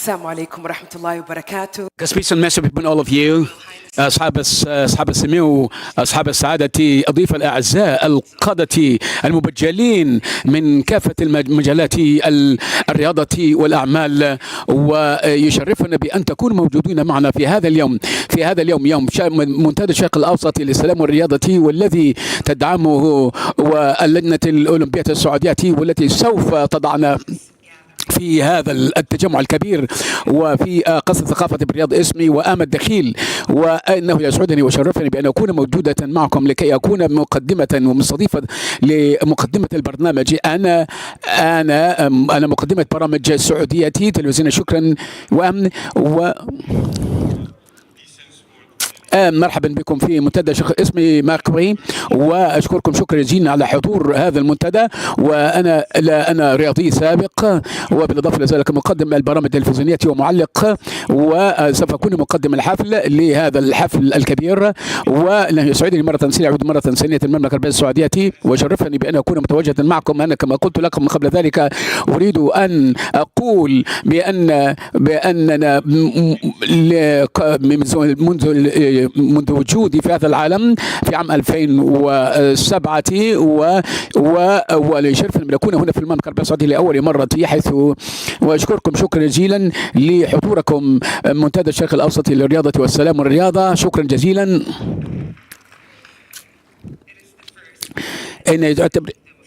السلام عليكم ورحمة الله وبركاته. Peace and message upon all of you. أصحاب السمو، أصحاب السعادة، الضيوف الأعزاء، القادة المبجلين من كافة المجالات الرياضة والأعمال، ويشرفنا بأن تكونوا موجودين معنا في هذا اليوم يوم منتدى الشرق الأوسط للسلام والرياضة، والذي تدعمه اللجنة الأولمبية السعودية، والتي سوف تضعنا في هذا التجمع الكبير وفي قصر ثقافة بالرياض اسمي وآمد دخيل. وإنه يسعدني وشرفني بأن أكون موجودة معكم لكي أكون مقدمة ومستضيفة لمقدمة البرنامج. أنا مقدمة برامج سعودية تلفزيون. شكرا مرحبا بكم في منتدى اسمي مارك، واشكركم شكرا جزيلا على حضور هذا المنتدى. انا رياضي سابق، وبالاضافه الى ذلك مقدم البرامج التلفزيونيه ومعلق، وسوف اكون مقدم الحفل لهذا الحفل الكبير. ويسعدني اعود مره ثانيه المملكه العربيه السعوديه، وشرفني بان اكون متواجدا معكم. انا كما قلت لكم قبل ذلك اريد ان اقول باننا منذ وجودي في هذا العالم في عام 2007 وليشرفني بأن أكون هنا في المملكة العربية السعودية لأول مرة، حيث وأشكركم شكرا جزيلا لحضوركم منتدى الشرق الأوسط للرياضة والسلام والرياضة. شكرا جزيلا.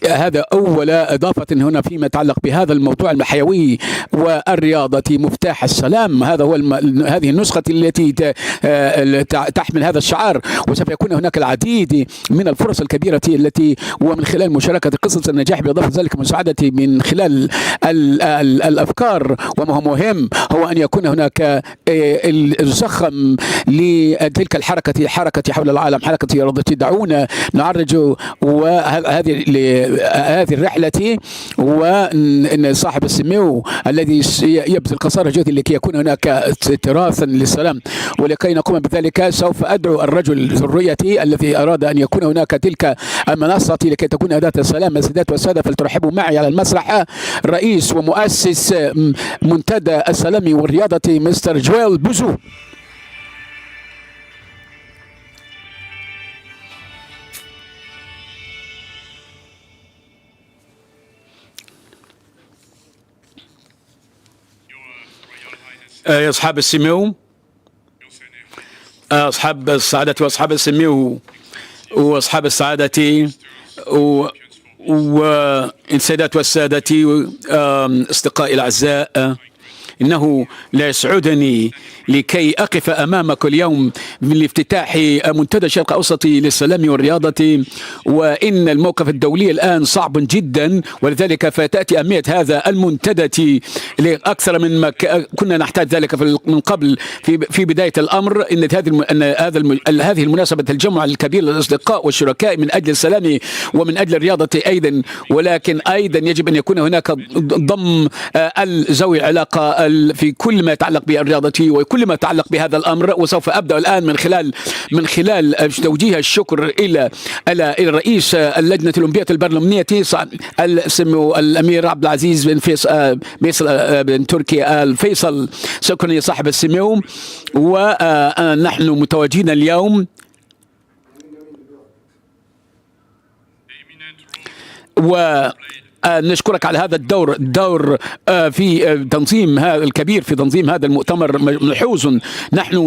هذا أول إضافة هنا فيما يتعلق بهذا الموضوع الحيوي والرياضة مفتاح السلام. هذه النسخة التي تحمل هذا الشعار، وسوف يكون هناك العديد من الفرص الكبيرة التي ومن خلال مشاركة قصص النجاح، بالإضافة ذلك مساعدتي من خلال الأفكار. وما هو مهم هو أن يكون هناك الزخم لتلك حركة حول العالم، حركة الرياضة. دعونا نعرج هذه الرحلة، وإن صاحب السمو الذي يبذل قصارى جهده لكي يكون هناك تراثا للسلام، ولكي نقوم بذلك سوف أدعو الرجل ذو الرؤية الذي أراد أن يكون هناك تلك المنصة لكي تكون أداة السلام. السيدات والسادة، فلترحبوا معي على المسرح رئيس ومؤسس منتدى السلام والرياضة مستر جويل بوزو. أصحاب السمو، أصحاب السعادة وأصحاب السمو وأصحاب السعادة والسيدات والسادة، أصدقائي الأعزاء، إنه لا يسعدني لكي أقف أمامكم اليوم لافتتاح منتدى الشرق الأوسط للسلام والرياضة. وإن الموقف الدولي الآن صعب جدا، ولذلك فتأتي أهمية هذا المنتدى لأكثر من ما كنا نحتاج ذلك من قبل. في بداية الأمر إن هذه المناسبة الجمع الكبير للأصدقاء والشركاء من أجل السلام ومن أجل الرياضة أيضا، ولكن أيضا يجب أن يكون هناك ضم ذوي العلاقة في كل ما يتعلق بالرياضة وكل ما يتعلق بهذا الأمر. وسوف أبدأ الآن من خلال توجيه الشكر إلى رئيس اللجنة الأولمبية البرلمانية السمو الأمير عبد العزيز بن فيصل بن تركي الفيصل. شكرا يا صاحب السمو. ونحن متواجدين اليوم نشكرك على هذا الدور في تنظيم هذا الكبير، في تنظيم هذا المؤتمر ملحوظ. نحن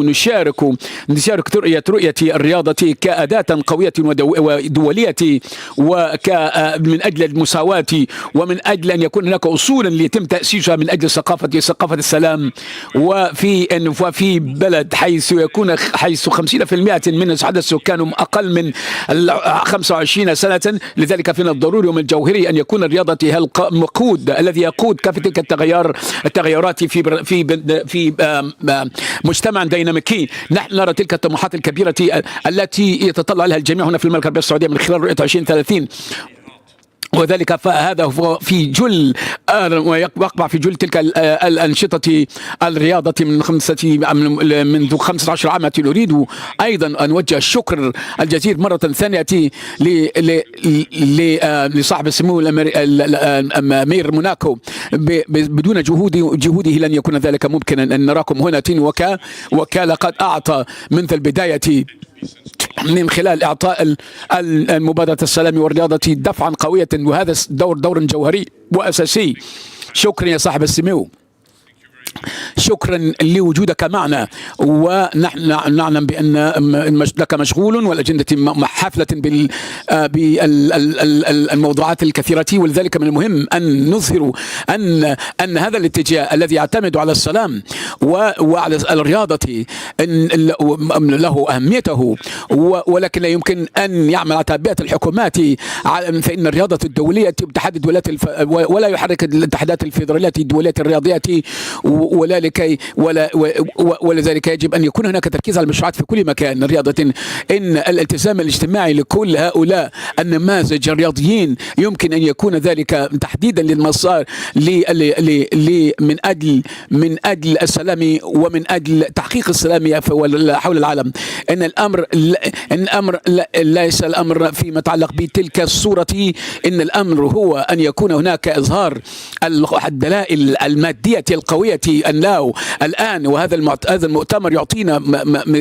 نشارك رؤية الرياضة كأداة قوية ودولية، ومن أجل المساواة، ومن أجل أن يكون هناك أصولا يتم تأسيسها من أجل ثقافة السلام. وفي بلد حيث 50% من عدد السكان أقل من 25 سنة، لذلك من الضروري ومن الجوهري أن يكون الرياضة هي الوقود الذي يقود كافة تلك التغيرات في مجتمع ديناميكي. نحن نرى تلك الطموحات الكبيرة التي يتطلع لها الجميع هنا في المملكة العربية السعودية من خلال رؤية 2030. وذلك فهذا هو في جل ويقع في جل تلك الأنشطة الرياضة منذ 15 عاما. نريد أيضا أن نوجه الشكر الجزير مرة ثانية لصاحب السمو الأمير موناكو. بدون جهوده لن يكون ذلك ممكنا. أن نراكم هنا وكان أعطى منذ البداية من خلال إعطاء المبادرة السلام والرياضة دفعا قوية، وهذا دور جوهري وأساسي. شكرا يا صاحب السمو، شكرا لوجودك معنا، ونحن نعلم بأن لك مشغول والأجندة حافلة بالموضوعات الكثيرة، ولذلك من المهم أن نظهر أن هذا الاتجاه الذي يعتمد على السلام وعلى الرياضة له أهميته، ولكن لا يمكن أن يعمل على تعبئة الحكومات، فإن الرياضة الدولية تحدد ولا يحرك الاتحادات الفيدرالية الدولية الرياضية، ولذلك يجب أن يكون هناك تركيز على المشروعات في كل مكان رياضة. إن الالتزام الاجتماعي لكل هؤلاء النماذج الرياضيين يمكن أن يكون ذلك تحديدا للمسار من أجل السلام ومن أجل تحقيق السلام حول العالم. إن الأمر ليس الأمر فيما يتعلق بتلك الصورة، إن الأمر هو أن يكون هناك إظهار الدلائل المادية القوية الآن. وهذا المؤتمر يعطينا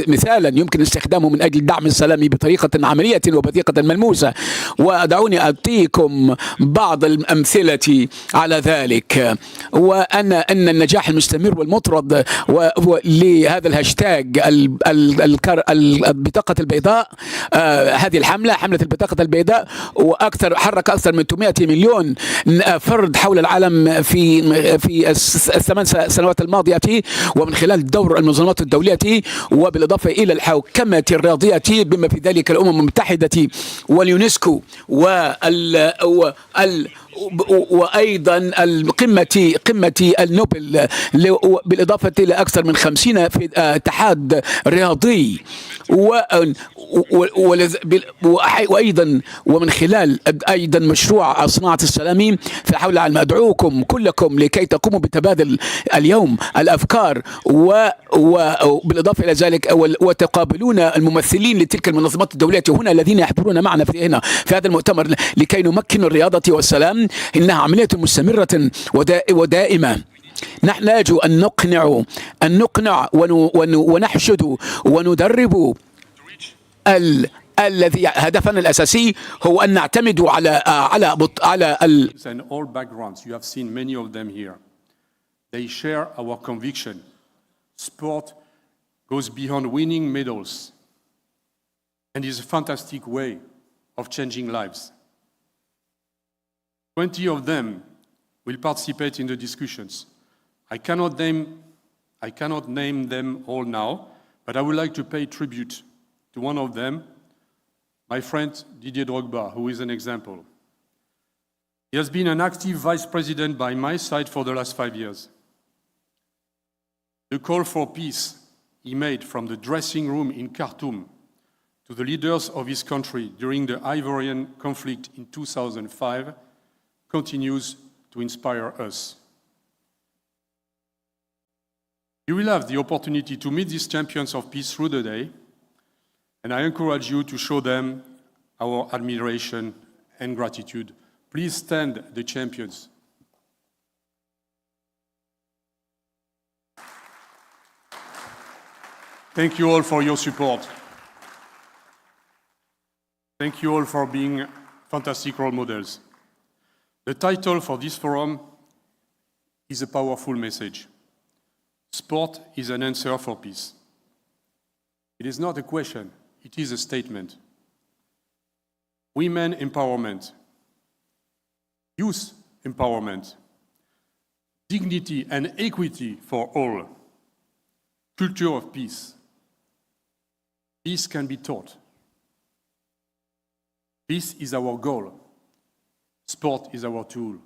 مثالا يمكن استخدامه من أجل دعم السلام بطريقة عملية وبطريقة ملموسة. ودعوني أعطيكم بعض الأمثلة على ذلك. وأن النجاح المستمر والمطرد لهذا الهاشتاج البطاقة البيضاء، هذه حملة البطاقة البيضاء، حرك أكثر من 800 مليون فرد حول العالم في الثمان سنوات الماضية، ومن خلال دور المنظمات الدولية وبالإضافة إلى الحوكمة الرياضية بما في ذلك الأمم المتحدة واليونسكو وأيضا قمة النوبل، بالإضافة إلى أكثر من 50 في اتحاد رياضي، وأيضا ومن خلال أيضا مشروع صناعة السلام في حول العالم. أدعوكم كلكم لكي تقوموا بتبادل اليوم الأفكار، وبالإضافة إلى ذلك وتقابلون الممثلين لتلك المنظمات الدولية هنا الذين يحضرون معنا في هذا المؤتمر لكي نمكن الرياضة والسلام. إنها عملية مستمرة ودائمة. نحن نجو أن نقنع ونحشد وندرب. الذي هدفنا الأساسي هو أن نعتمد على and all backgrounds. You have seen many of them here. They share our conviction. Sport goes beyond winning medals and is a fantastic way of changing lives. 20 of them will participate in the discussions. I cannot name them all now, but I would like to pay tribute to one of them, my friend Didier Drogba, who is an example. He has been an active vice president by my side for the last 5 years. The call for peace he made from the dressing room in Khartoum to the leaders of his country during the Ivorian conflict in 2005 continues to inspire us. You will have the opportunity to meet these champions of peace through the day, and I encourage you to show them our admiration and gratitude. Please stand, the champions. Thank you all for your support. Thank you all for being fantastic role models. The title for this forum is a powerful message. Sport is an answer for peace. It is not a question, it is a statement. Women empowerment, youth empowerment, dignity and equity for all, culture of peace. Peace can be taught. Peace is our goal. Sport is our tool.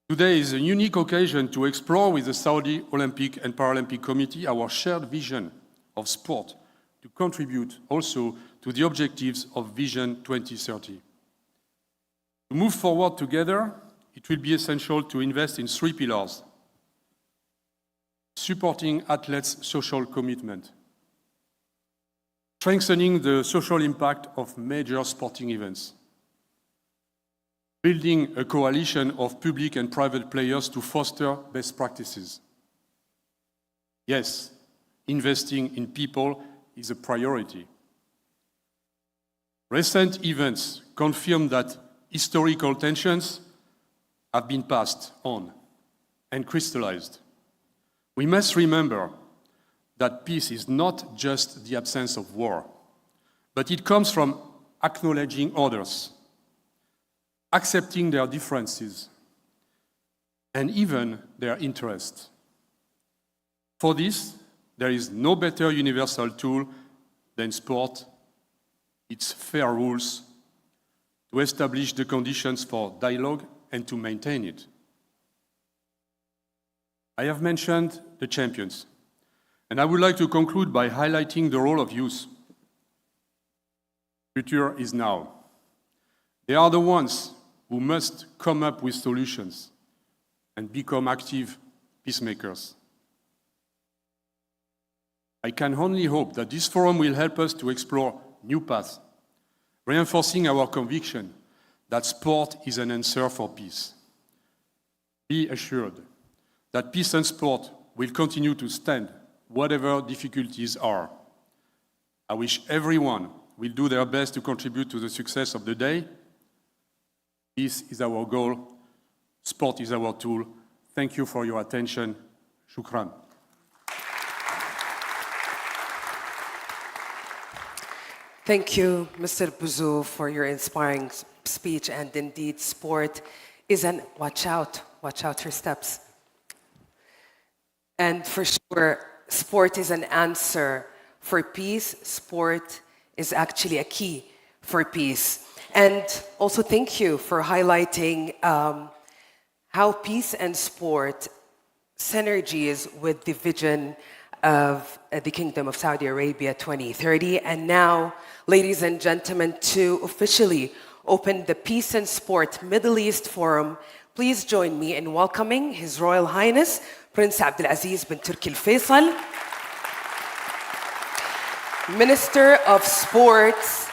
Today is a unique occasion to explore with the Saudi Olympic and Paralympic Committee our shared vision of sport to contribute also to the objectives of Vision 2030. To To move forward together, it will be essential to invest in 3 pillars: supporting athletes' social commitment, strengthening the social impact of major sporting events, building a coalition of public and private players to foster best practices. Yes, investing in people is a priority. Recent events confirm that historical tensions have been passed on and crystallized. We must remember that peace is not just the absence of war, but it comes from acknowledging others, accepting their differences, and even their interests. For this, there is no better universal tool than sport, its fair rules, to establish the conditions for dialogue and to maintain it. I have mentioned the champions, and I would like to conclude by highlighting the role of youth. Future is now. They are the ones who must come up with solutions and become active peacemakers. I can only hope that this forum will help us to explore new paths, reinforcing our conviction that sport is an answer for peace. Be assured that peace and sport will continue to stand whatever difficulties are. I wish everyone will do their best to contribute to the success of the day. Peace is our goal. Sport is our tool. Thank you for your attention. Shukran. Thank you, Mr. Bouzou, for your inspiring speech. And indeed, sport is an watch out your steps. And for sure, sport is an answer for peace. Sport is actually a key for peace. And also thank you for highlighting how peace and sport synergies with the vision of the Kingdom of Saudi Arabia 2030. And now, ladies and gentlemen, to officially open the Peace and Sport Middle East Forum, please join me in welcoming His Royal Highness Prince Abdulaziz bin Turki Al Faisal, Minister of Sports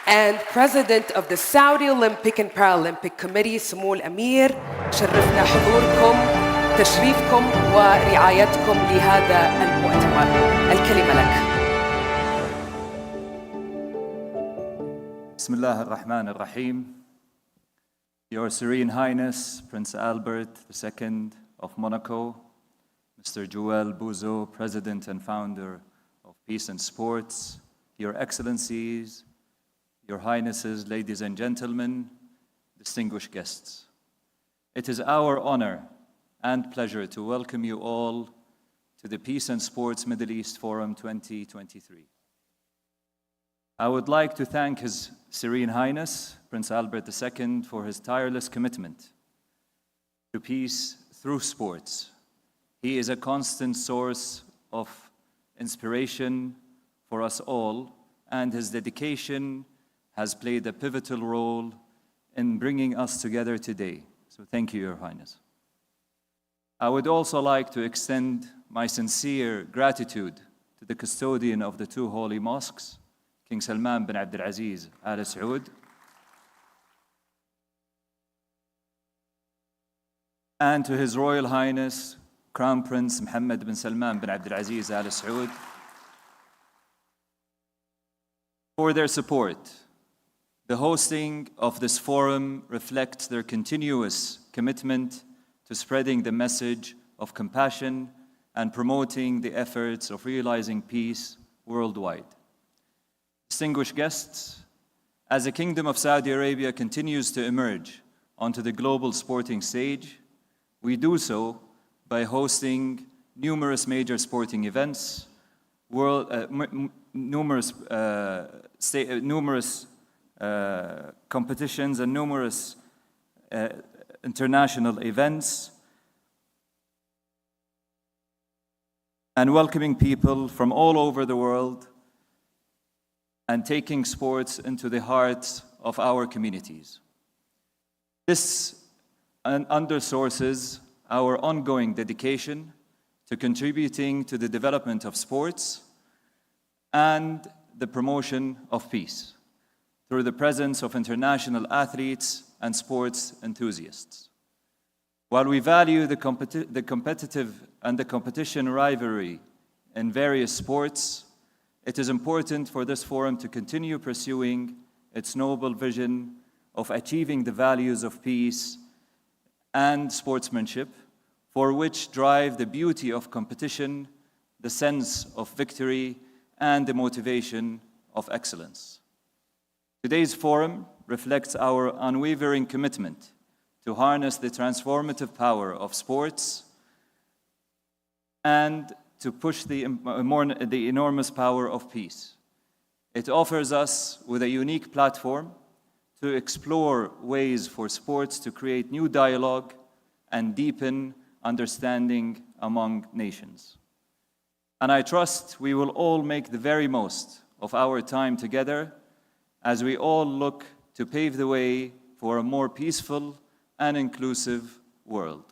and President of the Saudi Olympic and Paralympic Committee. سمو الأمير، شرفنا حضوركم، تشريفكم ورعايتكم لهذا المؤتمر. الكلمة لك. بسم الله الرحمن الرحيم. Your Serene Highness, Prince Albert II of Monaco, Mr. Joël Bouzou, President and Founder of Peace and Sports, Your Excellencies, Your Highnesses, ladies and gentlemen, distinguished guests. It is our honor and pleasure to welcome you all to the Peace and Sports Middle East Forum 2023. I would like to thank His Serene Highness, Prince Albert II, for his tireless commitment to peace through sports. He is a constant source of inspiration for us all, and his dedication has played a pivotal role in bringing us together today. So thank you, Your Highness. I would also like to extend my sincere gratitude to the custodian of the two holy mosques, King Salman bin Abdulaziz Al Saud, and to His Royal Highness Crown Prince Mohammed bin Salman bin Abdulaziz Al Saud for their support. The hosting of this forum reflects their continuous commitment to spreading the message of compassion and promoting the efforts of realizing peace worldwide. Distinguished guests, as the Kingdom of Saudi Arabia continues to emerge onto the global sporting stage, we do so by hosting numerous major sporting events, numerous competitions and numerous international events, and welcoming people from all over the world and taking sports into the hearts of our communities. This undersources our ongoing dedication to contributing to the development of sports and the promotion of peace through the presence of international athletes and sports enthusiasts. While we value the competitive and the competition rivalry in various sports, it is important for this forum to continue pursuing its noble vision of achieving the values of peace and sportsmanship, for which drive the beauty of competition, the sense of victory, and the motivation of excellence. Today's forum reflects our unwavering commitment to harness the transformative power of sports and to push the enormous power of peace. It offers us with a unique platform to explore ways for sports to create new dialogue and deepen understanding among nations. And I trust we will all make the very most of our time together as we all look to pave the way for a more peaceful and inclusive world.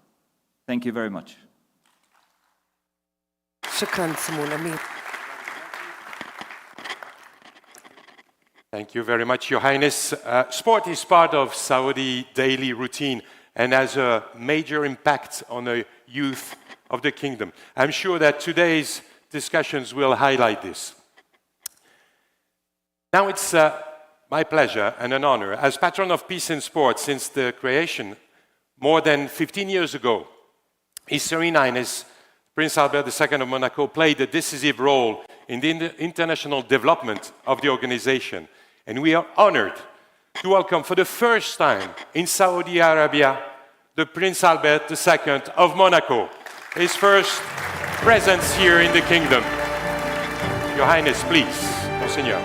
Thank you very much. شكراً سمو الأمير. Thank you very much, Your Highness. Sport is part of Saudi daily routine and has a major impact on the youth of the kingdom. I'm sure that today's discussions will highlight this. Now it's my pleasure and an honor, as patron of peace and sport since the creation more than 15 years ago, His Serene Highness Prince Albert II of Monaco played a decisive role in the international development of the organization. And we are honored to welcome for the first time in Saudi Arabia, the Prince Albert II of Monaco, his first presence here in the kingdom. Your Highness, please, Monseigneur.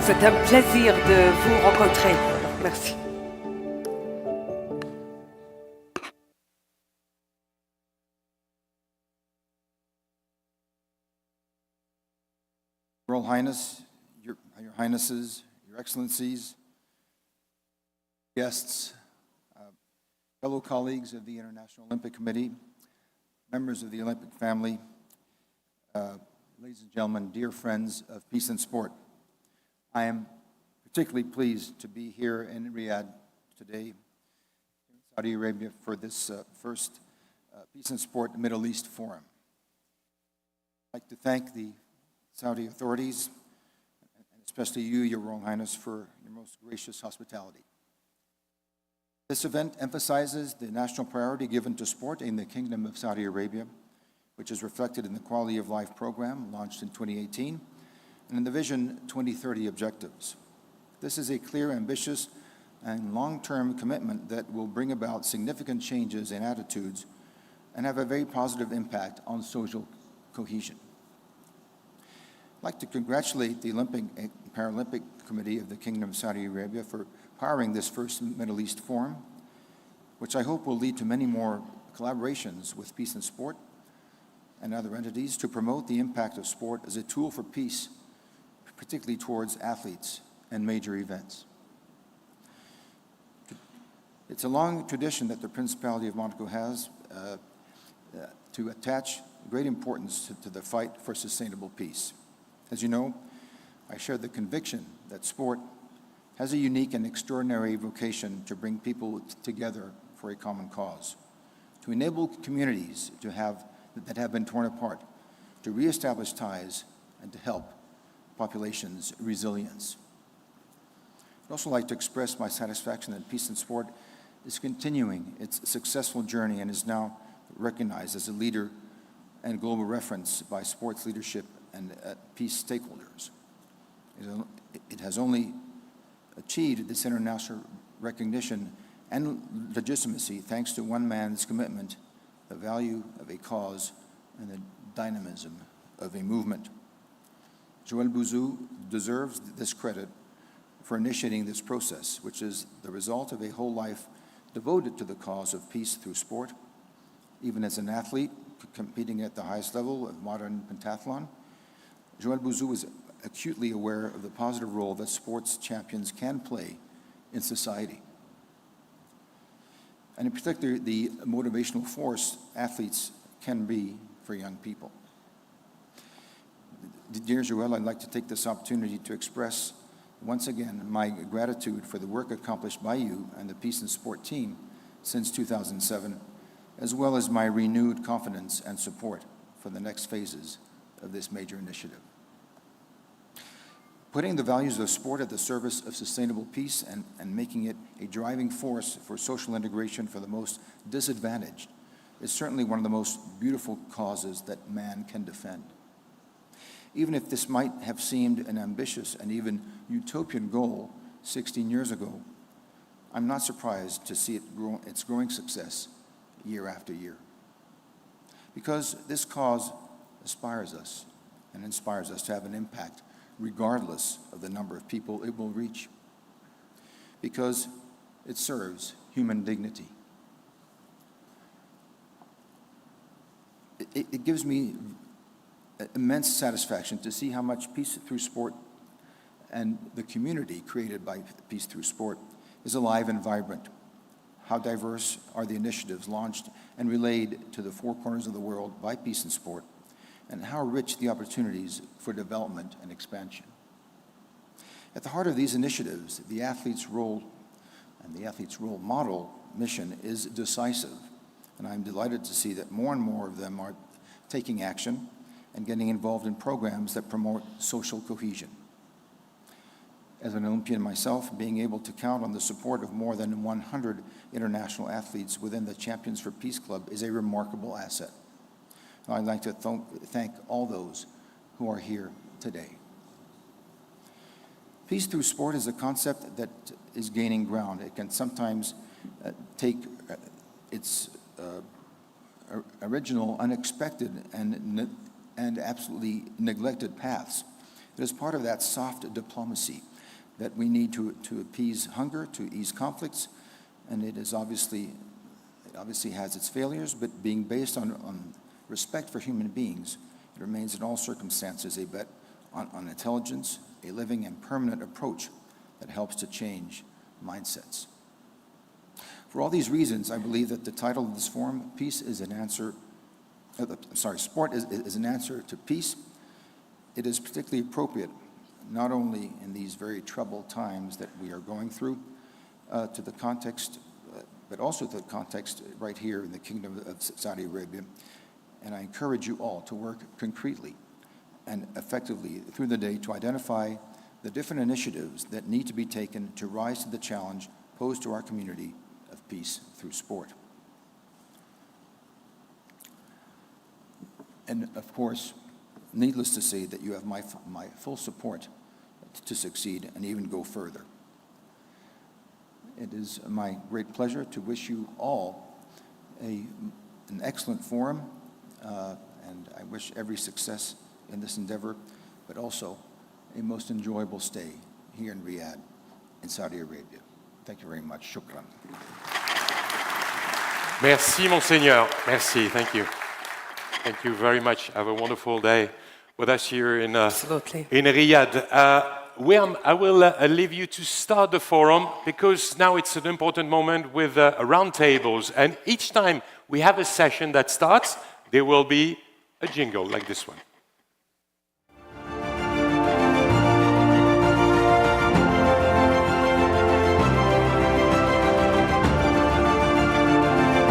C'est un plaisir de vous rencontrer. Merci. Royal Highness, Your Highnesses, Your Excellencies, guests, fellow colleagues of the International Olympic Committee, members of the Olympic family, ladies and gentlemen, dear friends of peace and sport. I am particularly pleased to be here in Riyadh today, in Saudi Arabia, for this first Peace and Sport Middle East Forum. I'd like to thank the Saudi authorities, and especially you, Your Royal Highness, for your most gracious hospitality. This event emphasizes the national priority given to sport in the Kingdom of Saudi Arabia, which is reflected in the Quality of Life program launched in 2018 and in the Vision 2030 objectives. This is a clear, ambitious, and long-term commitment that will bring about significant changes in attitudes and have a very positive impact on social cohesion. I'd like to congratulate the Olympic and Paralympic Committee of the Kingdom of Saudi Arabia for powering this first Middle East Forum, which I hope will lead to many more collaborations with Peace and Sport and other entities to promote the impact of sport as a tool for peace, particularly towards athletes and major events. It's a long tradition that the Principality of Monaco has to attach great importance to the fight for sustainable peace. As you know, I share the conviction that sport has a unique and extraordinary vocation to bring people together for a common cause, to enable communities that have been torn apart, to reestablish ties, and to help populations' resilience. I'd also like to express my satisfaction that Peace and Sport is continuing its successful journey and is now recognized as a leader and global reference by sports leadership and peace stakeholders. It has only achieved this international recognition and legitimacy thanks to one man's commitment, the value of a cause, and the dynamism of a movement. Joël Bouzou deserves this credit for initiating this process, which is the result of a whole life devoted to the cause of peace through sport. Even as an athlete competing at the highest level of modern pentathlon, Joël Bouzou is acutely aware of the positive role that sports champions can play in society. and in particular, the motivational force athletes can be for young people. Dear Joelle, I'd like to take this opportunity to express once again my gratitude for the work accomplished by you and the Peace and Sport team since 2007, as well as my renewed confidence and support for the next phases of this major initiative. Putting the values of sport at the service of sustainable peace and making it a driving force for social integration for the most disadvantaged is certainly one of the most beautiful causes that man can defend. Even if this might have seemed an ambitious and even utopian goal 16 years ago, I'm not surprised to see its growing success year after year. Because this cause inspires us to have an impact regardless of the number of people it will reach. Because it serves human dignity. It gives me immense satisfaction to see how much Peace Through Sport and the community created by Peace Through Sport is alive and vibrant. How diverse are the initiatives launched and relayed to the four corners of the world by Peace and Sport, and how rich the opportunities for development and expansion. At the heart of these initiatives, the athlete's role and the athlete's role model mission is decisive, and I'm delighted to see that more and more of them are taking action and getting involved in programs that promote social cohesion. As an Olympian myself, being able to count on the support of more than 100 international athletes within the Champions for Peace Club is a remarkable asset. I'd like to thank all those who are here today. Peace through sport is a concept that is gaining ground. It can sometimes take its original, unexpected, and absolutely neglected paths. It is part of that soft diplomacy that we need to appease hunger, to ease conflicts, and it obviously has its failures, but being based on respect for human beings, it remains in all circumstances a bet on intelligence, a living and permanent approach that helps to change mindsets. For all these reasons, I believe that the title of this forum, Sport is an answer to peace. It is particularly appropriate, not only in these very troubled times that we are going through, to the context, but also to the context right here in the Kingdom of Saudi Arabia. And I encourage you all to work concretely and effectively through the day to identify the different initiatives that need to be taken to rise to the challenge posed to our community of peace through sport. And of course, needless to say that you have my full support to succeed and even go further. It is my great pleasure to wish you all an excellent forum, and I wish every success in this endeavor, but also a most enjoyable stay here in Riyadh, in Saudi Arabia. Thank you very much. Shukran. Merci, Monseigneur. Merci. Thank you. Thank you very much. Have a wonderful day with us here in Riyadh. I will leave you to start the forum because now it's an important moment with roundtables. And each time we have a session that starts, there will be a jingle like this one.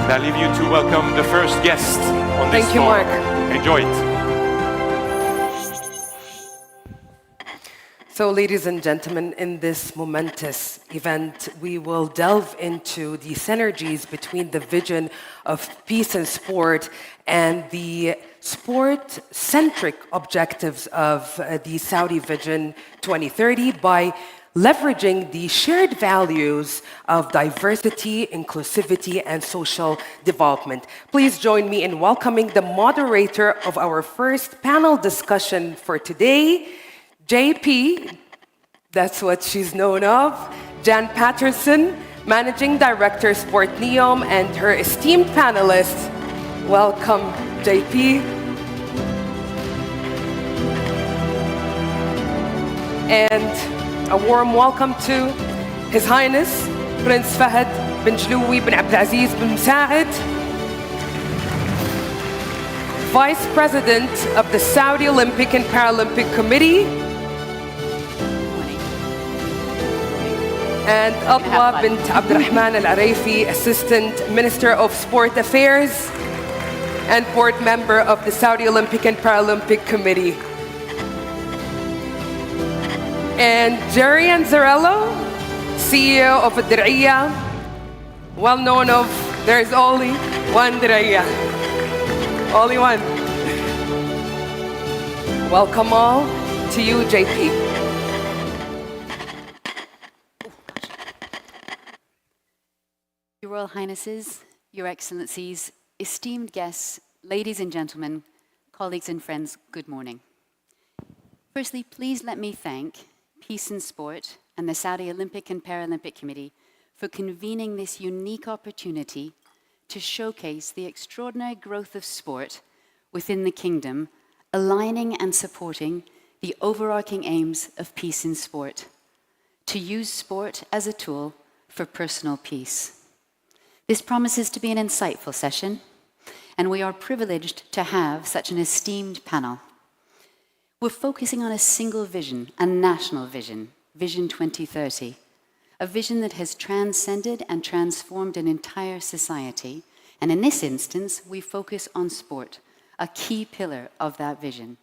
I leave you to welcome the first guest on this floor. Thank you, Mark. Enjoy it. So, ladies and gentlemen, in this momentous event, we will delve into the synergies between the vision of peace and sport and the sport-centric objectives of the Saudi Vision 2030 by leveraging the shared values of diversity, inclusivity, and social development. Please join me in welcoming the moderator of our first panel discussion for today, JP, that's what she's known of, Jan Patterson, Managing Director, Sport Neom, and her esteemed panelists. Welcome, JP. And a warm welcome to His Highness, Prince Fahd بن جلوي بن عبد العزيز بن مساعد, Vice President of the Saudi Olympic and Paralympic Committee, and Adwa bint Abdurrahman Al-Araifi, Assistant Minister of Sport Affairs and Board Member of the Saudi Olympic and Paralympic Committee. And Jerry Anzarello, CEO of Dir'iyya, well known of, there's only one Dir'iyya. Only one. Welcome all to you, JP. Your Royal Highnesses, Your Excellencies, esteemed guests, ladies and gentlemen, colleagues and friends, good morning. Firstly, please let me thank Peace and Sport and the Saudi Olympic and Paralympic Committee for convening this unique opportunity to showcase the extraordinary growth of sport within the kingdom, aligning and supporting the overarching aims of peace in sport, to use sport as a tool for personal peace. This promises to be an insightful session, and we are privileged to have such an esteemed panel. We're focusing on a single vision, a national vision, Vision 2030, a vision that has transcended and transformed an entire society. And in this instance, we focus on sport, a key pillar of that vision.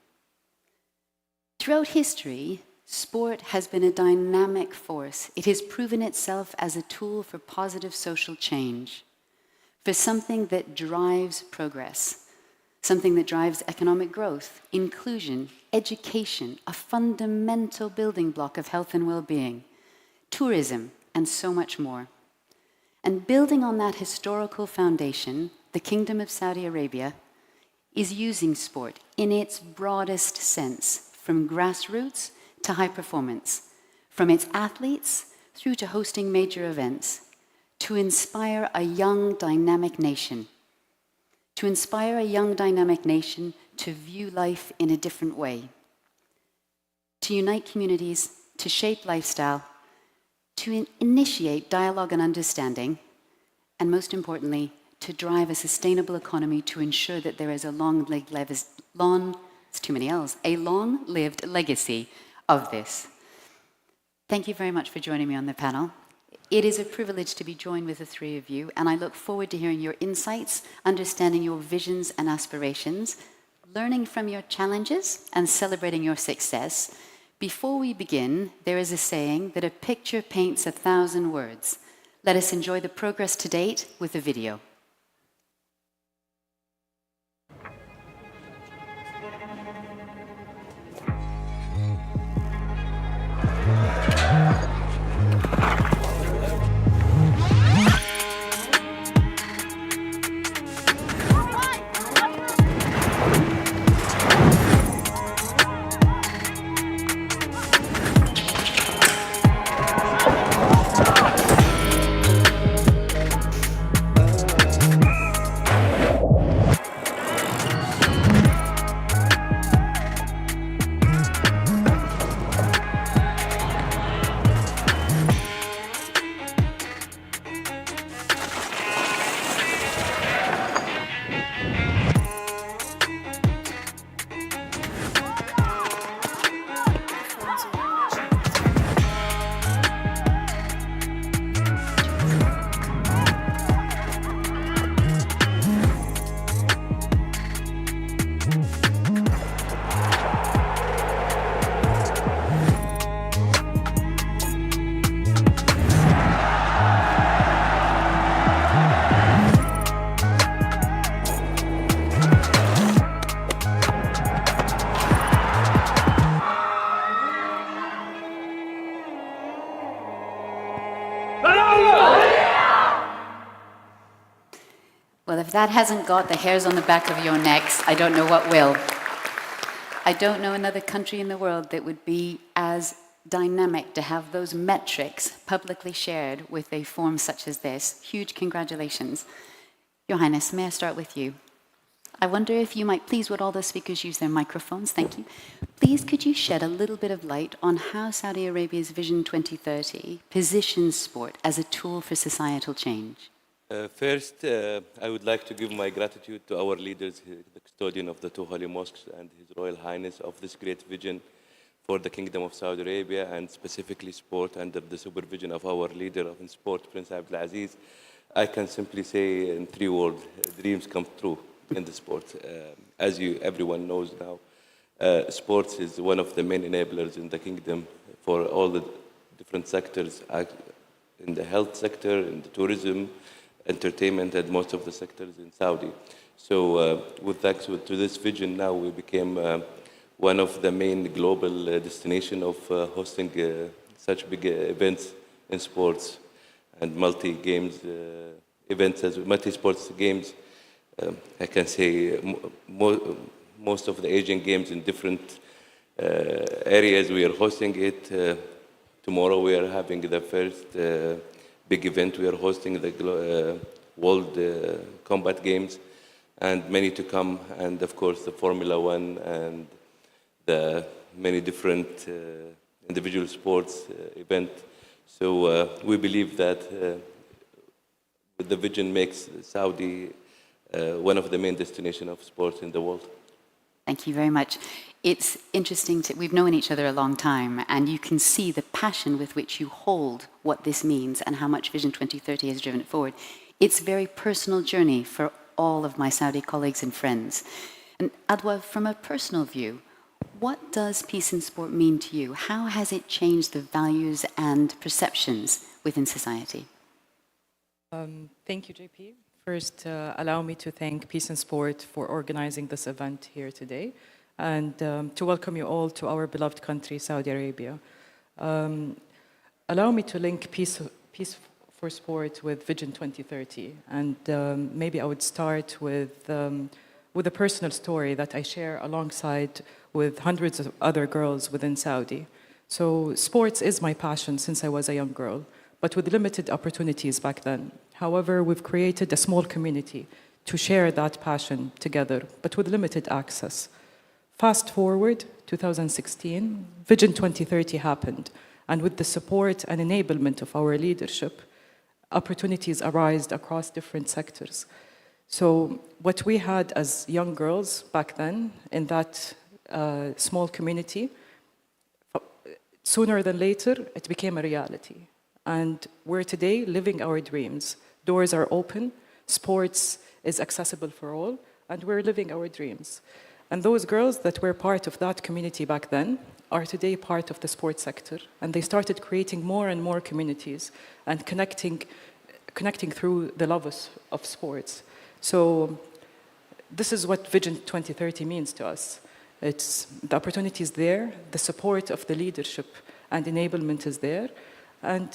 Throughout history, sport has been a dynamic force. It has proven itself as a tool for positive social change, for something that drives progress, something that drives economic growth, inclusion, education, a fundamental building block of health and well-being, tourism, and so much more. And building on that historical foundation, the Kingdom of Saudi Arabia is using sport in its broadest sense, from grassroots to high performance, from its athletes through to hosting major events, to inspire a young, dynamic nation. To inspire a young, dynamic nation to view life in a different way. To unite communities, to shape lifestyle, to initiate dialogue and understanding, and most importantly, to drive a sustainable economy to ensure that there is a long-lived legacy of this. Thank you very much for joining me on the panel. It is a privilege to be joined with the three of you, and I look forward to hearing your insights, understanding your visions and aspirations, learning from your challenges, and celebrating your success. Before we begin, there is a saying that a picture paints 1,000 words. Let us enjoy the progress to date with a video. Well, if that hasn't got the hairs on the back of your necks, I don't know what will. I don't know another country in the world that would be as dynamic to have those metrics publicly shared with a forum such as this. Huge congratulations. Your Highness, may I start with you? I wonder if you might please, would all the speakers use their microphones? Thank you. Please, could you shed a little bit of light on how Saudi Arabia's Vision 2030 positions sport as a tool for societal change? First, I would like to give my gratitude to our leaders, the custodian of the two holy mosques and His Royal Highness of this great vision for the Kingdom of Saudi Arabia and specifically sport under the supervision of our leader in sport, Prince Abdulaziz. I can simply say in 3 words, dreams come true in the sport. As everyone knows now, sports is one of the main enablers in the kingdom for all the different sectors, in the health sector, in the tourism, entertainment, and most of the sectors in Saudi. So with thanks to this vision now, we became one of the main global destination of hosting such big events in sports and multi-games events, as multi-sports games. I can say most of the Asian games in different areas, we are hosting it. Tomorrow we are having the first big event. We are hosting the World Combat Games and many to come. And of course the Formula One and the many different individual sports event. So we believe that the vision makes Saudi one of the main destinations of sports in the world. Thank you very much. It's interesting, we've known each other a long time, and you can see the passion with which you hold what this means and how much Vision 2030 has driven it forward. It's a very personal journey for all of my Saudi colleagues and friends. And Adwa, from a personal view, what does peace in sport mean to you? How has it changed the values and perceptions within society? Thank you, JP. First, allow me to thank Peace in Sport for organizing this event here today and to welcome you all to our beloved country, Saudi Arabia. Allow me to link peace for sport with Vision 2030. And maybe I would start with a personal story that I share alongside with hundreds of other girls within Saudi. So sports is my passion since I was a young girl, but with limited opportunities back then. However, we've created a small community to share that passion together, but with limited access. Fast forward, 2016, Vision 2030 happened, and with the support and enablement of our leadership, opportunities arose across different sectors. So what we had as young girls back then in that small community, sooner than later, it became a reality. And we're today living our dreams. Doors are open, sports is accessible for all, and we're living our dreams. And those girls that were part of that community back then are today part of the sports sector. And they started creating more and more communities and connecting through the love of sports. So this is what Vision 2030 means to us. It's the opportunity is there, the support of the leadership and enablement is there, and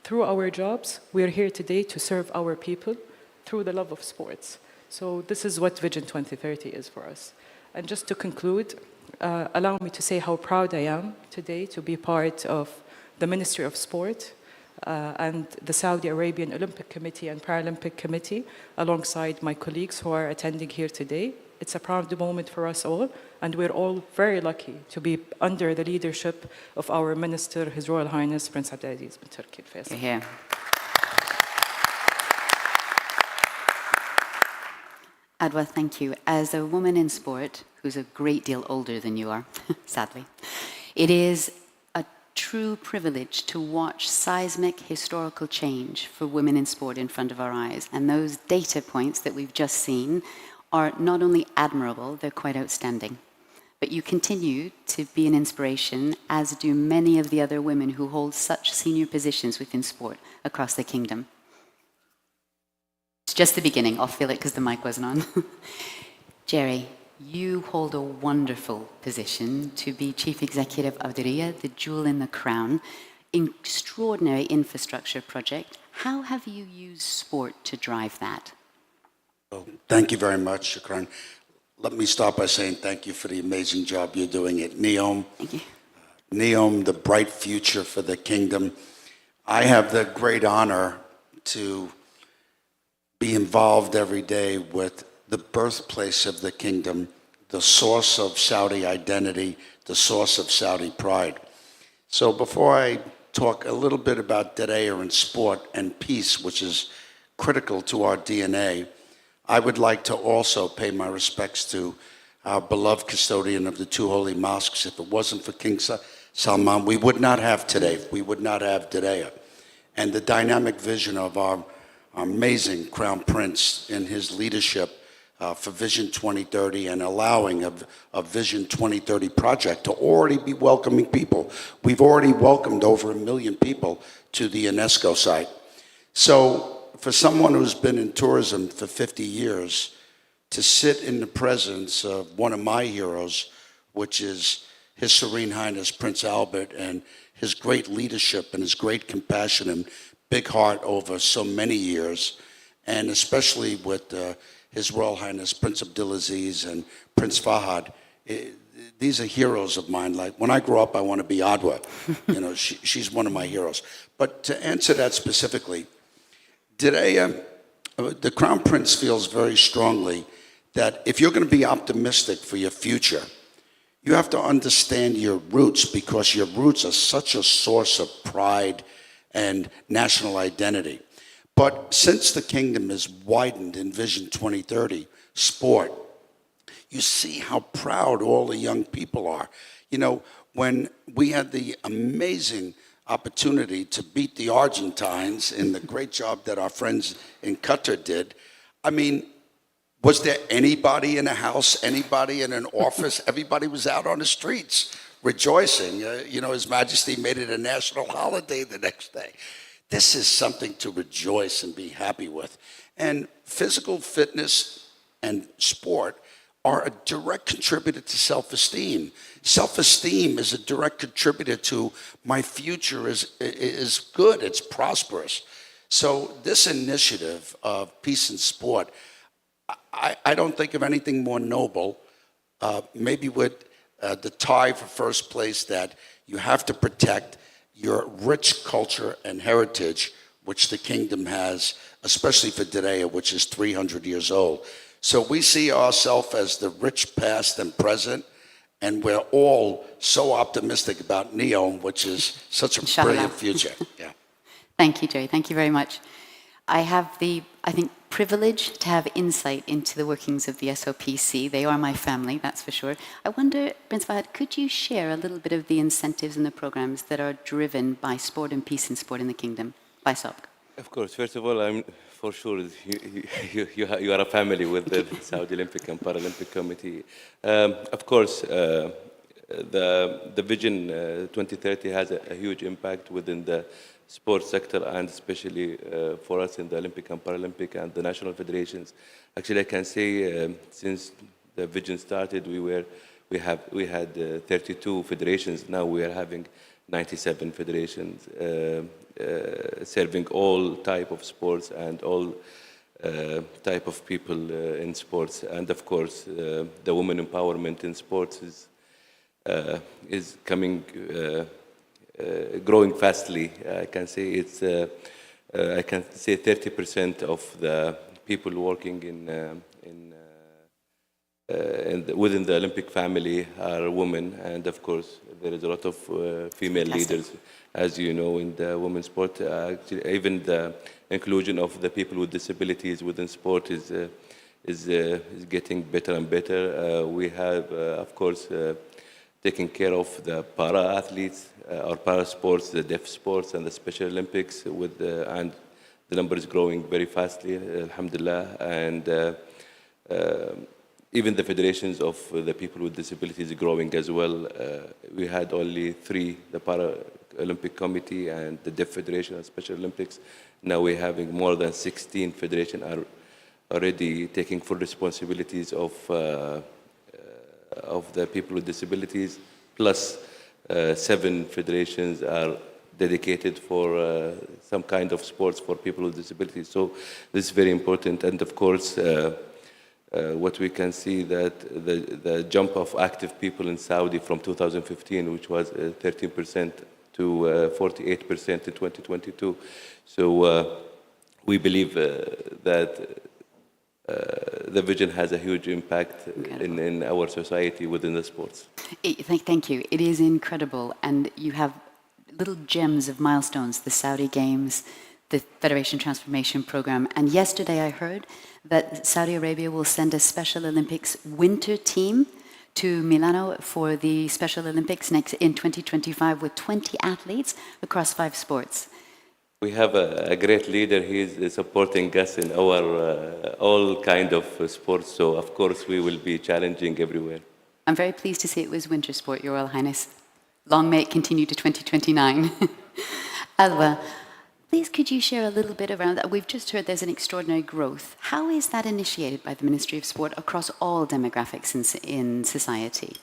through our jobs, we are here today to serve our people through the love of sports. So this is what Vision 2030 is for us. And just to conclude, allow me to say how proud I am today to be part of the Ministry of Sport and the Saudi Arabian Olympic Committee and Paralympic Committee, alongside my colleagues who are attending here today. It's a proud moment for us all, and we're all very lucky to be under the leadership of our Minister, His Royal Highness, Prince Abdulaziz bin Turki Al Faisal. Here. Adwa, thank you. As a woman in sport, who's a great deal older than you are, sadly, it is a true privilege to watch seismic historical change for women in sport in front of our eyes. And those data points that we've just seen are not only admirable, they're quite outstanding. But you continue to be an inspiration, as do many of the other women who hold such senior positions within sport across the kingdom. It's just the beginning. I'll feel it because the mic wasn't on. Jerry, you hold a wonderful position to be Chief Executive of NADIA, the jewel in the crown, extraordinary infrastructure project. How have you used sport to drive that? Well, thank you very much, Shukran. Let me start by saying thank you for the amazing job you're doing at NEOM. Thank you. NEOM, the bright future for the kingdom. I have the great honor to be involved every day with the birthplace of the kingdom, the source of Saudi identity, the source of Saudi pride. So before I talk a little bit about Diriyah and sport and peace, which is critical to our DNA, I would like to also pay my respects to our beloved custodian of the two holy mosques. If it wasn't for King Salman, we would not have today. We would not have Diriyah. And the dynamic vision of our amazing Crown Prince in his leadership for Vision 2030 and allowing a Vision 2030 project to already be welcoming people. We've already welcomed over 1 million people to the UNESCO site. So for someone who's been in tourism for 50 years, to sit in the presence of one of my heroes, which is His Serene Highness Prince Albert, and his great leadership and his great compassion and big heart over so many years, and especially with His Royal Highness Prince Abdulaziz and Prince Fahad, these are heroes of mine. Like when I grow up, I want to be Adwa. You know, she's one of my heroes. But to answer that specifically, Diriyah, the Crown Prince feels very strongly that if you're going to be optimistic for your future, you have to understand your roots, because your roots are such a source of pride and national identity. But since the kingdom is widened in Vision 2030, sport, you see how proud all the young people are. You know, when we had the amazing opportunity to beat the Argentines in the great job that our friends in Qatar did, I mean, was there anybody in a house, anybody in an office? Everybody was out on the streets rejoicing. You know, His Majesty made it a national holiday the next day. This is something to rejoice and be happy with. And physical fitness and sport are a direct contributor to self-esteem. Self-esteem is a direct contributor to my future is good, it's prosperous. So this initiative of peace and sport, I don't think of anything more noble, maybe with the tie for first place, that you have to protect your rich culture and heritage, which the kingdom has, especially for Diriyah, which is 300 years old. So we see ourselves as the rich past and present, and we're all so optimistic about NEOM, which is such a Inshallah. brilliant future. Yeah. Thank you, Jerry. Thank you very much. I have the, I think, privilege to have insight into the workings of the SOPC. They are my family, that's for sure. I wonder, Prince Fahad, could you share a little bit of the incentives and the programs that are driven by sport and peace and sport in the kingdom? By SOPC. Of course. First of all, I'm for sure you are a family with the Saudi Olympic and Paralympic Committee. Of course, the Vision 2030 has a huge impact within the sports sector, and especially for us in the Olympic and Paralympic and the national federations. Actually, I can say since the Vision started, we had 32 federations. Now we are having 97 federations serving all type of sports and all type of people in sports. And of course, the women empowerment in sports is coming, growing fastly. I can say it's, I can say 30% of the people working within the Olympic family are women, and of course there is a lot of female leaders, as you know, in the women's sport. Even the inclusion of the people with disabilities within sport is getting better and better. We have, of course, taking care of the para athletes, or para sports, the deaf sports, and the Special Olympics, and the number is growing very fastly, alhamdulillah. And even the federations of the people with disabilities are growing as well. We had only 3, the Para-Olympic Committee and the Deaf Federation and Special Olympics. Now we're having more than 16 federations are already taking full responsibilities of the people with disabilities, plus 7 federations are dedicated for some kind of sports for people with disabilities. So this is very important. And of course, what we can see that the jump of active people in Saudi from 2015, which was 13% to 48% in 2022. So we believe that the vision has a huge impact in our society within the sports. Thank you. It is incredible. And you have little gems of milestones, the Saudi Games, the Federation Transformation Program. And yesterday I heard that Saudi Arabia will send a Special Olympics winter team to Milano for the Special Olympics next in 2025 with 20 athletes across 5 sports. We have a great leader. He is supporting us in our all kind of sports. So of course we will be challenging everywhere. I'm very pleased to see it was winter sport, Your Royal Highness. Long may it continue to 2029. Alwa, please could you share a little bit around that? We've just heard there's an extraordinary growth. How is that initiated by the Ministry of Sport across all demographics in society?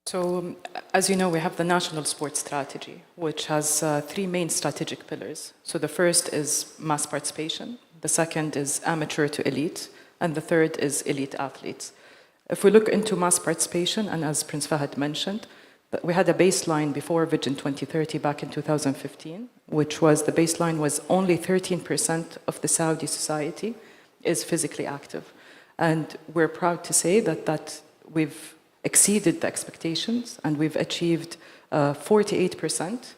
So, as you know, we have the National Sports Strategy, which has 3 main strategic pillars. So the first is mass participation, the second is amateur to elite, and the third is elite athletes. If we look into mass participation, and as Prince Fahad mentioned, we had a baseline before Vision 2030 back in 2015, which was the baseline was only 13% of the Saudi society is physically active. And we're proud to say that we've exceeded the expectations, and we've achieved 48%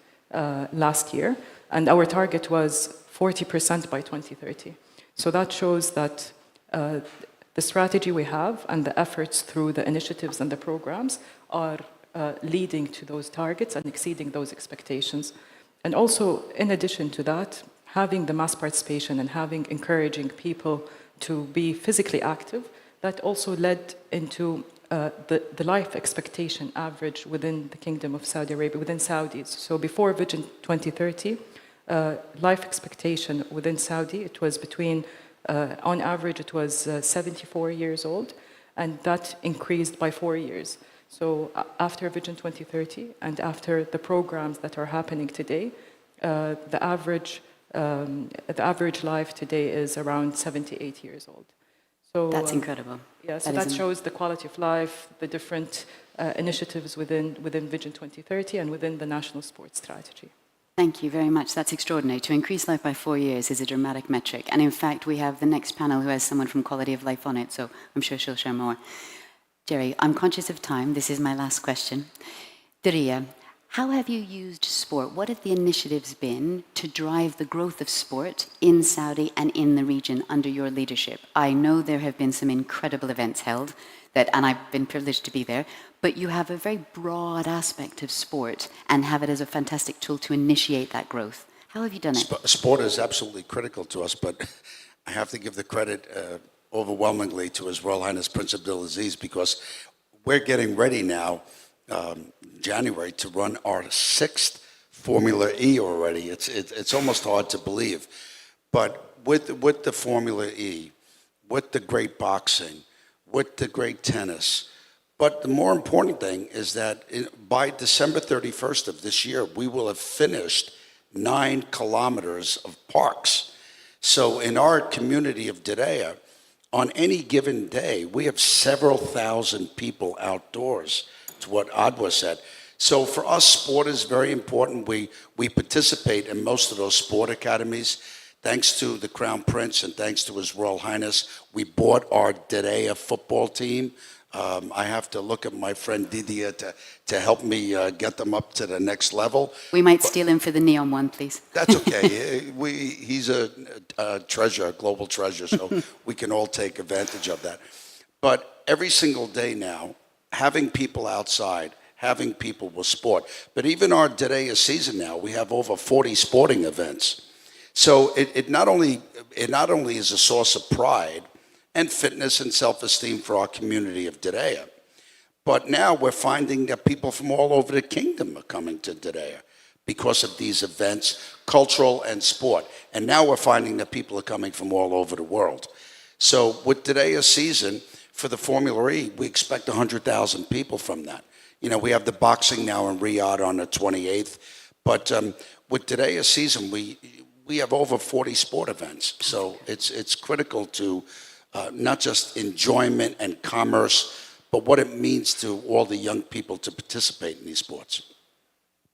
last year, and our target was 40% by 2030. So that shows that the strategy we have and the efforts through the initiatives and the programs are leading to those targets and exceeding those expectations. And also, in addition to that, having the mass participation and encouraging people to be physically active, that also led into the life expectation average within the Kingdom of Saudi Arabia, within Saudis. So before Vision 2030, life expectation within Saudi, it was between, on average, it was 74 years old, and that increased by 4 years. So after Vision 2030 and after the programs that are happening today, the average life today is around 78 years old. So, that's incredible. Yeah, so that shows the quality of life, the different initiatives within Vision 2030 and within the National Sports Strategy. Thank you very much. That's extraordinary. To increase life by 4 years is a dramatic metric. And in fact, we have the next panel who has someone from Quality of Life on it, so I'm sure she'll share more. Jerry, I'm conscious of time. This is my last question. Duriya, how have you used sport? What have the initiatives been to drive the growth of sport in Saudi and in the region under your leadership? I know there have been some incredible events held, and I've been privileged to be there, but you have a very broad aspect of sport and have it as a fantastic tool to initiate that growth. How have you done it? Sport is absolutely critical to us, but I have to give the credit overwhelmingly to His Royal Highness Prince Abdulaziz, because we're getting ready now, January, to run our 6th Formula E already. It's almost hard to believe. But with the Formula E, with the great boxing, with the great tennis, but the more important thing is that by December 31st of this year, we will have finished 9 kilometers of parks. So in our community of Diriyah, on any given day, we have several thousand people outdoors, to what Adwa said. So for us, sport is very important. We participate in most of those sport academies. Thanks to the Crown Prince and thanks to His Royal Highness, we bought our Diriyah football team. I have to look at my friend NADIA to help me get them up to the next level. We might steal him for the neon one, please. That's okay. He's a treasure, a global treasure, so we can all take advantage of that. But every single day now, having people outside, having people with sport. But even our Diriyah season now, we have over 40 sporting events. So it not only is a source of pride and fitness and self-esteem for our community of Diriyah, but now we're finding that people from all over the kingdom are coming to Diriyah because of these events, cultural and sport. And now we're finding that people are coming from all over the world. So with Diriyah season, for the Formula E, we expect 100,000 people from that. You know, we have the boxing now in Riyadh on the 28th, but with Diriyah season, we have over 40 sport events. So it's critical to not just enjoyment and commerce, but what it means to all the young people to participate in these sports.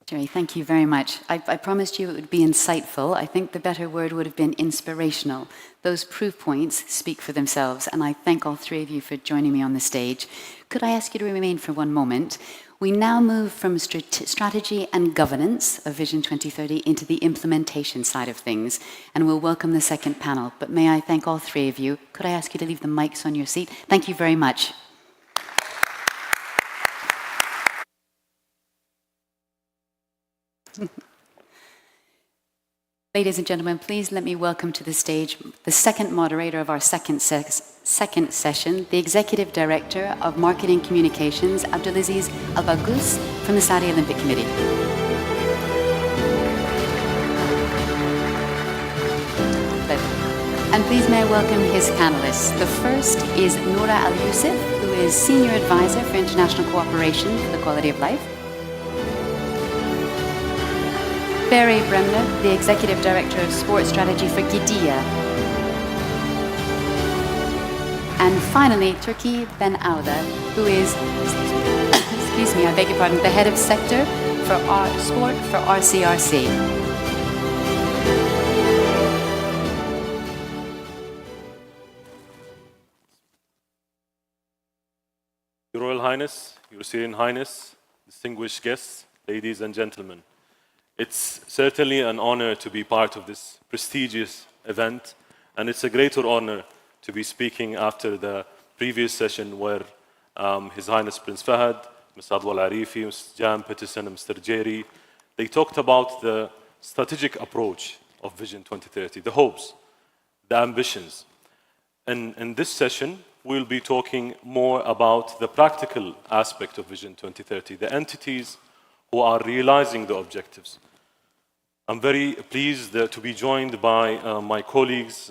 Jerry, thank you very much. I promised you it would be insightful. I think the better word would have been inspirational. Those proof points speak for themselves, and I thank all three of you for joining me on the stage. Could I ask you to remain for one moment? We now move from strategy and governance of Vision 2030 into the implementation side of things, and we'll welcome the second panel. But may I thank all three of you? Could I ask you to leave the mics on your seat? Thank you very much. Ladies and gentlemen, please let me welcome to the stage the second moderator of our second session, the Executive Director of Marketing Communications, Abdulaziz Al-Bagous from the Saudi Olympic Committee. And please may I welcome his panelists. The first is Noura Al-Yousef, who is Senior Advisor for International Cooperation for the Quality of Life. Barry Bremner, the Executive Director of Sports Strategy for Qiddiya. And finally, Turki Ben Auda, who is, excuse me, I beg your pardon, the Head of Sector for Sport for RCRC. Your Royal Highness, Your Serene Highness, distinguished guests, ladies and gentlemen. It's certainly an honor to be part of this prestigious event, and it's a greater honor to be speaking after the previous session where His Highness Prince Fahad, Mr. Adwa Al-Arifi, Mr. Jan Peterson, and Mr. Jerry, they talked about the strategic approach of Vision 2030, the hopes, the ambitions. In this session, we'll be talking more about the practical aspect of Vision 2030, the entities who are realizing the objectives. I'm very pleased to be joined by my colleagues,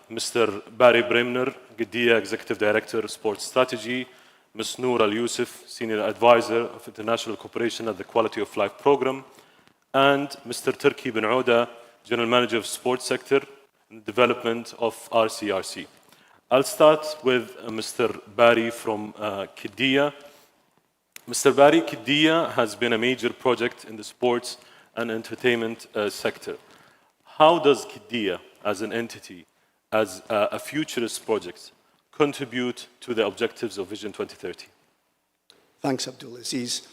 Mr. Barry Bremner, Qiddiya Executive Director, Sports Strategy, Ms. Nour Al-Yousef, Senior Advisor of International Cooperation at the Quality of Life Program, and Mr. Turki Ben Auda, General Manager of Sports Sector and Development of RCRC. I'll start with Mr. Barry from Qiddiya. Mr. Barry, Qiddiya has been a major project in the sports and entertainment sector. How does Qiddiya, as an entity, as a futurist project, contribute to the objectives of Vision 2030? Thanks, Abdulaziz.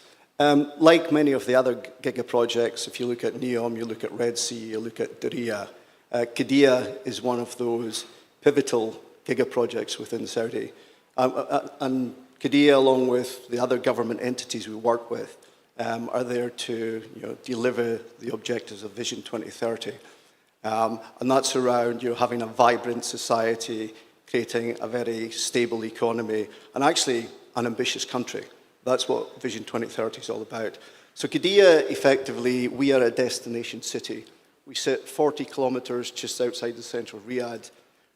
Like many of the other giga projects, if you look at NEOM, you look at Red Sea, you look at Diriyah, Qiddiya is one of those pivotal giga projects within Saudi. And Qiddiya, along with the other government entities we work with, are there to deliver the objectives of Vision 2030. And that's around having a vibrant society, creating a very stable economy, and actually an ambitious country. That's what Vision 2030 is all about. So Qiddiya, effectively, we are a destination city. We sit 40 kilometers just outside the central Riyadh.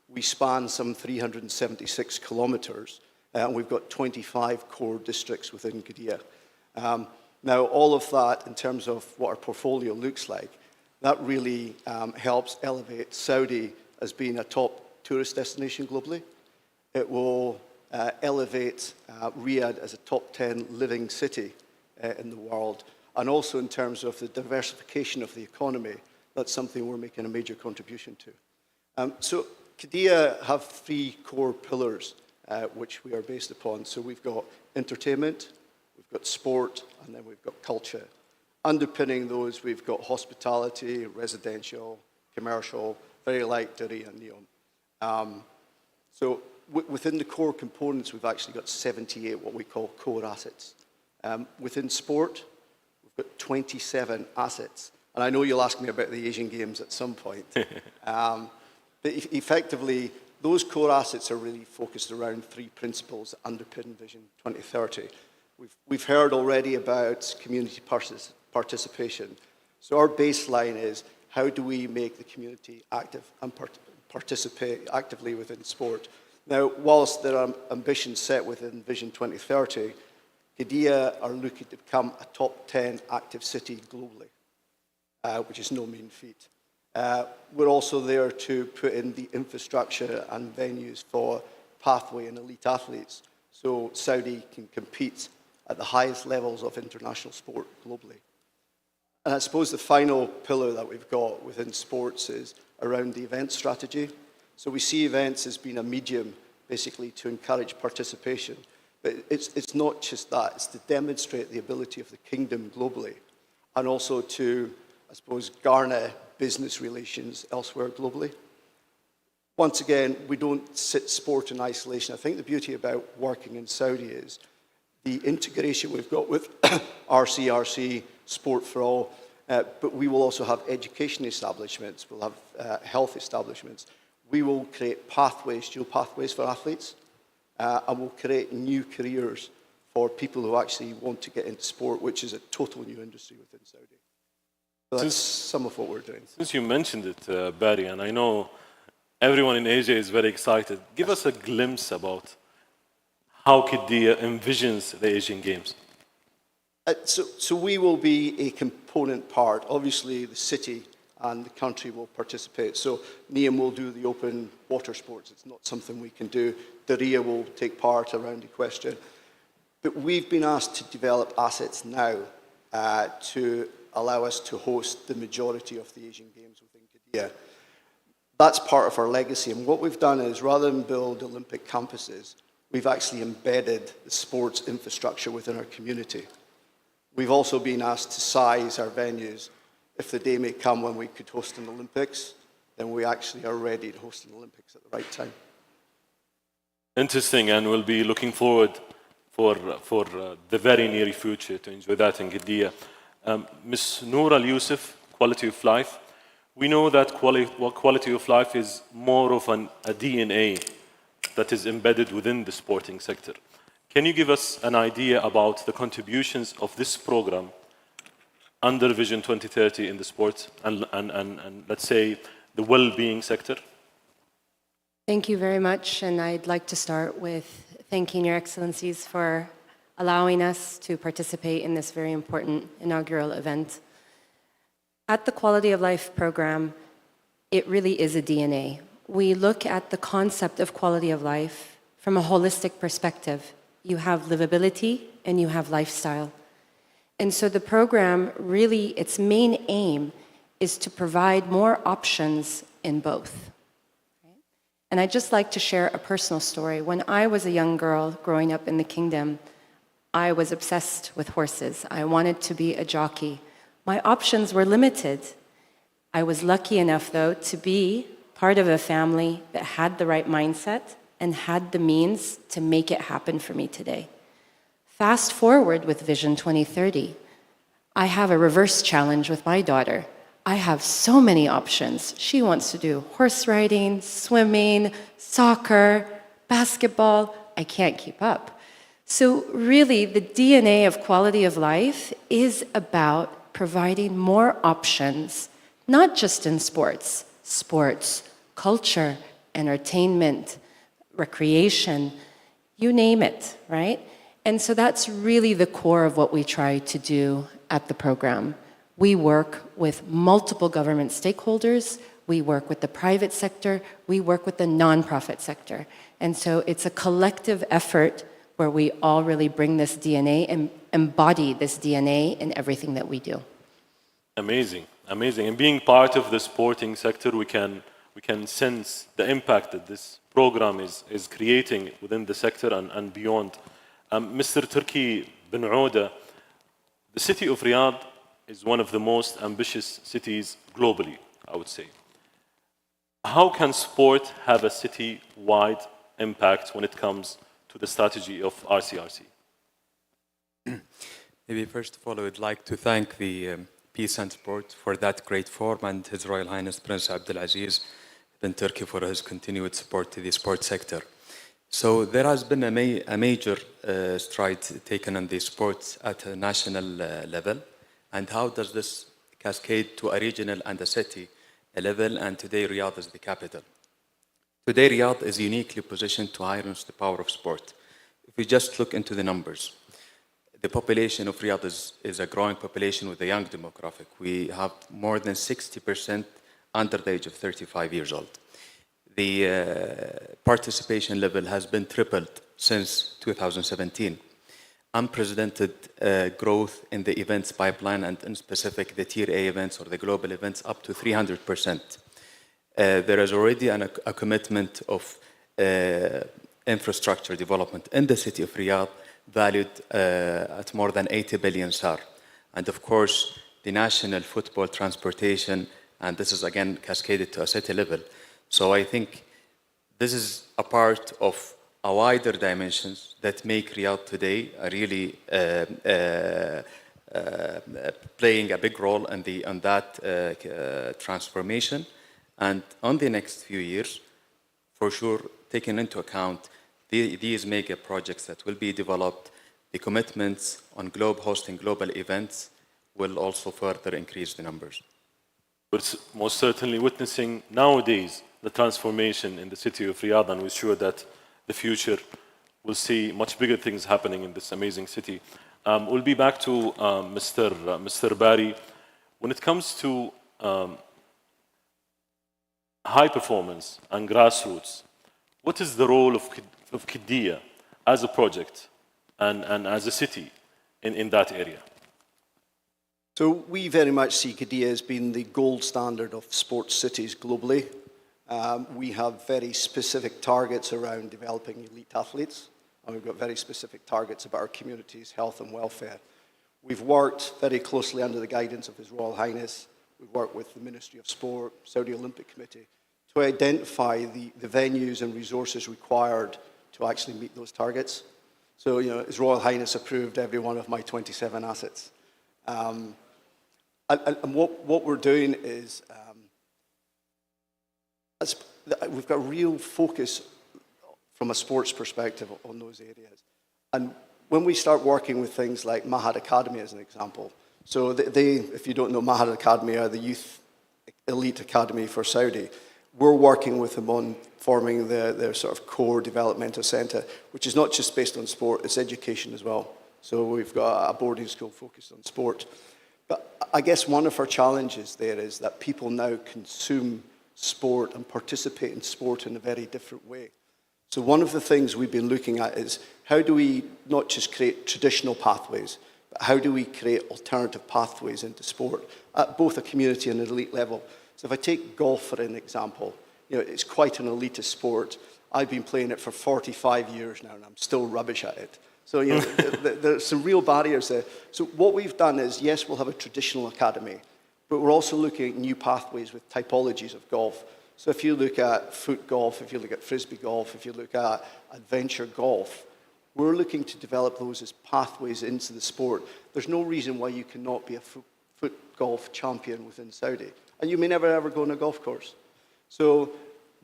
We span some 376 kilometers. And we've got 25 core districts within Qiddiya. Now, all of that, in terms of what our portfolio looks like, that really helps elevate Saudi as being a top tourist destination globally. It will elevate Riyadh as a top 10 living city in the world. And also in terms of the diversification of the economy, that's something we're making a major contribution to. So Qiddiya have three core pillars which we are based upon. So we've got entertainment, we've got sport, and then we've got culture. Underpinning those, we've got hospitality, residential, commercial, very like Diriyah and NEOM. So within the core components, we've actually got 78 what we call core assets. Within sport, we've got 27 assets. And I know you'll ask me about the Asian Games at some point. But effectively, those core assets are really focused around three principles that underpin Vision 2030. We've heard already about community participation. So our baseline is, how do we make the community active and participate actively within sport? Now, whilst there are ambitions set within Vision 2030, Qiddiya are looking to become a top 10 active city globally, which is no mean feat. We're also there to put in the infrastructure and venues for pathway and elite athletes, so Saudi can compete at the highest levels of international sport globally. And I suppose the final pillar that we've got within sports is around the event strategy. So we see events as being a medium, basically, to encourage participation. But it's not just that, it's to demonstrate the ability of the kingdom globally, and also to, I suppose, garner business relations elsewhere globally. Once again, we don't sit sport in isolation. I think the beauty about working in Saudi is the integration we've got with RCRC, Sport for All, but we will also have education establishments, we'll have health establishments. We will create pathways, dual pathways for athletes, and we'll create new careers for people who actually want to get into sport, which is a total new industry within Saudi. So that's some of what we're doing. Since you mentioned it, Barry, and I know everyone in Asia is very excited, give us a glimpse about how Qiddiya envisions the Asian Games. So we will be a component part. Obviously, the city and the country will participate. So NADIM will do the open water sports. It's not something we can do. NADIA will take part around equestrian. But we've been asked to develop assets now to allow us to host the majority of the Asian Games within Qiddiya. That's part of our legacy. And what we've done is, rather than build Olympic campuses, we've actually embedded the sports infrastructure within our community. We've also been asked to size our venues. If the day may come when we could host an Olympics, then we actually are ready to host an Olympics at the right time. Interesting, and we'll be looking forward for the very near future to enjoy that in Qiddiya. Ms. Noor Al-Yusuf, quality of life. We know that quality of life is more of a DNA that is embedded within the sporting sector. Can you give us an idea about the contributions of this program under Vision 2030 in the sport and let's say the well-being sector? Thank you very much, and I'd like to start with thanking Your Excellencies for allowing us to participate in this very important inaugural event. At the Quality of Life program, it really is a DNA. We look at the concept of quality of life from a holistic perspective. You have livability and you have lifestyle. And so the program really, its main aim is to provide more options in both. And I'd just like to share a personal story. When I was a young girl growing up in the kingdom, I was obsessed with horses. I wanted to be a jockey. My options were limited. I was lucky enough, though, to be part of a family that had the right mindset and had the means to make it happen for me today. Fast forward with Vision 2030, I have a reverse challenge with my daughter. I have so many options. She wants to do horse riding, swimming, soccer, basketball. I can't keep up. So really, the DNA of quality of life is about providing more options, not just in sports, culture, entertainment, recreation, you name it, right? And so that's really the core of what we try to do at the program. We work with multiple government stakeholders, we work with the private sector, we work with the nonprofit sector. And so it's a collective effort where we all really bring this DNA and embody this DNA in everything that we do. Amazing, amazing. And being part of the sporting sector, we can sense the impact that this program is creating within the sector and beyond. Mr. Turki bin Ouda, the city of Riyadh is one of the most ambitious cities globally, I would say. How can sport have a city-wide impact when it comes to the strategy of RCRC? Maybe first of all, I would like to thank the Peace and Sport for that great forum and His Royal Highness Prince Abdulaziz bin Turki for his continued support to the sports sector. So there has been a major stride taken on the sports at a national level. And how does this cascade to a regional and a city level? And today Riyadh is the capital. Today Riyadh is uniquely positioned to harness the power of sport. If we just look into the numbers, the population of Riyadh is a growing population with a young demographic. We have more than 60% under the age of 35 years old. The participation level has been tripled since 2017. unprecedented growth in the events pipeline, and in specific the Tier A events or the global events, up to 300%. There is already a commitment of infrastructure development in the city of Riyadh valued at more than 80 billion SAR. And of course, the national football transportation, and this is again cascaded to a city level. So I think this is a part of a wider dimensions that make Riyadh today a really playing a big role on that transformation. And on the next few years, for sure, taking into account these mega projects that will be developed, the commitments on hosting global events will also further increase the numbers. But most certainly witnessing nowadays the transformation in the city of Riyadh, and we're sure that the future will see much bigger things happening in this amazing city. We'll be back to Mr. Bari. When it comes to high performance and grassroots, what is the role of Qiddiya as a project and as a city in that area? So we very much see Qiddiya as being the gold standard of sports cities globally. We have very specific targets around developing elite athletes, and we've got very specific targets about our community's health and welfare. We've worked very closely under the guidance of His Royal Highness. We've worked with the Ministry of Sport, Saudi Olympic Committee, to identify the venues and resources required to actually meet those targets. So, His Royal Highness approved every one of my 27 assets. And what we're doing is we've got real focus from a sports perspective on those areas. And when we start working with things like Mahad Academy as an example, so they, if you don't know, Mahad Academy are the youth elite academy for Saudi. We're working with them on forming their sort of core developmental centre, which is not just based on sport, it's education as well. So we've got a boarding school focused on sport. But I guess one of our challenges there is that people now consume sport and participate in sport in a very different way. So one of the things we've been looking at is how do we not just create traditional pathways, but how do we create alternative pathways into sport at both a community and an elite level. So if I take golf for an example, it's quite an elitist sport. I've been playing it for 45 years now and I'm still rubbish at it. So there's some real barriers there. So what we've done is, yes, we'll have a traditional academy, but we're also looking at new pathways with typologies of golf. So if you look at foot golf, if you look at frisbee golf, if you look at adventure golf, we're looking to develop those as pathways into the sport. There's no reason why you cannot be a foot golf champion within Saudi. And you may never ever go on a golf course. So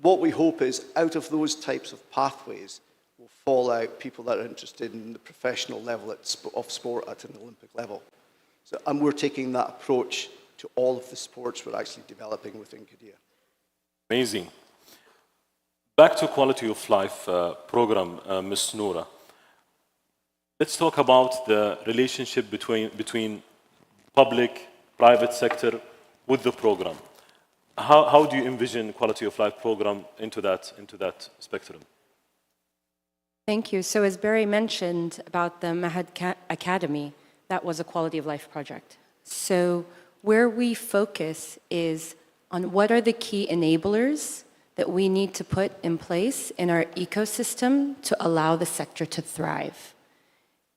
what we hope is out of those types of pathways will fall out people that are interested in the professional level of sport at an Olympic level. So, and we're taking that approach to all of the sports we're actually developing within Qiddiya. Amazing. Back to quality of life program, Ms. Noura. Let's talk about the relationship between public, private sector with the program. How do you envision quality of life program into that spectrum? Thank you. So as Barry mentioned about the Mahad Academy, that was a quality of life project. So where we focus is on what are the key enablers that we need to put in place in our ecosystem to allow the sector to thrive.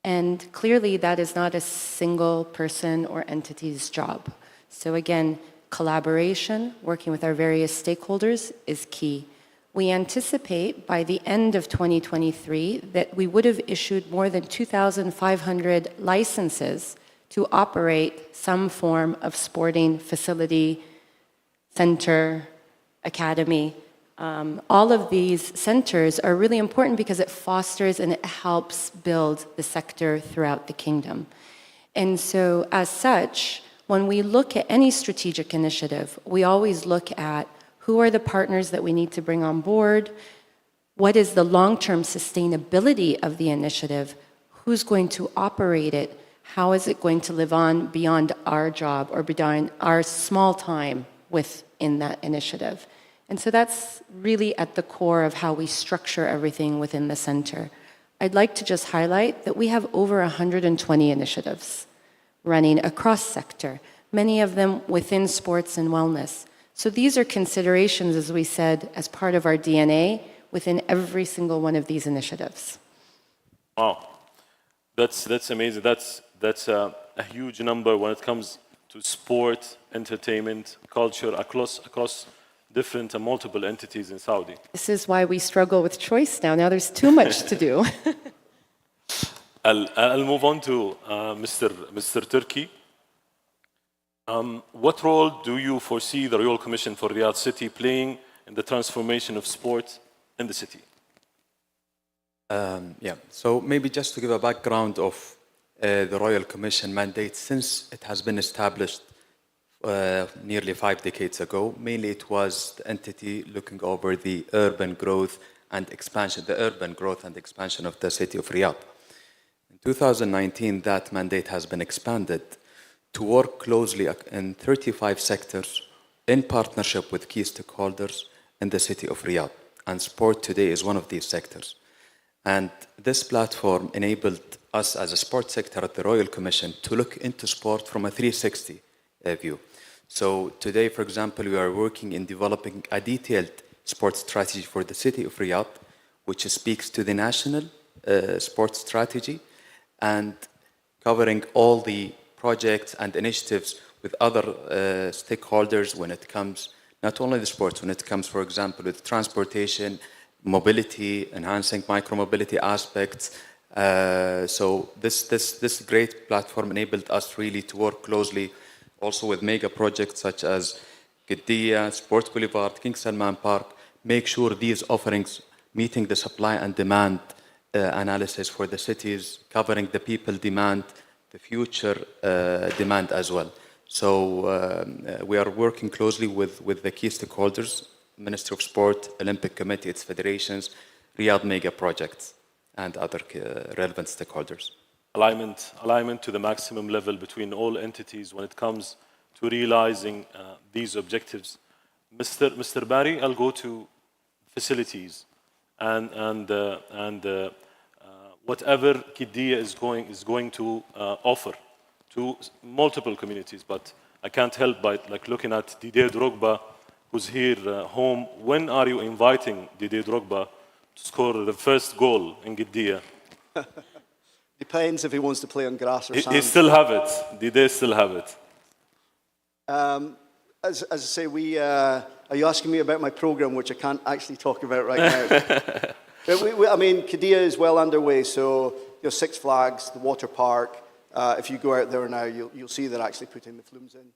And clearly that is not a single person or entity's job. So again, collaboration, working with our various stakeholders is key. We anticipate by the end of 2023 that we would have issued more than 2,500 licenses to operate some form of sporting facility, center, academy. All of these centers are really important because it fosters and it helps build the sector throughout the kingdom. And so as such, when we look at any strategic initiative, we always look at who are the partners that we need to bring on board, what is the long-term sustainability of the initiative, who's going to operate it, how is it going to live on beyond our job or beyond our small time within that initiative. And so that's really at the core of how we structure everything within the center. I'd like to just highlight that we have over 120 initiatives running across sector, many of them within sports and wellness. So these are considerations, as we said, as part of our DNA within every single one of these initiatives. Wow, that's amazing. That's a huge number when it comes to sport, entertainment, culture across different and multiple entities in Saudi. This is why we struggle with choice now. Now there's too much to do. I'll move on to Mr. Turkey. What role do you foresee the Royal Commission for Riyadh City playing in the transformation of sport in the city? So maybe just to give a background of the Royal Commission mandate, since it has been established nearly 5 decades ago, mainly it was the entity looking over the urban growth and expansion of the city of Riyadh. In 2019, that mandate has been expanded to work closely in 35 sectors in partnership with key stakeholders in the city of Riyadh. And sport today is one of these sectors. And this platform enabled us as a sports sector at the Royal Commission to look into sport from a 360 view. So today, for example, we are working in developing a detailed sports strategy for the city of Riyadh, which speaks to the national sports strategy and covering all the projects and initiatives with other stakeholders when it comes, not only the sports, when it comes, for example, with transportation, mobility, enhancing micromobility aspects. So this great platform enabled us really to work closely also with mega projects such as Qiddiya, Sports Boulevard, King Salman Park, make sure these offerings meeting the supply and demand analysis for the cities, covering the people demand, the future demand as well. So we are working closely with the key stakeholders, Ministry of Sport, Olympic Committee, its federations, Riyadh mega projects, and other relevant stakeholders. Alignment to the maximum level between all entities when it comes to realizing these objectives. Mr. Barry, I'll go to facilities and whatever Qiddiya is going to offer to multiple communities. But I can't help but looking at Didier Drogba, who's here home. When are you inviting Didier Drogba to score the first goal in Qiddiya? Depends if he wants to play on grass or sand. He still have it. Didier still have it. As I say, are you asking me about my program, which I can't actually talk about right now? I mean, Qiddiya is well underway. So Six Flags, the water park. If you go out there now, you'll see they're actually putting the flumes in.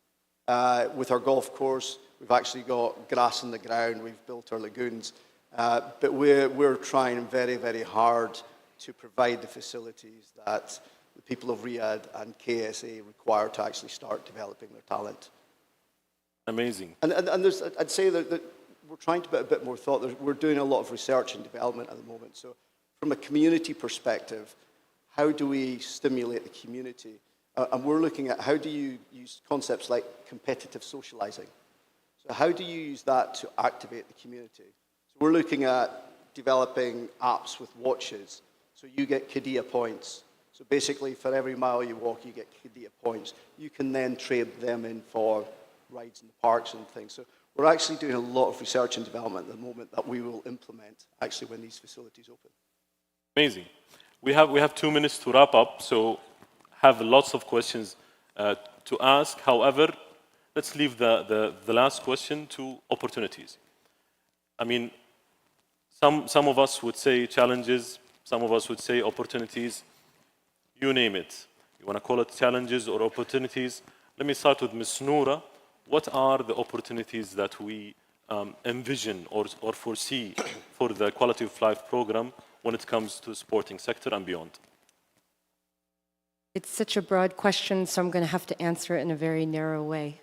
With our golf course, we've actually got grass on the ground. We've built our lagoons. But we're trying very, very hard to provide the facilities that the people of Riyadh and KSA require to actually start developing their talent. Amazing. And I'd say that we're trying to put a bit more thought. We're doing a lot of research and development at the moment. So from a community perspective, how do we stimulate the community? And we're looking at how do you use concepts like competitive socializing. So how do you use that to activate the community? So we're looking at developing apps with watches. So you get Qiddiya points. So basically, for every mile you walk, you get Qiddiya points. You can then trade them in for rides in the parks and things. So we're actually doing a lot of research and development at the moment that we will implement actually when these facilities open. Amazing. We have 2 minutes to wrap up, so have lots of questions to ask. However, let's leave the last question to opportunities. I mean, some of us would say challenges, some of us would say opportunities. You name it. You want to call it challenges or opportunities? Let me start with Ms. Noura. What are the opportunities that we envision or foresee for the Quality of Life program when it comes to the sporting sector and beyond? It's such a broad question, so I'm going to have to answer it in a very narrow way.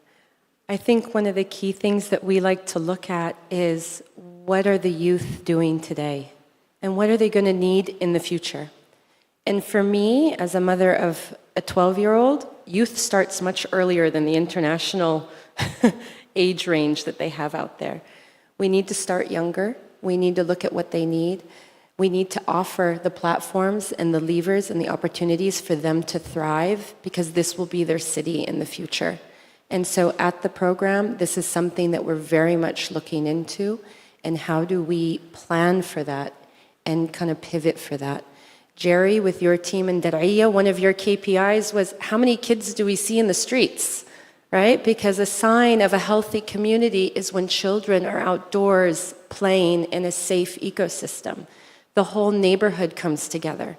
I think one of the key things that we like to look at is what are the youth doing today? And what are they going to need in the future? And for me, as a mother of a 12-year-old, youth starts much earlier than the international age range that they have out there. We need to start younger. We need to look at what they need. We need to offer the platforms and the levers and the opportunities for them to thrive, because this will be their city in the future. And so at the program, this is something that we're very much looking into, and how do we plan for that and kind of pivot for that. Jerry, with your team in Dar'iyya, one of your KPIs was how many kids do we see in the streets, right? Because a sign of a healthy community is when children are outdoors playing in a safe ecosystem. The whole neighborhood comes together,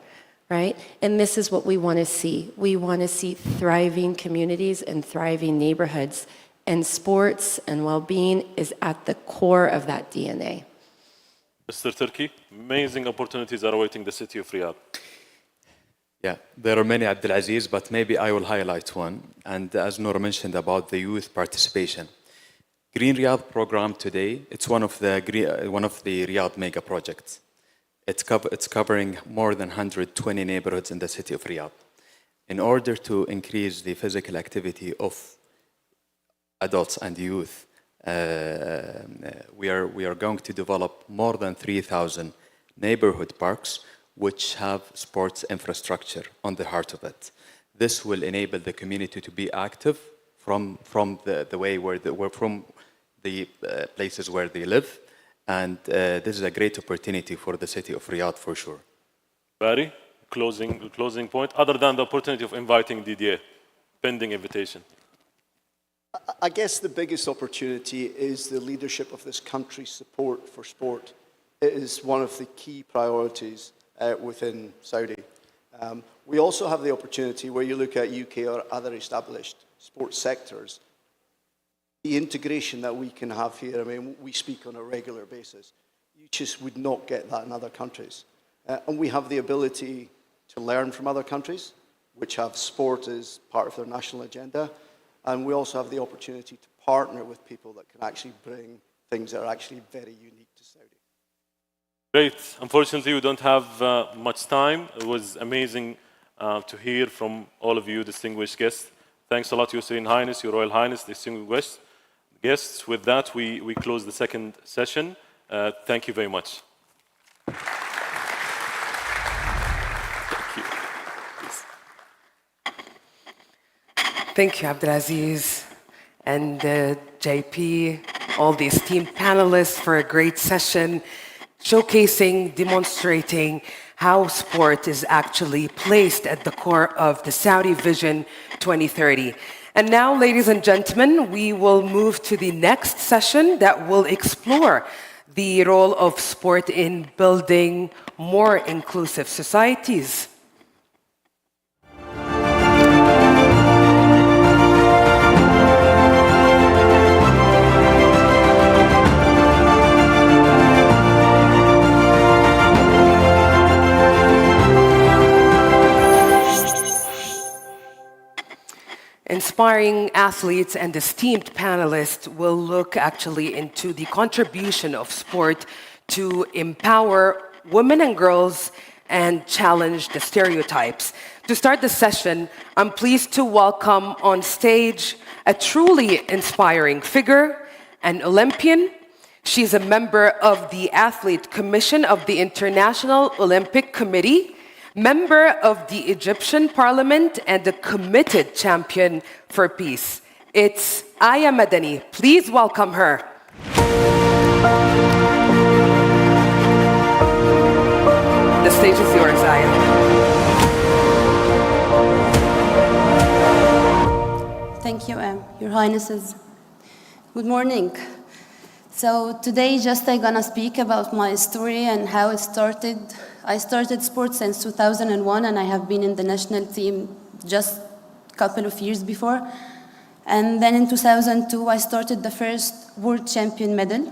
right? And this is what we want to see. We want to see thriving communities and thriving neighborhoods. And sports and well-being is at the core of that DNA. Mr. Turki, amazing opportunities are awaiting the city of Riyadh. Yeah, there are many, Abdulaziz, but maybe I will highlight one. And as Noor mentioned about the youth participation, Green Riyadh program today, it's one of the Riyadh mega projects. It's covering more than 120 neighborhoods in the city of Riyadh. In order to increase the physical activity of adults and youth, we are going to develop more than 3,000 neighborhood parks which have sports infrastructure on the heart of it. This will enable the community to be active from the places where they live, and this is a great opportunity for the city of Riyadh for sure. Barry, closing point, other than the opportunity of inviting Didier, pending invitation. I guess the biggest opportunity is the leadership of this country's support for sport. It is one of the key priorities within Saudi. We also have the opportunity, where you look at UK or other established sports sectors, the integration that we can have here. I mean, we speak on a regular basis. You just would not get that in other countries. And we have the ability to learn from other countries, which have sport as part of their national agenda. And we also have the opportunity to partner with people that can actually bring things that are actually very unique to Saudi. Great. Unfortunately, we don't have much time. It was amazing to hear from all of you, distinguished guests. Thanks a lot, Your Serene Highness, Your Royal Highness, distinguished guests. With that, we close the second session. Thank you very much. Thank you, Abdulaziz and JP, all the esteemed panelists, for a great session, showcasing, demonstrating how sport is actually placed at the core of the Saudi Vision 2030. And now, ladies and gentlemen, we will move to the next session that will explore the role of sport in building more inclusive societies. Inspiring athletes and esteemed panelists will look actually into the contribution of sport to empower women and girls and challenge the stereotypes. To start the session, I'm pleased to welcome on stage a truly inspiring figure, an Olympian. She's a member of the Athlete Commission of the International Olympic Committee, member of the Egyptian Parliament, and a committed champion for peace. It's Aya Madani. Please welcome her. The stage is yours, Aya. Thank you, Your Highnesses. Good morning. So today, I'm gonna speak about my story and how it started. I started sports since 2001, and I have been in the national team just a couple of years before. And then in 2002, I started the first world champion medal.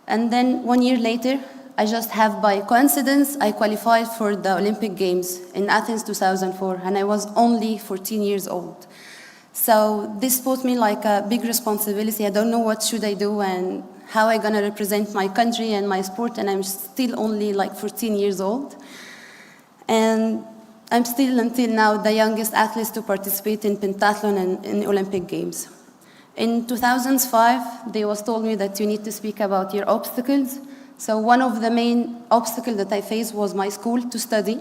And then 1 year later, I just have by coincidence, I qualified for the Olympic Games in Athens 2004, and I was only 14 years old. So this put me like a big responsibility. I don't know what should I do and how I'm gonna represent my country and my sport, and I'm still only like 14 years old. And I'm still, until now, the youngest athlete to participate in pentathlon and in Olympic Games. In 2005, they was told me that you need to speak about your obstacles. So one of the main obstacles that I faced was my school to study.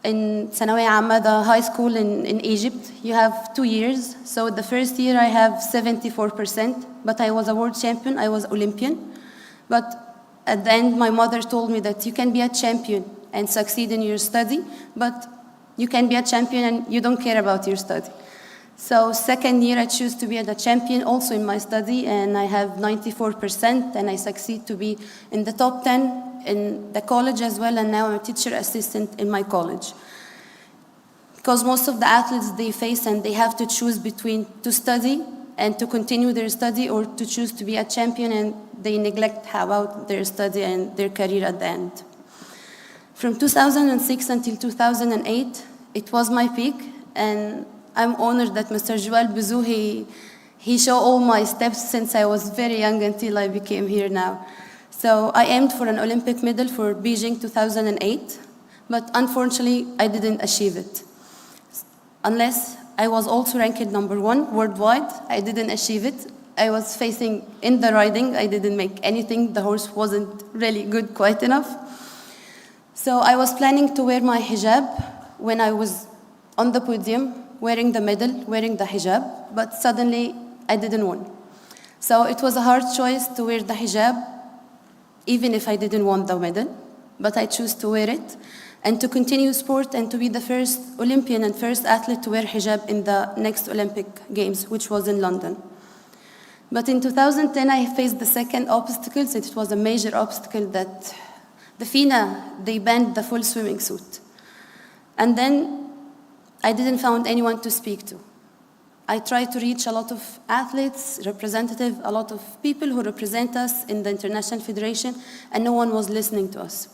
In ثانوية عامة, the high school in Egypt, you have 2 years. So the first year I have 74%, but I was a world champion, I was Olympian. But at the end, my mother told me that you can be a champion and succeed in your study, but you can be a champion and you don't care about your study. So second year, I choose to be the champion also in my study, and I have 94%, and I succeed to be in the top 10 in the college as well, and now I'm a teacher assistant in my college. Because most of the athletes, they face and they have to choose between to study and to continue their study, or to choose to be a champion, and they neglect about their study and their career at the end. From 2006 until 2008, it was my peak, and I'm honored that Mr. Joel Bouzou, he showed all my steps since I was very young until I became here now. So I aimed for an Olympic medal for Beijing 2008, but unfortunately, I didn't achieve it. Unless I was also ranked #1 worldwide, I didn't achieve it. I was facing in the riding, I didn't make anything. The horse wasn't really good, quite enough. So I was planning to wear my hijab when I was on the podium, wearing the medal, wearing the hijab, but suddenly I didn't win. So it was a hard choice to wear the hijab, even if I didn't want the medal, but I chose to wear it and to continue sport and to be the first Olympian and first athlete to wear hijab in the next Olympic Games, which was in London. But in 2010, I faced the second obstacle. It was a major obstacle that the FINA, they banned the full swimming suit. And then I didn't find anyone to speak to. I tried to reach a lot of athletes, representatives, a lot of people who represent us in the International Federation, and no one was listening to us.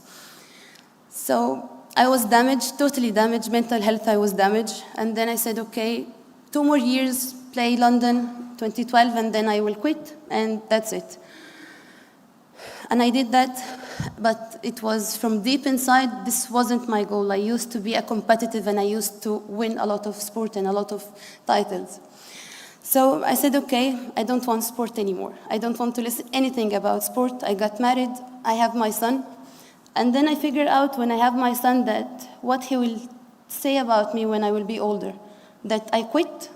So I was damaged, totally damaged, mental health, I was damaged. And then I said, okay, 2 more years, play London, 2012, and then I will quit, and that's it. And I did that, but it was from deep inside, this wasn't my goal. I used to be a competitive, and I used to win a lot of sport and a lot of titles. So I said, okay, I don't want sport anymore. I don't want to listen anything about sport. I got married, I have my son. And then I figured out when I have my son that what he will say about me when I will be older, that I quit.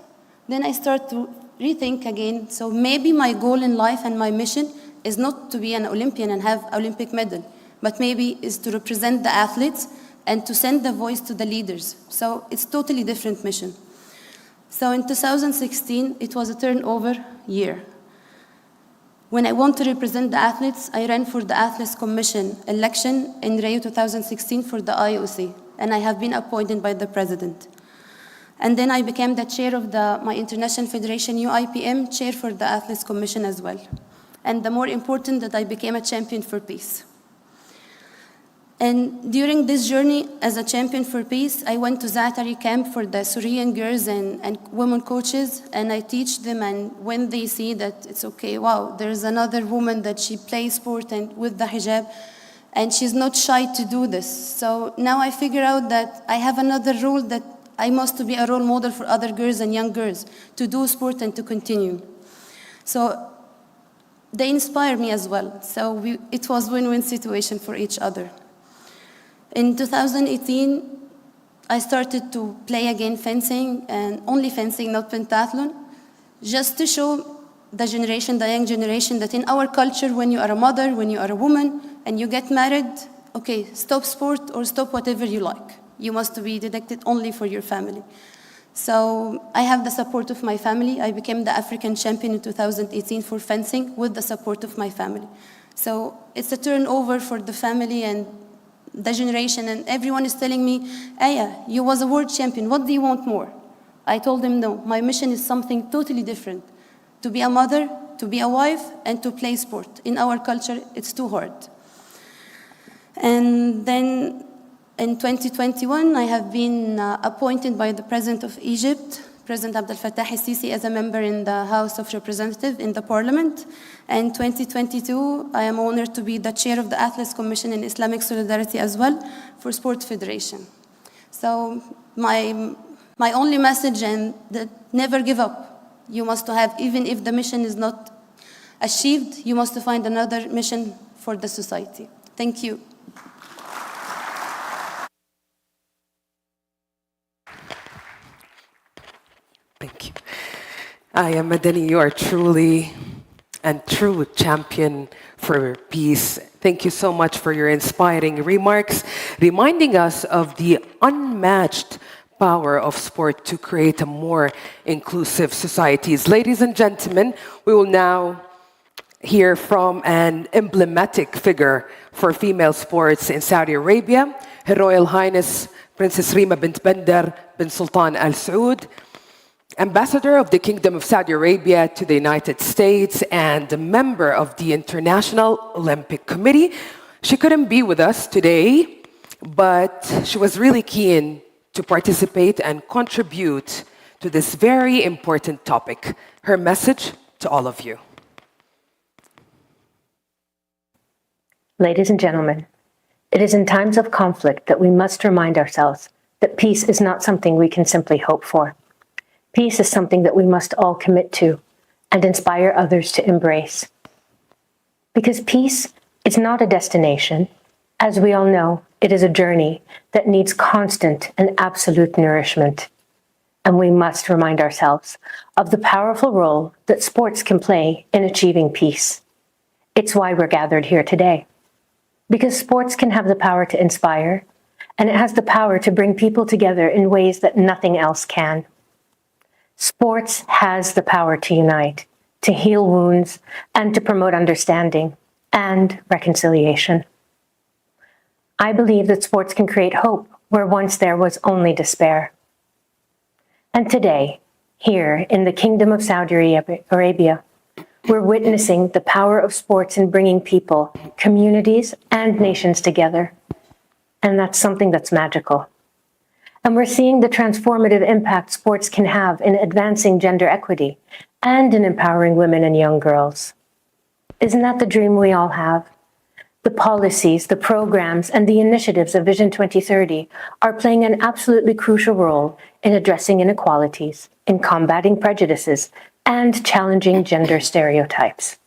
Then I start to rethink again. So maybe my goal in life and my mission is not to be an Olympian and have Olympic medal, but maybe is to represent the athletes and to send the voice to the leaders. So it's totally different mission. So in 2016, it was a turnover year. When I want to represent the athletes, I ran for the Athletes Commission election in Rio 2016 for the IOC, and I have been appointed by the president. And then I became the chair of my International Federation UIPM, chair for the Athletes Commission as well. And the more important, that I became a champion for peace. And during this journey as a champion for peace, I went to Zaatari camp for the Syrian girls and women coaches, and I teach them, and when they see that it's okay, wow, there's another woman that she plays sport and with the hijab, and she's not shy to do this. So now I figure out that I have another role, that I must be a role model for other girls and young girls to do sport and to continue. So they inspire me as well. So it was a win-win situation for each other. In 2018, I started to play again fencing, and only fencing, not pentathlon, just to show the generation, the young generation, that in our culture, when you are a mother, when you are a woman, and you get married, okay, stop sport or stop whatever you like. You must be dedicated only for your family. So I have the support of my family. I became the African champion in 2018 for fencing with the support of my family. So it's a turnover for the family and the generation, and everyone is telling me, Aya, you was a world champion, what do you want more? I told them, no, my mission is something totally different. To be a mother, to be a wife, and to play sport. In our culture, it's too hard. And then in 2021, I have been appointed by the President of Egypt, President Abdel Fattah el-Sisi, as a member in the House of Representatives in the Parliament. And 2022, I am honored to be the chair of the Athletes Commission in Islamic Solidarity as well for Sport Federation. So my only message, and that never give up. You must have, even if the mission is not achieved, you must find another mission for the society. Thank you. Thank you. Madani, you are truly and true champion for peace. Thank you so much for your inspiring remarks, reminding us of the unmatched power of sport to create a more inclusive societies. Ladies and gentlemen, we will now hear from an emblematic figure for female sports in Saudi Arabia, Her Royal Highness Princess Rima bint Bandar bin Sultan Al Saud, Ambassador of the Kingdom of Saudi Arabia to the United States and a member of the International Olympic Committee. She couldn't be with us today, but she was really keen to participate and contribute to this very important topic. Her message to all of you. Ladies and gentlemen, it is in times of conflict that we must remind ourselves that peace is not something we can simply hope for. Peace is something that we must all commit to and inspire others to embrace. Because peace is not a destination. As we all know, it is a journey that needs constant and absolute nourishment. And we must remind ourselves of the powerful role that sports can play in achieving peace. It's why we're gathered here today. Because sports can have the power to inspire, and it has the power to bring people together in ways that nothing else can. Sports has the power to unite, to heal wounds, and to promote understanding and reconciliation. I believe that sports can create hope where once there was only despair. And today, here in the Kingdom of Saudi Arabia, we're witnessing the power of sports in bringing people, communities, and nations together. And that's something that's magical. And we're seeing the transformative impact sports can have in advancing gender equity and in empowering women and young girls. Isn't that the dream we all have? The policies, the programs, and the initiatives of Vision 2030 are playing an absolutely crucial role in addressing inequalities, in combating prejudices, and challenging gender stereotypes.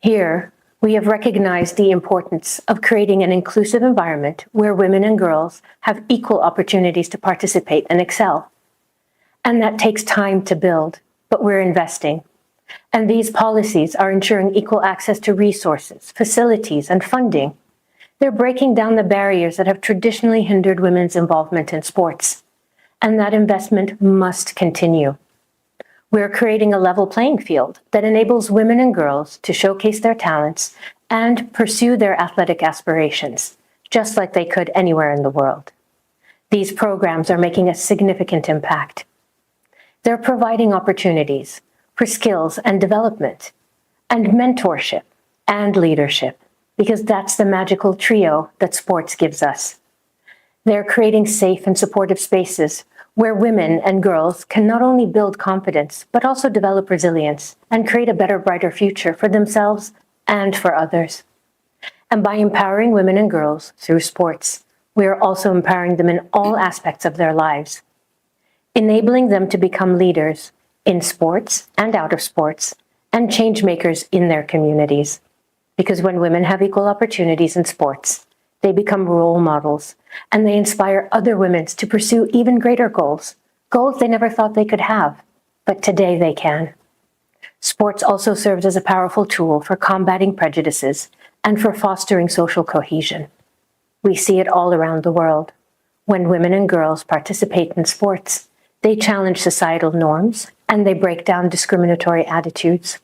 Here, we have recognized the importance of creating an inclusive environment where women and girls have equal opportunities to participate and excel. And that takes time to build, but we're investing. And these policies are ensuring equal access to resources, facilities, and funding. They're breaking down the barriers that have traditionally hindered women's involvement in sports. And that investment must continue. We're creating a level playing field that enables women and girls to showcase their talents and pursue their athletic aspirations, just like they could anywhere in the world. These programs are making a significant impact. They're providing opportunities for skills and development, and mentorship and leadership, because that's the magical trio that sports gives us. They're creating safe and supportive spaces where women and girls can not only build confidence, but also develop resilience and create a better, brighter future for themselves and for others. And by empowering women and girls through sports, we are also empowering them in all aspects of their lives, enabling them to become leaders in sports and out of sports, and change makers in their communities. Because when women have equal opportunities in sports, they become role models, and they inspire other women to pursue even greater goals, goals they never thought they could have, but today they can. Sports also serves as a powerful tool for combating prejudices and for fostering social cohesion. We see it all around the world. When women and girls participate in sports, they challenge societal norms and they break down discriminatory attitudes.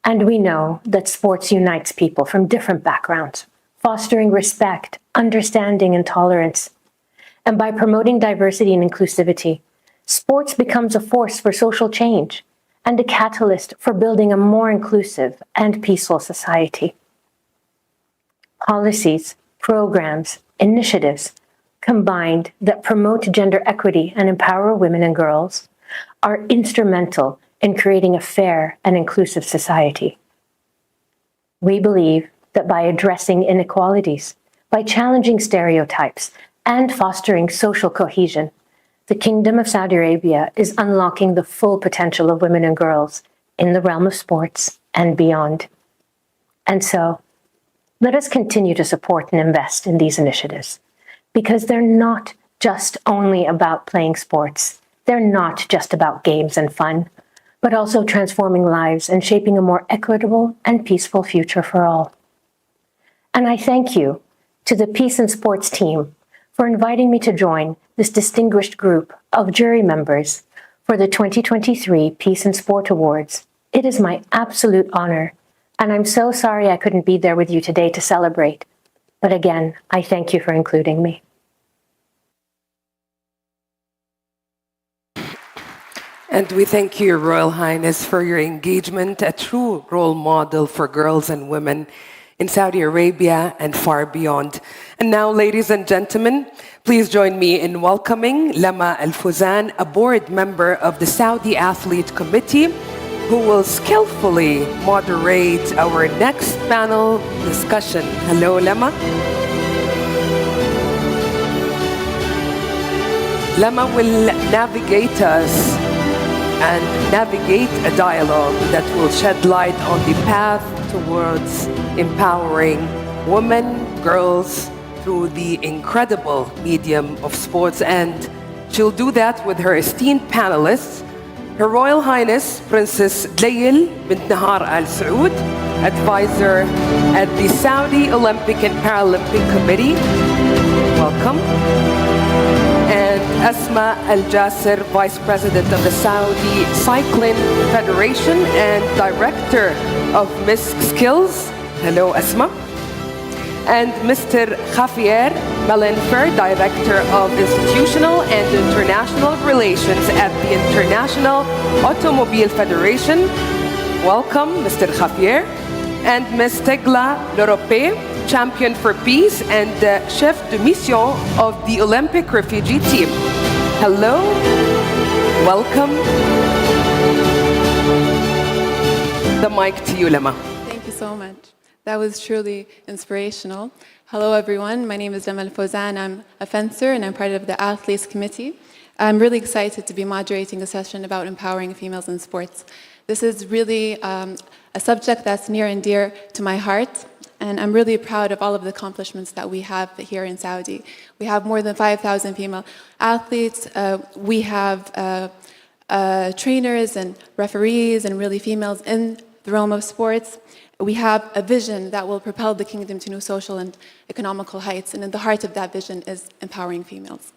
And we know that sports unites people from different backgrounds, fostering respect, understanding, and tolerance. And by promoting diversity and inclusivity, sports becomes a force for social change and a catalyst for building a more inclusive and peaceful society. Policies, programs, initiatives combined that promote gender equity and empower women and girls are instrumental in creating a fair and inclusive society. We believe that by addressing inequalities, by challenging stereotypes, and fostering social cohesion, the Kingdom of Saudi Arabia is unlocking the full potential of women and girls in the realm of sports and beyond. And so, Let us continue to support and invest in these initiatives because they're not just only about playing sports. They're not just about games and fun, but also transforming lives and shaping a more equitable and peaceful future for all. And I thank you to the Peace and Sports team for inviting me to join this distinguished group of jury members for the 2023 Peace and Sport Awards. It is my absolute honor, and I'm so sorry I couldn't be there with you today to celebrate. But again, I thank you for including me. And we thank you, Your Royal Highness, for your engagement, a true role model for girls and women in Saudi Arabia and far beyond. And now, ladies and gentlemen, please join me in welcoming Lama Al-Fuzan, a board member of the Saudi Athlete Committee, who will skillfully moderate our next panel discussion. Hello, Lama. Lama will navigate us and navigate a dialogue that will shed light on the path towards empowering women, girls, through the incredible medium of sports. And she'll do that with her esteemed panelists, Her Royal Highness Princess Layl bint Nahar Al Saud, advisor at the Saudi Olympic and Paralympic Committee. Welcome. And Asma Al-Jasser, Vice President of the Saudi Cycling Federation and Director of Miss Skills. Hello, Asma. And Mr. Javier Melenfer, Director of Institutional and International Relations at the International Automobile Federation. Welcome, Mr. Javier. And Ms. Tegla Lorope, Champion for Peace and Chef de Mission of the Olympic Refugee Team. Hello, welcome. The mic to you, Lama. Thank you so much. That was truly inspirational. Hello, everyone. My name is Lama Al-Fuzan. I'm a fencer, and I'm part of the Athletes Committee. I'm really excited to be moderating a session about empowering females in sports. This is really a subject that's near and dear to my heart, and I'm really proud of all of the accomplishments that we have here in Saudi. We have more than 5,000 female athletes. We have trainers and referees and really females in the realm of sports. We have a vision that will propel the kingdom to new social and economical heights, and in the heart of that vision is empowering females.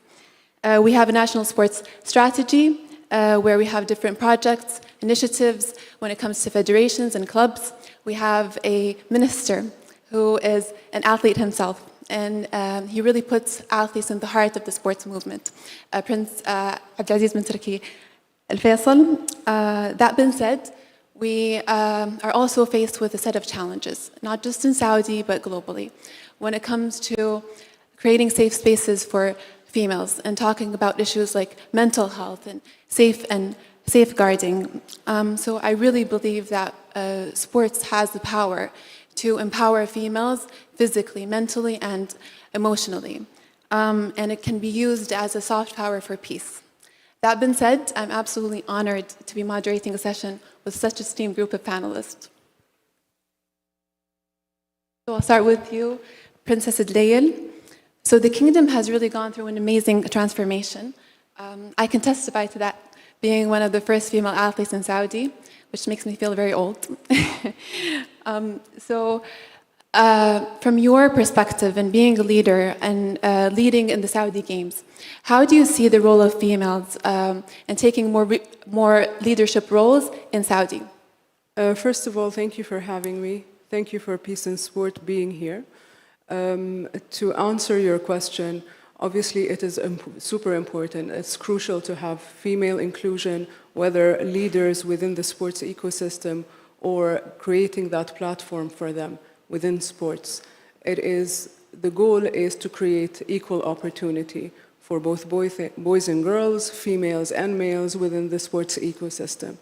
We have a national sports strategy where we have different projects, initiatives when it comes to federations and clubs. We have a minister who is an athlete himself, and he really puts athletes in the heart of the sports movement. Prince Abdulaziz bin Turki Al-Faisal. That being said, we are also faced with a set of challenges, not just in Saudi, but globally, when it comes to creating safe spaces for females and talking about issues like mental health and safeguarding. So I really believe that sports has the power to empower females physically, mentally, and emotionally. And it can be used as a soft power for peace. That being said, I'm absolutely honored to be moderating a session with such an esteemed group of panelists. So I'll start with you, Princess Layl. So the kingdom has really gone through an amazing transformation. I can testify to that, being one of the first female athletes in Saudi, which makes me feel very old. From your perspective and being a leader and leading in the Saudi Games, how do you see the role of females and taking more leadership roles in Saudi? First of all, thank you for having me. Thank you for Peace and Sport being here. To answer your question, obviously it is super important. It's crucial to have female inclusion, whether leaders within the sports ecosystem or creating that platform for them within sports. The goal is to create equal opportunity for both boys and girls, females and males within the sports ecosystem.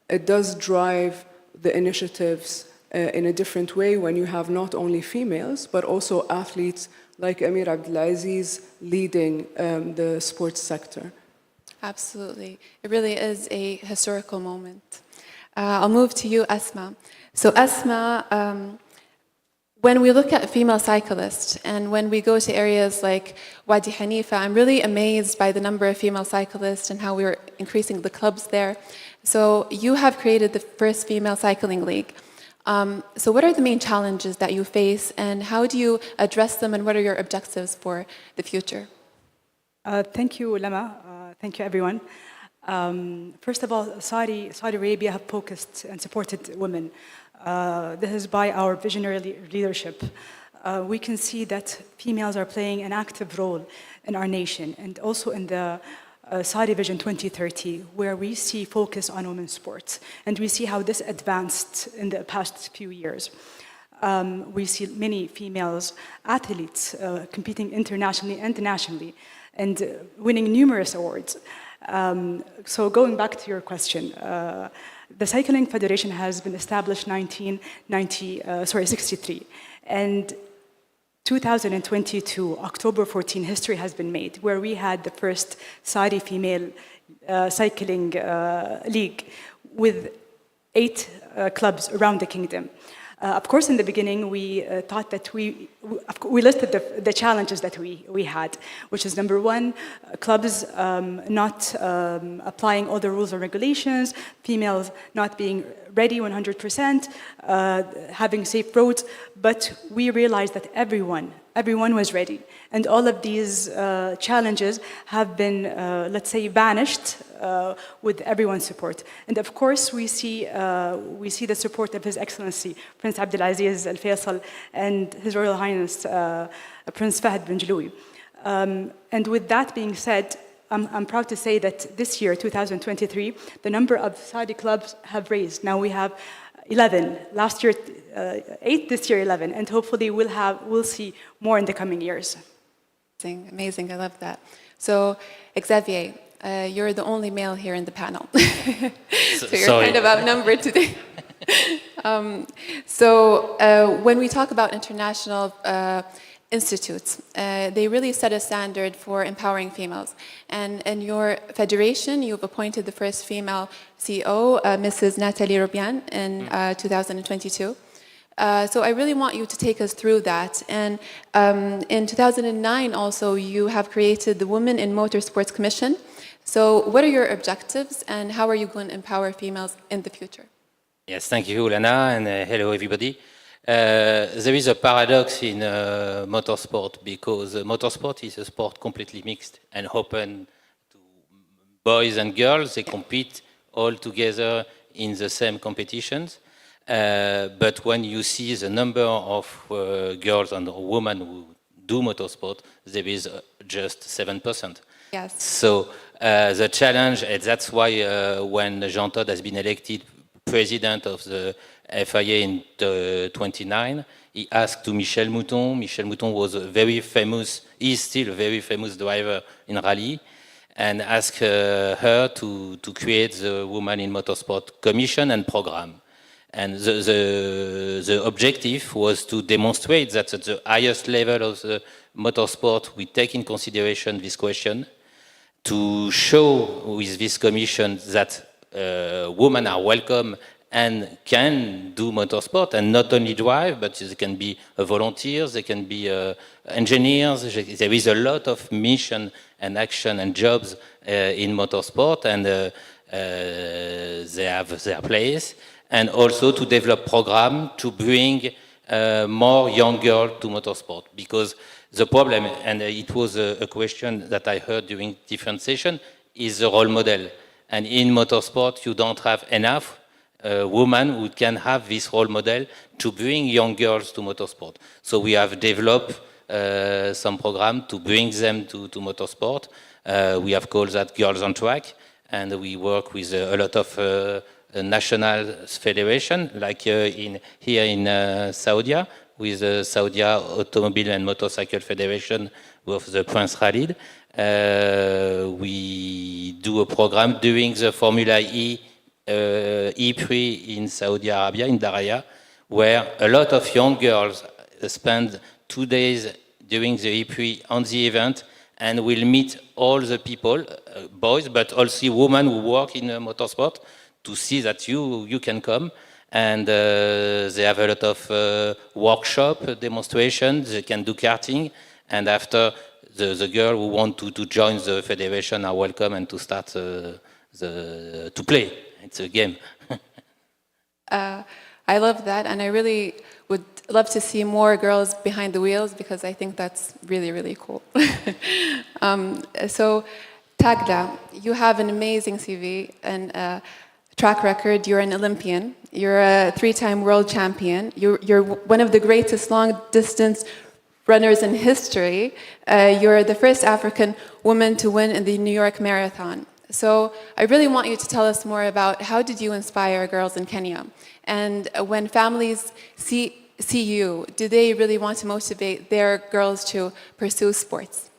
It does drive the initiatives in a different way when you have not only females, but also athletes like Amir Abdulaziz leading the sports sector. Absolutely. It really is a historical moment. I'll move to you, Asma. So Asma, when we look at female cyclists and when we go to areas like Wadi Hanifa, I'm really amazed by the number of female cyclists and how we're increasing the clubs there. So you have created the first female cycling league. So what are the main challenges that you face and how do you address them and what are your objectives for the future? Thank you, Lama. Thank you, everyone. First of all, Saudi Arabia have focused and supported women. This is by our visionary leadership. We can see that females are playing an active role in our nation and also in the Saudi Vision 2030, where we see focus on women's sports. And we see how this advanced in the past few years. We see many females athletes competing internationally and nationally and winning numerous awards. So going back to your question, the Cycling Federation has been established 1963, and 2022, October 14, history has been made, where we had the first Saudi female cycling league with 8 clubs around the kingdom. Of course, in the beginning, we thought that we listed the challenges that we had, which is number one, clubs not applying all the rules and regulations, females not being ready 100%, having safe roads, but we realized that everyone was ready. And all of these challenges have been, let's say, banished with everyone's support. And of course, we see the support of His Excellency, Prince Abdulaziz Al Faisal, and His Royal Highness, Prince Fahd bin Jaloui. And with that being said, I'm proud to say that this year, 2023, the number of Saudi clubs have raised. Now we have 11. Last year, 8. This year, 11. And hopefully, we'll see more in the coming years. Amazing. I love that. So, Xavier, you're the only male here in the panel. So you're kind of outnumbered today. When we talk about international institutes, they really set a standard for empowering females. And in your federation, you've appointed the first female CEO, Mrs. Nathalie Robian, in 2022. So I really want you to take us through that. And in 2009 also, you have created the Women in Motorsports Commission. So what are your objectives and how are you going to empower females in the future? Yes, thank you, Lana, and hello, everybody. There is a paradox in motorsport because motorsport is a sport completely mixed and open to boys and girls. They compete all together in the same competitions. But when you see the number of girls and women who do motorsport, there is just 7%. Yes. So the challenge, and that's why when Jean Todt has been elected president of the FIA in 29, he asked to Michel Mouton. Michel Mouton was a very famous, is still a very famous driver in rally, and asked her to create the Women in Motorsport Commission and program. And the objective was to demonstrate that at the highest level of the motorsport, we take in consideration this question, to show with this commission that women are welcome and can do motorsport and not only drive, but they can be volunteers, they can be engineers. There is a lot of mission and action and jobs in motorsport, and they have their place. And also to develop programs to bring more young girls to motorsport. Because the problem, and it was a question that I heard during different sessions, is the role model. And in motorsport, you don't have enough women who can have this role model to bring young girls to motorsport. So we have developed some program to bring them to motorsport. We have called that Girls on Track, and we work with a lot of national federation, like here in Saudi, with the Saudi Automobile and Motorcycle Federation with the Prince Khalid. We do a program during the Formula E E-Prix in Saudi Arabia, in Daraya, where a lot of young girls spend 2 days during the E-Prix on the event and will meet all the people, boys, but also women who work in motorsport, to see that you can come And they have a lot of workshop, demonstrations, they can do karting, and after the girl who want to join the federation are welcome and to start to play. It's a game. I love that, and I really would love to see more girls behind the wheels because I think that's really, really cool. So, Tagda, you have an amazing CV and track record. You're an Olympian. You're a 3-time world champion. You're one of the greatest long-distance runners in history. You're the first African woman to win in the New York Marathon. So I really want you to tell us more about how did you inspire girls in Kenya? And when families see you, do they really want to motivate their girls to pursue sports?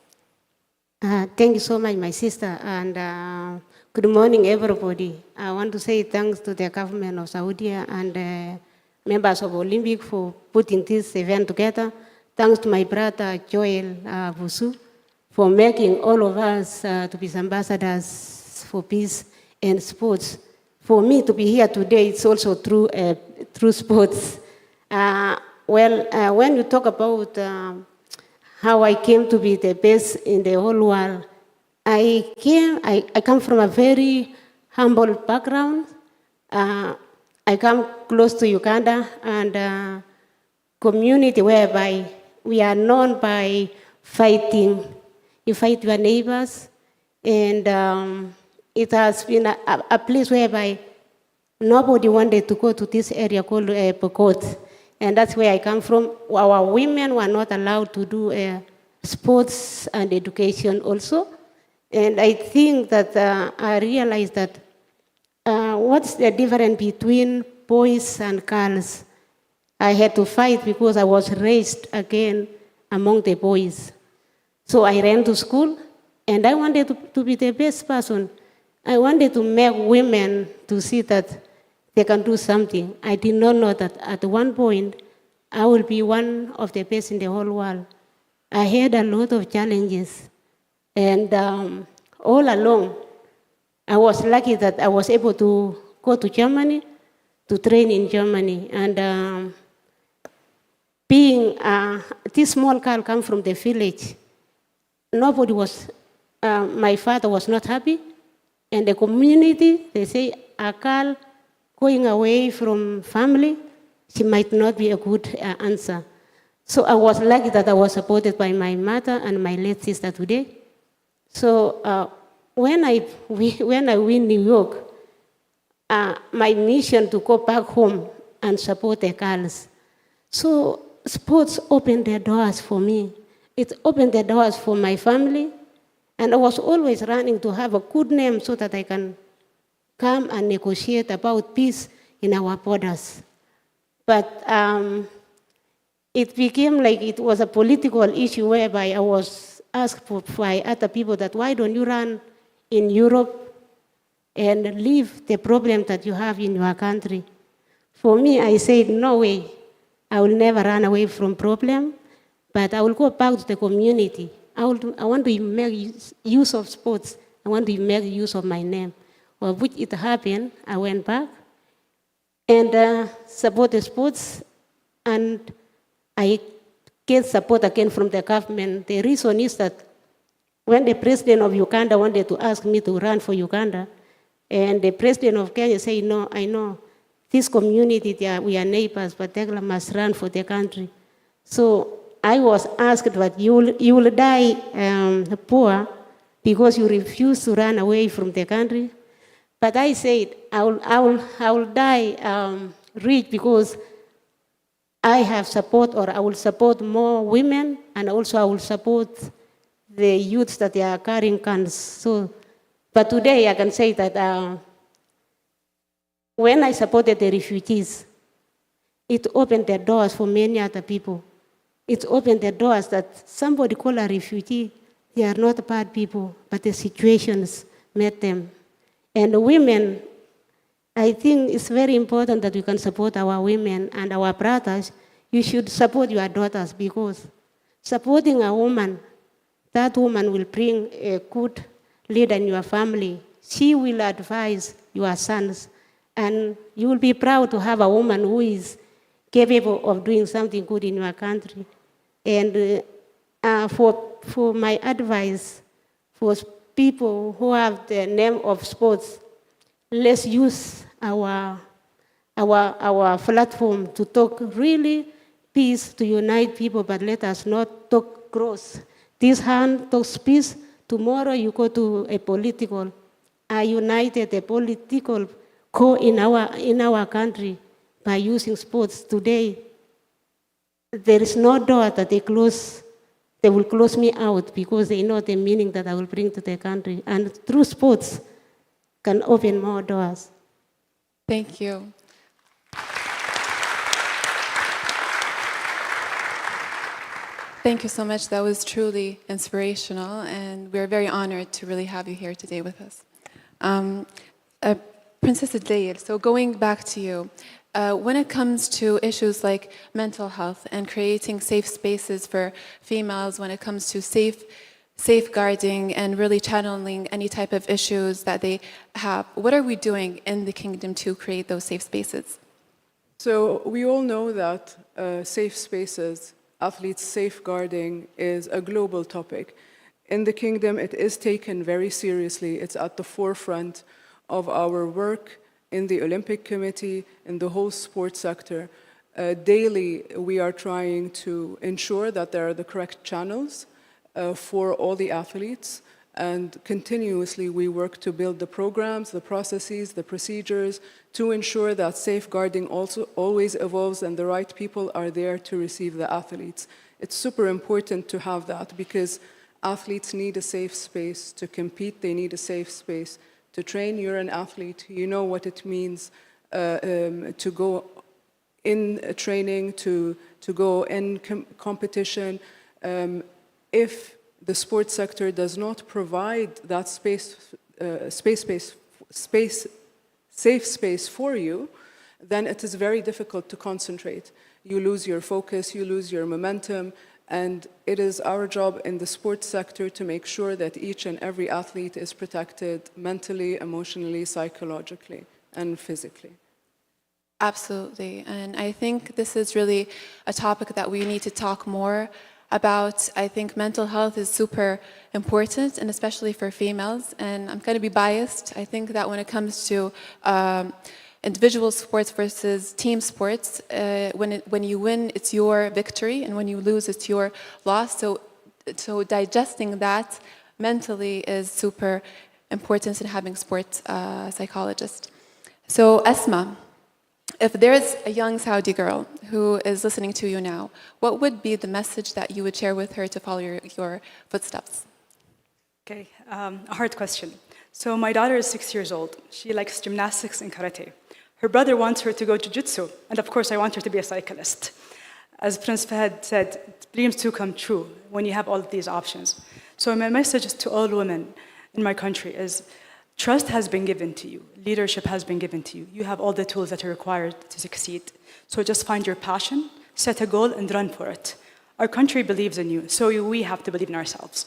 Thank you so much, my sister, and good morning, everybody. I want to say thanks to the government of Saudi and members of Olympic for putting this event together. Thanks to my brother Joel Busu for making all of us to be ambassadors for peace and sports. For me to be here today, it's also through sports. When you talk about how I came to be the best in the whole world, I come from a very humble background. I come close to Uganda and community whereby we are known by fighting. You fight your neighbors, and it has been a place whereby nobody wanted to go to this area called Pokot. And that's where I come from. Our women were not allowed to do sports and education also. And I think that I realized that what's the difference between boys and girls? I had to fight because I was raised again among the boys. So I ran to school, and I wanted to be the best person. I wanted to make women to see that they can do something. I did not know that at one point I will be one of the best in the whole world. I had a lot of challenges, and all along, I was lucky that I was able to go to Germany, to train in Germany, and being this small girl come from the village, nobody was, my father was not happy, and the community, they say, a girl going away from family, she might not be a good answer. So I was lucky that I was supported by my mother and my late sister today. So when I win New York, my mission to go back home and support the girls. So sports opened the doors for me. It opened the doors for my family, and I was always running to have a good name so that I can come and negotiate about peace in our borders. But it became like it was a political issue whereby I was asked by other people that why don't you run in Europe and leave the problem that you have in your country? For me, I said, no way. I will never run away from problem, but I will go back to the community. I want to make use of sports. I want to make use of my name. Well, which it happened, I went back and support the sports, and I get support again from the government. The reason is that when the president of Uganda wanted to ask me to run for Uganda, and the president of Kenya said, no, I know, this community, we are neighbors, but Tegla must run for the country. So I was asked that you will die poor because you refuse to run away from the country. But I said, I will die rich because I have support, or I will support more women, and also I will support the youths that they are carrying guns. So, but today I can say that when I supported the refugees, it opened the doors for many other people. It opened the doors that somebody called a refugee, they are not bad people, but the situations met them. And the women, I think it's very important that we can support our women and our brothers. You should support your daughters, because supporting a woman, that woman will bring a good leader in your family. She will advise your sons. And you will be proud to have a woman who is capable of doing something good in your country. And for my advice for people who have the name of sports, let's use our platform to talk really peace, to unite people, but let us not talk gross. This hand talks peace, tomorrow you go to a political, united, a political core in our country by using sports. Today, there is no door that they will close me out because they know the meaning that I will bring to the country. And through sports can open more doors. Thank you. Thank you so much. That was truly inspirational, and we're very honored to really have you here today with us. Princess Adlail, so going back to you, when it comes to issues like mental health and creating safe spaces for females, when it comes to safeguarding and really channeling any type of issues that they have, what are we doing in the kingdom to create those safe spaces? So we all know that safe spaces, athletes safeguarding is a global topic. In the kingdom, it is taken very seriously. It's at the forefront of our work in the Olympic Committee, in the whole sports sector. Daily, we are trying to ensure that there are the correct channels for all the athletes, and continuously we work to build the programs, the processes, the procedures to ensure that safeguarding also always evolves and the right people are there to receive the athletes. It's super important to have that because athletes need a safe space to compete. They need a safe space to train. You're an athlete. You know what it means to go in training, to go in competition. If the sports sector does not provide that safe space for you, then it is very difficult to concentrate. You lose your focus, you lose your momentum, and it is our job in the sports sector to make sure that each and every athlete is protected mentally, emotionally, psychologically, and physically. Absolutely, and I think this is really a topic that we need to talk more about. I think mental health is super important, and especially for females, and I'm going to be biased. I think that when it comes to individual sports versus team sports, when you win, it's your victory, and when you lose, it's your loss. So digesting that mentally is super important in having sports psychologists. So Esma, if there's a young Saudi girl who is listening to you now, what would be the message that you would share with her to follow your footsteps? Okay, a hard question. So my daughter is 6 years old. She likes gymnastics and karate. Her brother wants her to go jiu-jitsu, and of course I want her to be a cyclist. As Prince Fahad said, dreams do come true when you have all of these options. So my message to all women in my country is, trust has been given to you. Leadership has been given to you. You have all the tools that are required to succeed. So just find your passion, set a goal, and run for it. Our country believes in you, so we have to believe in ourselves.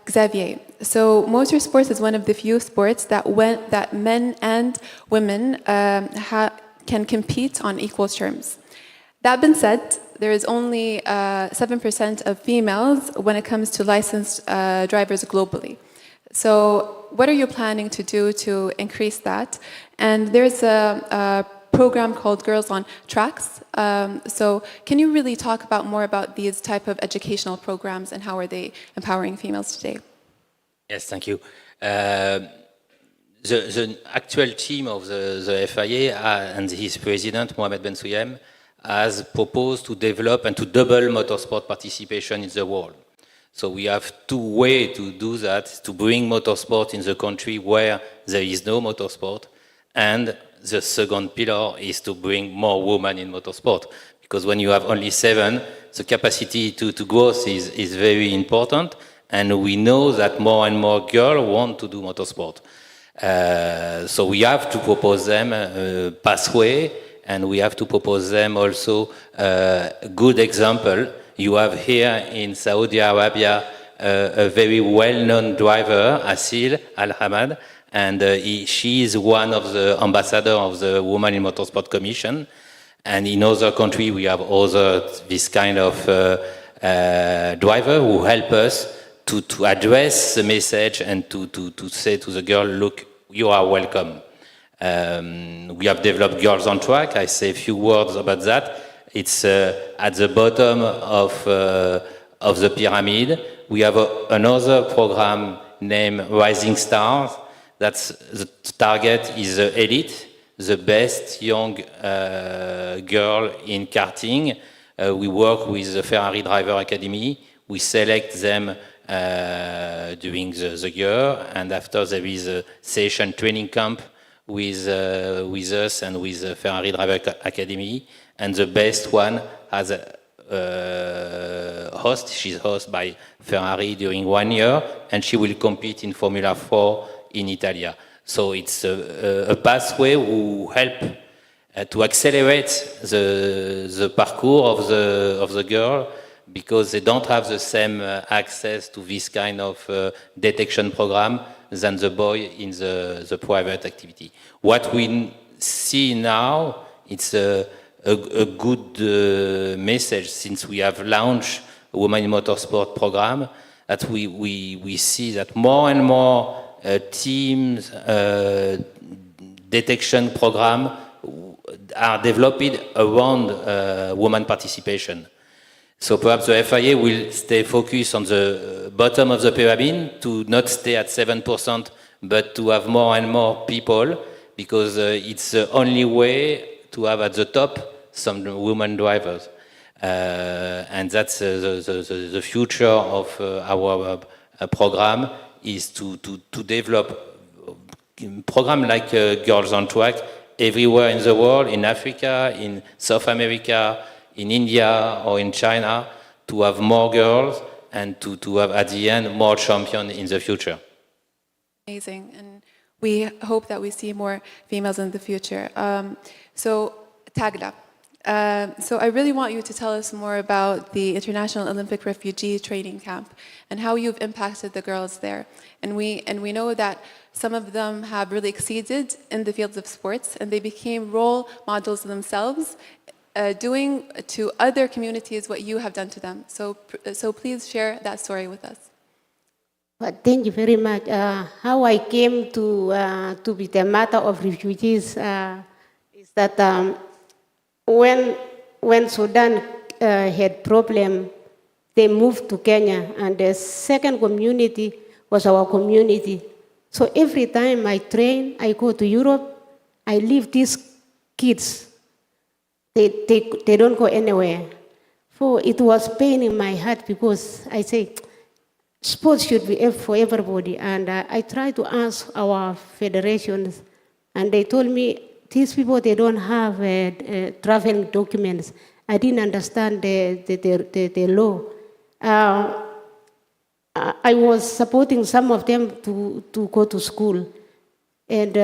Xavier, so motorsports is one of the few sports that men and women can compete on equal terms. That being said, there is only 7% of females when it comes to licensed drivers globally. So what are you planning to do to increase that? And there's a program called Girls on Tracks. So can you really talk more about these type of educational programs and how are they empowering females today? Yes, thank you. The actual team of the FIA and his president, Mohamed Ben Souyem, has proposed to develop and to double motorsport participation in the world. So we have two ways to do that, to bring motorsport in the country where there is no motorsport, and the second pillar is to bring more women in motorsport. Because when you have only 7, the capacity to growth is very important, and we know that more and more girls want to do motorsport. So we have to propose them a pathway, and we have to propose them also a good example. You have here in Saudi Arabia a very well-known driver, Asil Al-Hamad, and she is one of the ambassadors of the Women in Motorsport Commission. And in other countries, we have other this kind of driver who help us to address the message and to say to the girl, look, you are welcome. We have developed Girls on Track. I say a few words about that. It's at the bottom of the pyramid. We have another program named Rising Stars. That's the target is the elite, the best young girl in karting. We work with the Ferrari Driver Academy. We select them during the year, and after there is a session training camp with us and with the Ferrari Driver Academy. And the best one has a host. She's hosted by Ferrari during 1 year, and she will compete in Formula 4 in Italy. So it's a pathway who help to accelerate the parcours of the girl, because they don't have the same access to this kind of detection program than the boy in the private activity. What we see now, it's a good message, since we have launched a Women in Motorsport program, that we see that more and more teams detection program are developed around women participation. So perhaps the FIA will stay focused on the bottom of the pyramid, to not stay at 7%, but to have more and more people, because it's the only way to have at the top some women drivers. And that's the future of our program, is to develop a program like Girls on Track everywhere in the world, in Africa, in South America, in India or in China, to have more girls and to have at the end more champions in the future. Amazing, and we hope that we see more females in the future. So Tagda, so I really want you to tell us more about the International Olympic Refugee Training Camp and how you've impacted the girls there. And we know that some of them have really exceeded in the fields of sports, and they became role models themselves, doing to other communities what you have done to them. So please share that story with us. Well, thank you very much. How I came to be the matter of refugees is that when Sudan had problem, they moved to Kenya, and the second community was our community. So every time I train, I go to Europe, I leave these kids. They don't go anywhere. So it was pain in my heart, because I say, sports should be for everybody. And I tried to ask our federations, and they told me, these people, they don't have traveling documents. I didn't understand the law. I was supporting some of them to go to school. And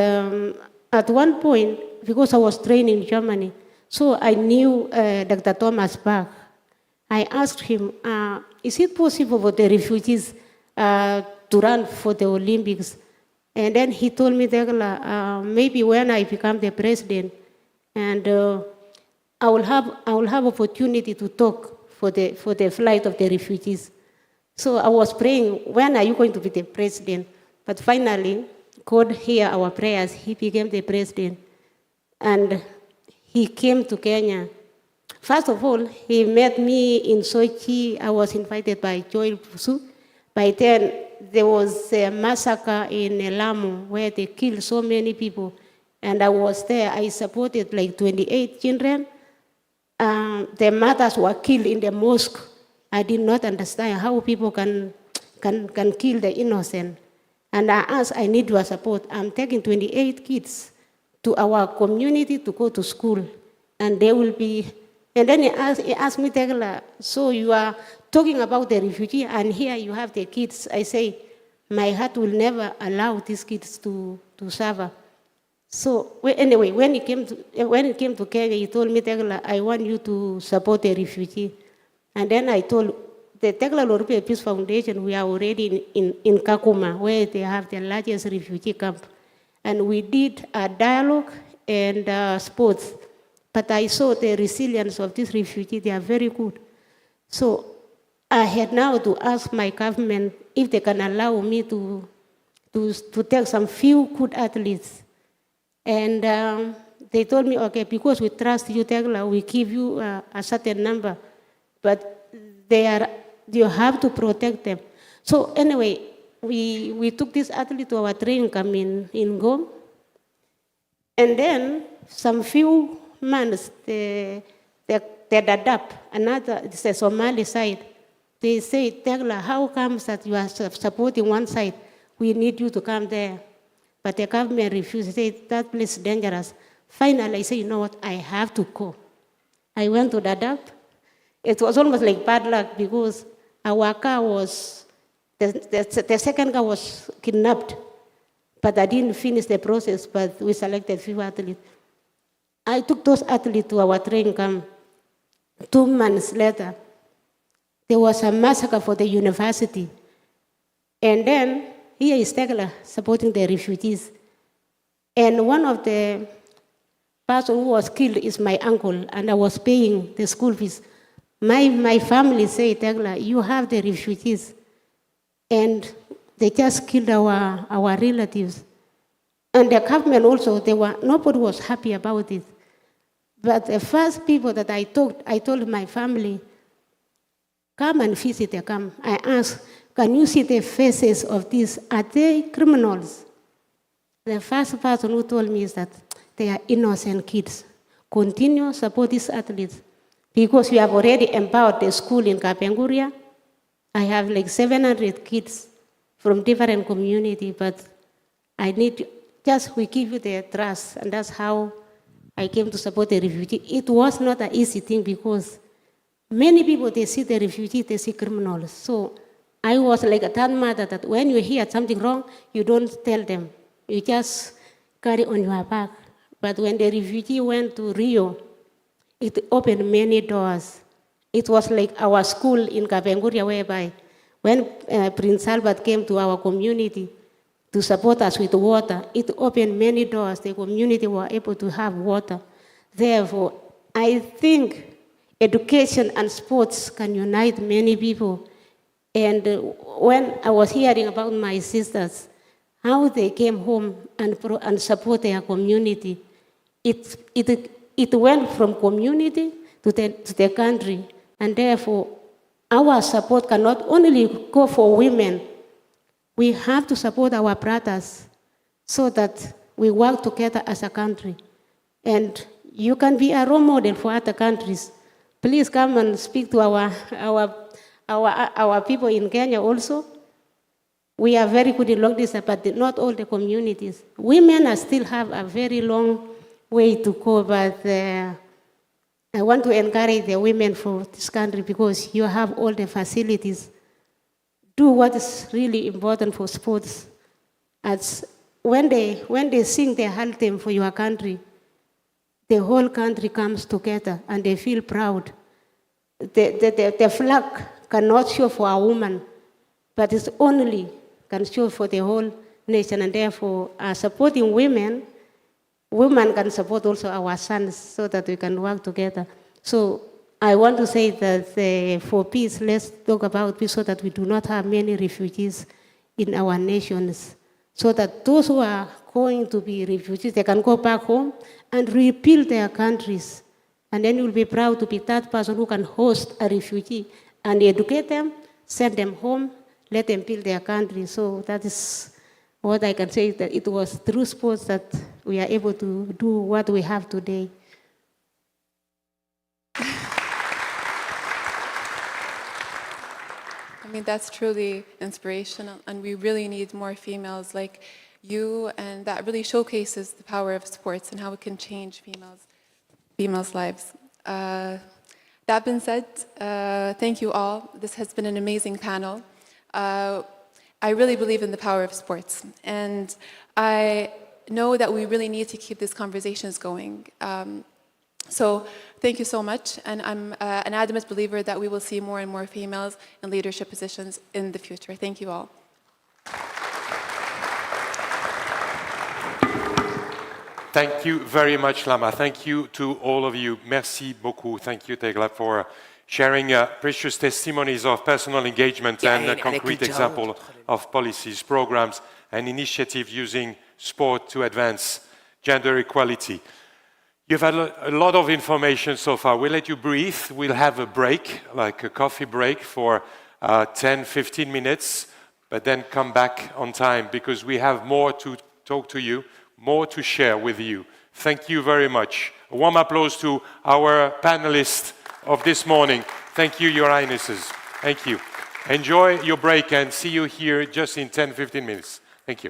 at one point, because I was trained in Germany, so I knew Dr. Thomas Bach. I asked him, is it possible for the refugees to run for the Olympics? And then he told me, maybe when I become the president, and I will have opportunity to talk for the flight of the refugees. So I was praying, when are you going to be the president? But finally, God heard our prayers. He became the president. And he came to Kenya. First of all, he met me in Sochi. I was invited by Joel Pusu. By then, there was a massacre in Lamu where they killed so many people. And I was there. I supported like 28 children. The mothers were killed in the mosque. I did not understand how people can kill the innocent. And I asked, I need your support. I'm taking 28 kids to our community to go to school. And they will be, and then he asked me, Tegla, so you are talking about the refugee, and here you have the kids. I say, my heart will never allow these kids to suffer. So anyway, when it came to Kenya, he told me, Tegla, I want you to support the refugee. And then I told the Tegla Lorpe Peace Foundation, we are already in Kakuma, where they have the largest refugee camp. And we did a dialogue and sports. But I saw the resilience of these refugees, they are very good. So I had now to ask my government if they can allow me to take some few good athletes. And they told me, okay, because we trust you, Tegla, we give you a certain number, but you have to protect them. So anyway, we took this athlete to our training camp in Gom. And then some few months, the Dadaab, another, the Somali side, they say, Tegla, how comes that you are supporting one side? We need you to come there. But the government refused. They said, that place is dangerous. Finally, I said, you know what, I have to go. I went to Dadaab. It was almost like bad luck because our car was, the second car was kidnapped. But I didn't finish the process, but we selected few athletes. I took those athletes to our training camp. 2 months later, there was a massacre for the university. And then, here is Tegla supporting the refugees. And one of the person who was killed is my uncle, and I was paying the school fees. My family say, Tegla, you have the refugees. And they just killed our relatives. And the government also, nobody was happy about it. But the first people that I told my family, come and visit the camp. I asked, can you see the faces of these? Are they criminals? The first person who told me is that they are innocent kids. Continue support these athletes. Because we have already empowered the school in Kapenguria. I have like 700 kids from different communities, but I need we give you the trust, and that's how I came to support the refugee. It was not an easy thing because many people, they see the refugees, they see criminals. So I was like a third mother that when you hear something wrong, you don't tell them. You just carry on your back. But when the refugee went to Rio, it opened many doors. It was like our school in Kapenguria, whereby when Prince Albert came to our community to support us with water, it opened many doors. The community were able to have water. Therefore, I think education and sports can unite many people. And when I was hearing about my sisters, how they came home and support their community, it went from community to the country. And therefore, our support cannot only go for women. We have to support our brothers so that we work together as a country. And you can be a role model for other countries. Please come and speak to our people in Kenya also. We are very good in long distance, but not all the communities. Women still have a very long way to go, but I want to encourage the women for this country because you have all the facilities. Do what is really important for sports. As when they sing the anthem for your country, the whole country comes together and they feel proud. The flag cannot show for a woman, but it's only can show for the whole nation, and therefore supporting women can support also our sons so that we can work together. So I want to say that for peace, let's talk about peace so that we do not have many refugees in our nations, so that those who are going to be refugees, they can go back home and rebuild their countries. And then you'll be proud to be that person who can host a refugee and educate them, send them home, let them build their country. So that is what I can say, that it was through sports that we are able to do what we have today. I mean, that's truly inspirational, and we really need more females like you, and that really showcases the power of sports and how it can change females' lives. That being said, thank you all. This has been an amazing panel. I really believe in the power of sports, and I know that we really need to keep these conversations going. So thank you so much, and I'm an adamant believer that we will see more and more females in leadership positions in the future. Thank you all. Thank you very much, Lama. Thank you to all of you. Merci beaucoup. Thank you, Tegla, for sharing precious testimonies of personal engagement and a concrete example of policies, programs, and initiatives using sport to advance gender equality. You've had a lot of information so far. We'll let you breathe. We'll have a break, like a coffee break for 10, 15 minutes, but then come back on time because we have more to talk to you, more to share with you. Thank you very much. A warm applause to our panelists of this morning. Thank you, Your Highnesses. Thank you. Enjoy your break and see you here just in 10, 15 minutes. Thank you.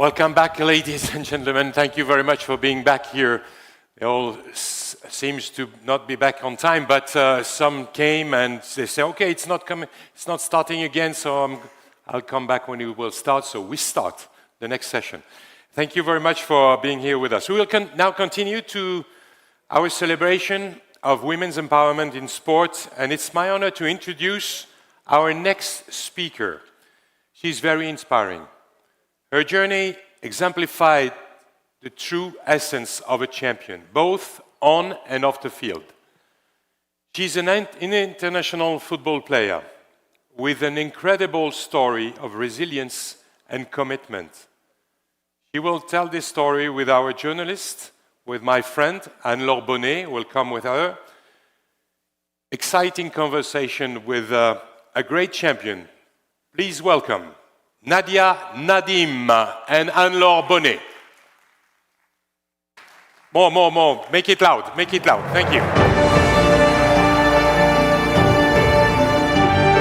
Welcome back, ladies and gentlemen. Thank you very much for being back here. It all seems to not be back on time, but some came and they say, okay, it's not coming, it's not starting again, so I'll come back when it will start. So we start the next session. Thank you very much for being here with us. We will now continue to our celebration of women's empowerment in sport, and it's my honor to introduce our next speaker. She's very inspiring. Her journey exemplified the true essence of a champion, both on and off the field. She's an international football player with an incredible story of resilience and commitment. She will tell this story with our journalist, with my friend Anne-Laure Bonnet, who will come with her. Exciting conversation with a great champion. Please welcome NADIA, NADIM, and Anne-Laure Bonnet. More. Make it loud. Thank you.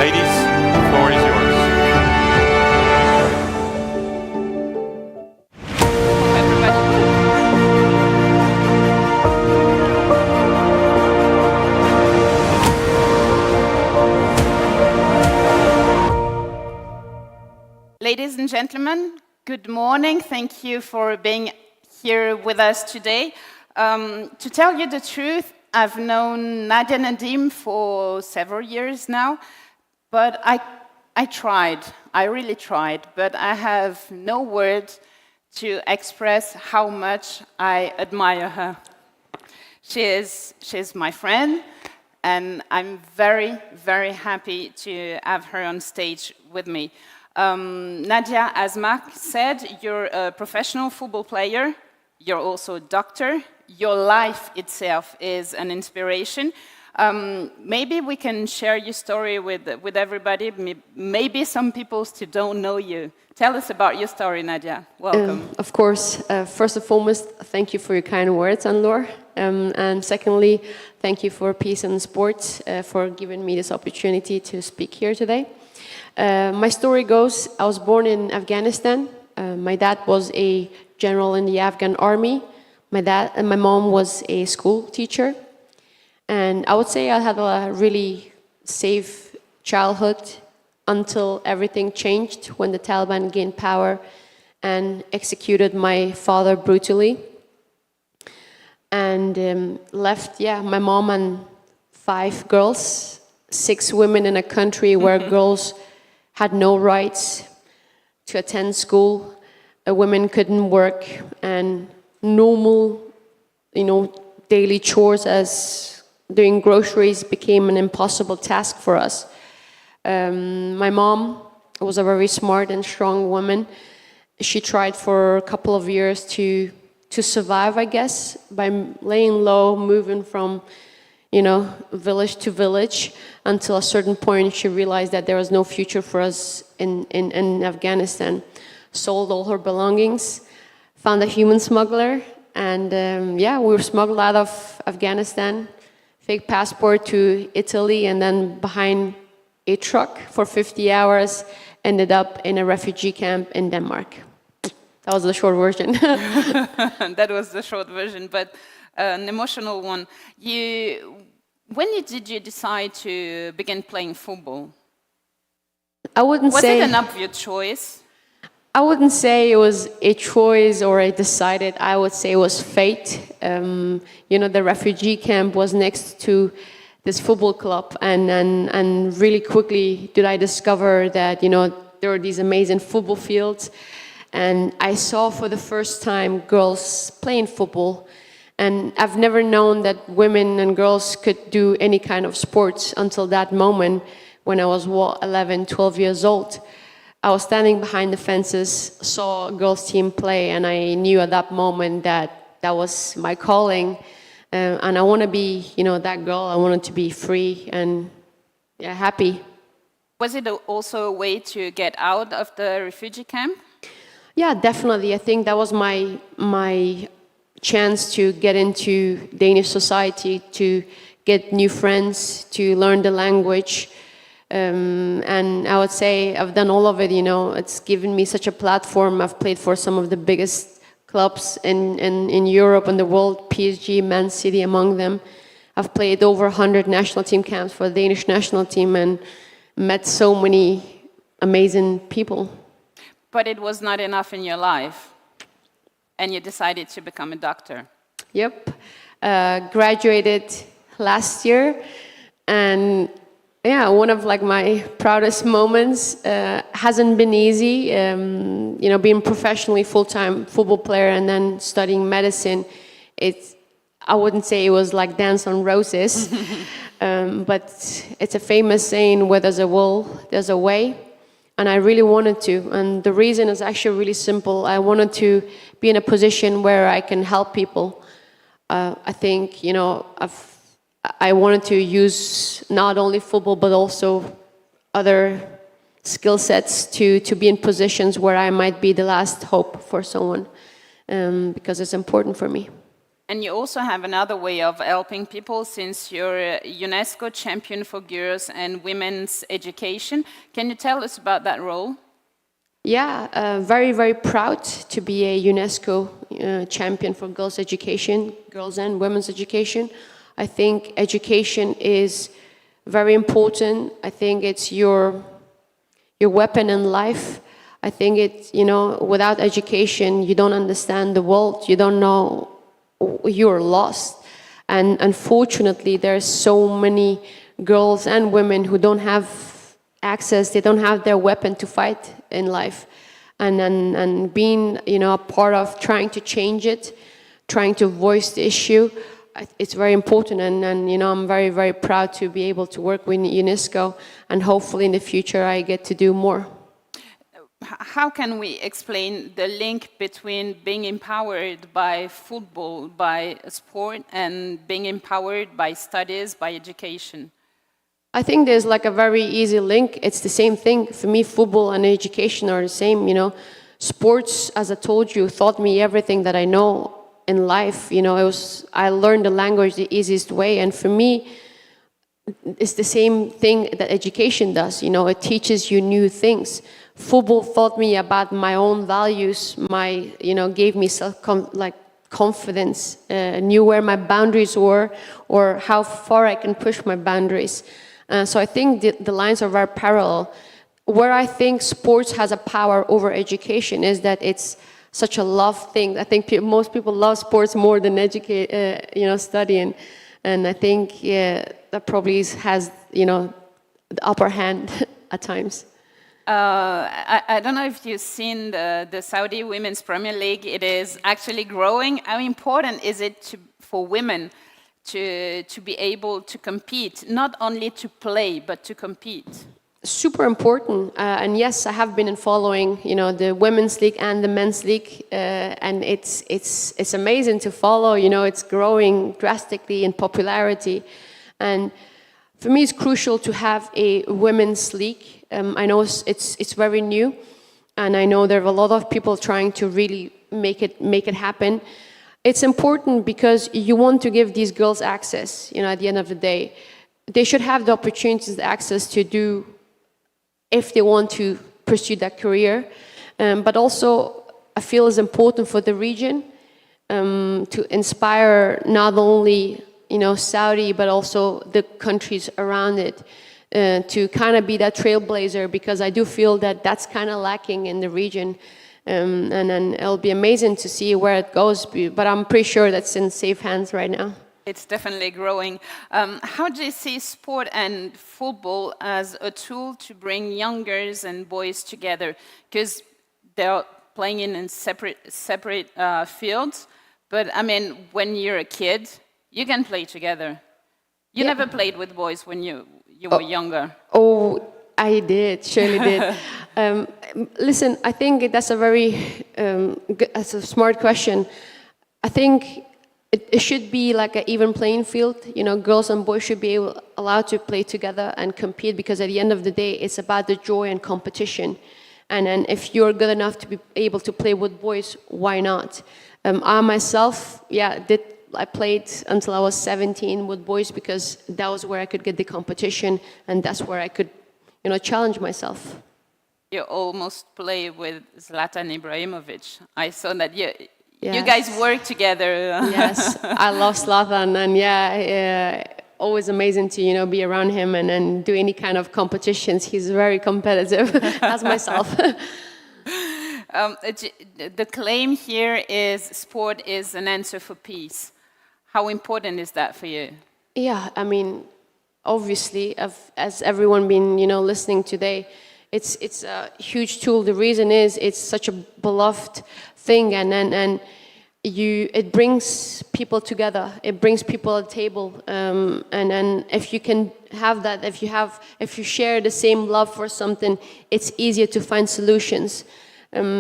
Ladies, the floor is yours. Ladies and gentlemen, good morning. Thank you for being here with us today. To tell you the truth, I've known NADIA and NADIM for several years now, but I tried. I really tried, but I have no words to express how much I admire her. She's my friend, and I'm very, very happy to have her on stage with me. NADIA, as Marc said, you're a professional football player. You're also a doctor. Your life itself is an inspiration. Maybe we can share your story with everybody. Maybe some people still don't know you. Tell us about your story, NADIA. Welcome. Of course, first and foremost, thank you for your kind words, Anne-Laure. And secondly, thank you for Peace and Sports for giving me this opportunity to speak here today. My story goes, I was born in Afghanistan. My dad was a general in the Afghan army. My mom was a school teacher. And I would say I had a really safe childhood until everything changed when the Taliban gained power and executed my father brutally. And left, my mom and 5 girls, 6 women in a country where girls had no rights to attend school. Women couldn't work, and normal, daily chores as doing groceries became an impossible task for us. My mom was a very smart and strong woman. She tried for a couple of years to survive, I guess, by laying low, moving from village to village, until a certain point she realized that there was no future for us in Afghanistan. Sold all her belongings, found a human smuggler, and we were smuggled out of Afghanistan, fake passport to Italy, and then behind a truck for 50 hours, ended up in a refugee camp in Denmark. That was the short version. That was the short version, but an emotional one. When did you decide to begin playing football? Was it an obvious choice? I wouldn't say it was a choice or I decided. I would say it was fate. The refugee camp was next to this football club, and really quickly did I discover that there were these amazing football fields, and I saw for the first time girls playing football. And I've never known that women and girls could do any kind of sports until that moment when I was 11, 12 years old. I was standing behind the fences, saw a girls' team play, and I knew at that moment that was my calling. And I want to be, that girl. I wanted to be free and happy. Was it also a way to get out of the refugee camp? Yeah, definitely. I think that was my chance to get into Danish society, to get new friends, to learn the language, And I would say I've done all of it, it's given me such a platform. I've played for some of the biggest clubs in Europe and the world, PSG, Man City among them. I've played over 100 national team camps for the Danish national team and met so many amazing people. But it was not enough in your life, and you decided to become a doctor. Yep. Graduated last year, and yeah, one of my proudest moments. Hasn't been easy, being professionally full-time football player and then studying medicine. I wouldn't say it was like dance on roses, but it's a famous saying, where there's a will, there's a way. And I really wanted to. And the reason is actually really simple. I wanted to be in a position where I can help people. I think, I wanted to use not only football, but also other skill sets to be in positions where I might be the last hope for someone, because it's important for me. And you also have another way of helping people, since you're a UNESCO champion for girls and women's education. Can you tell us about that role? Yeah, very, very proud to be a UNESCO champion for girls' education, girls and women's education. I think education is very important. I think it's your weapon in life. I think it's, without education, you don't understand the world. You don't know, you're lost. And unfortunately, there's so many girls and women who don't have access. They don't have their weapon to fight in life. And being, a part of trying to change it, trying to voice the issue, it's very important. And I'm very, very proud to be able to work with UNESCO, and hopefully in the future I get to do more. How can we explain the link between being empowered by football, by sport, and being empowered by studies, by education? I think there's a very easy link. It's the same thing. For me, football and education are the same, Sports, as I told you, taught me everything that I know in life. I learned the language the easiest way. And for me, it's the same thing that education does. It teaches you new things. Football taught me about my own values, gave me confidence, knew where my boundaries were or how far I can push my boundaries. So I think the lines are very parallel. Where I think sports has a power over education is that it's such a love thing. I think most people love sports more than studying. And I think, that probably has, the upper hand at times. I don't know if you've seen the Saudi Women's Premier League. It is actually growing. How important is it for women to be able to compete, not only to play, but to compete? Super important. And yes, I have been following, the women's league and the men's league, and it's amazing to follow. It's growing drastically in popularity, and for me, it's crucial to have a women's league. I know it's very new, and I know there are a lot of people trying to really make it happen. It's important because you want to give these girls access. At the end of the day, they should have the opportunities, the access to do, if they want to pursue that career. But also, I feel it's important for the region to inspire not only Saudi, but also the countries around it, to kind of be that trailblazer, because I do feel that that's kind of lacking in the region. And then it'll be amazing to see where it goes, but I'm pretty sure that's in safe hands right now. It's definitely growing. How do you see sport and football as a tool to bring young girls and boys together? Because they're playing in separate fields. But I mean, when you're a kid, you can play together. You never played with boys when you were younger. Oh, I did, surely did. Listen, I think that's a very that's a smart question. I think it should be like an even playing field. Girls and boys should be allowed to play together and compete, because at the end of the day, it's about the joy and competition. And then if you're good enough to be able to play with boys, why not? I myself, I played until I was 17 with boys, because that was where I could get the competition, and that's where I could challenge myself. You almost play with Zlatan Ibrahimovic. I saw that you Yes. guys work together. Yes, I love Zlatan, and always amazing to be around him and do any kind of competitions. He's very competitive, as myself. The claim here is sport is an answer for peace. How important is that for you? Yeah, I mean, obviously, as everyone been listening today, it's a huge tool. The reason is it's such a beloved thing, and it brings people together. It brings people at the table, and if you can have that, if you share the same love for something, it's easier to find solutions.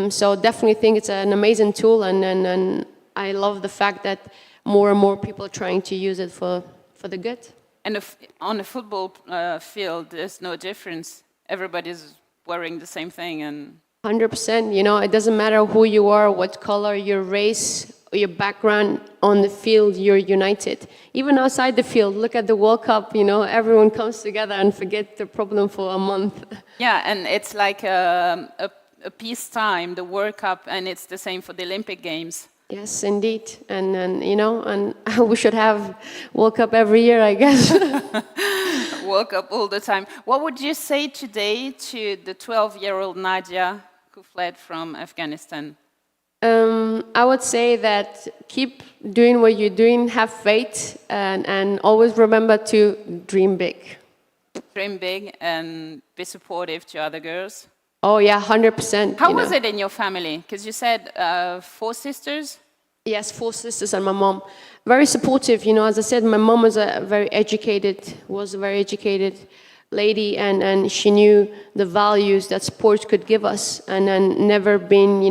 So definitely think it's an amazing tool, and I love the fact that more and more people are trying to use it for the good. And on a football field, there's no difference. Everybody's wearing the same thing, and 100%. It doesn't matter who you are, what color, your race, or your background. On the field, you're united. Even outside the field, look at the World Cup. Everyone comes together and forget the problem for a month. yeah, and it's like a peacetime, the World Cup, and it's the same for the Olympic Games. Yes, indeed, and we should have World Cup every year, I guess. World Cup all the time. What would you say today to the 12-year-old Nadia who fled from Afghanistan? I would say that keep doing what you're doing, have faith, and always remember to dream big. Dream big and be supportive to other girls. Oh yeah, 100%. How was it in your family? Because you said 4 sisters? Yes, 4 sisters and my mom. Very supportive, as I said, my mom was a very educated lady, and she knew the values that sport could give us, and never been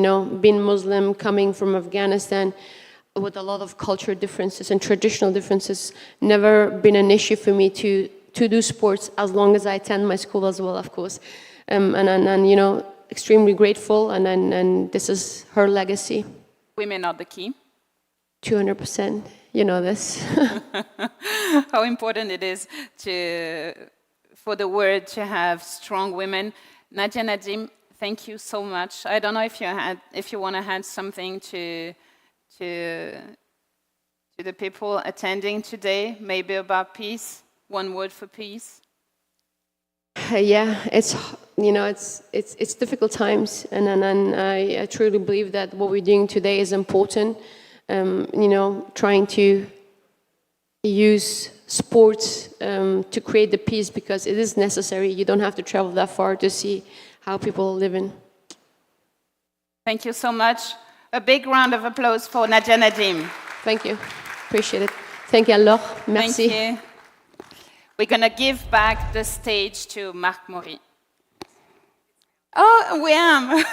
Muslim, coming from Afghanistan with a lot of cultural differences and traditional differences, never been an issue for me to do sports as long as I attend my school as well, of course. And extremely grateful, and this is her legacy. Women are the key. 200%, this. How important it is for the world to have strong women. Nadia, Nadim, thank you so much. I don't know if you want to add something to the people attending today, maybe about peace. One word for peace. Yeah, it's difficult times, and I truly believe that what we're doing today is important. Trying to use sports to create the peace, because it is necessary. You don't have to travel that far to see how people are living. Thank you so much. A big round of applause for Nadia Nadim. Thank you. Appreciate it. Thank you, Allah. Merci. Thank you. We're going to give back the stage to Marc Maury. Oh, we am.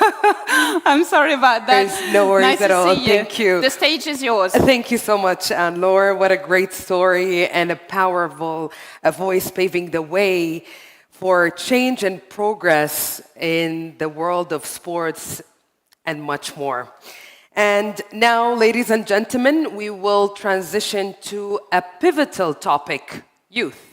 I'm sorry about that. There's no worries nice at all. See you. Thank you. The stage is yours. Thank you so much, Anne-Laure. What a great story and a powerful voice paving the way for change and progress in the world of sports and much more. And now, ladies and gentlemen, we will transition to a pivotal topic, youth.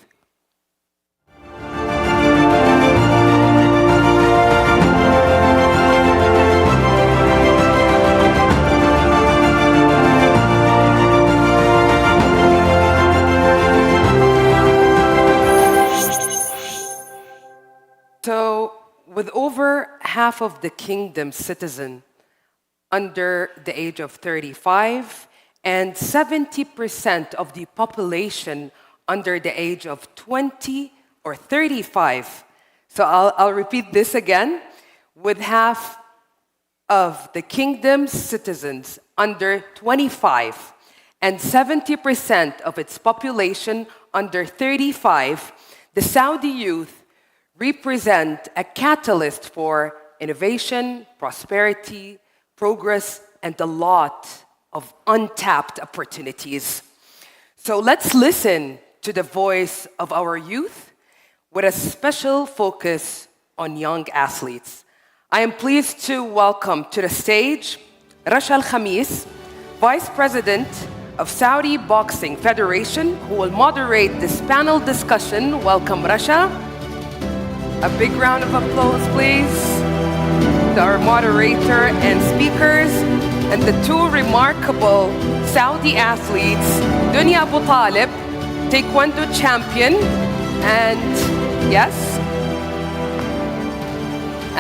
So, with over half of the kingdom's citizens under the age of 35 and 70% of the population under the age of 20 or 35. So I'll repeat this again. With half of the kingdom's citizens under 25 and 70% of its population under 35, the Saudi youth represent a catalyst for innovation, prosperity, progress, and a lot of untapped opportunities. So let's listen to the voice of our youth with a special focus on young athletes. I am pleased to welcome to the stage Rasha Al-Khamis, Vice President of Saudi Boxing Federation, who will moderate this panel discussion. Welcome, Rasha. A big round of applause, please, to our moderator and speakers, and the two remarkable Saudi athletes, Dunya Abu Talib, Taekwondo champion, and yes,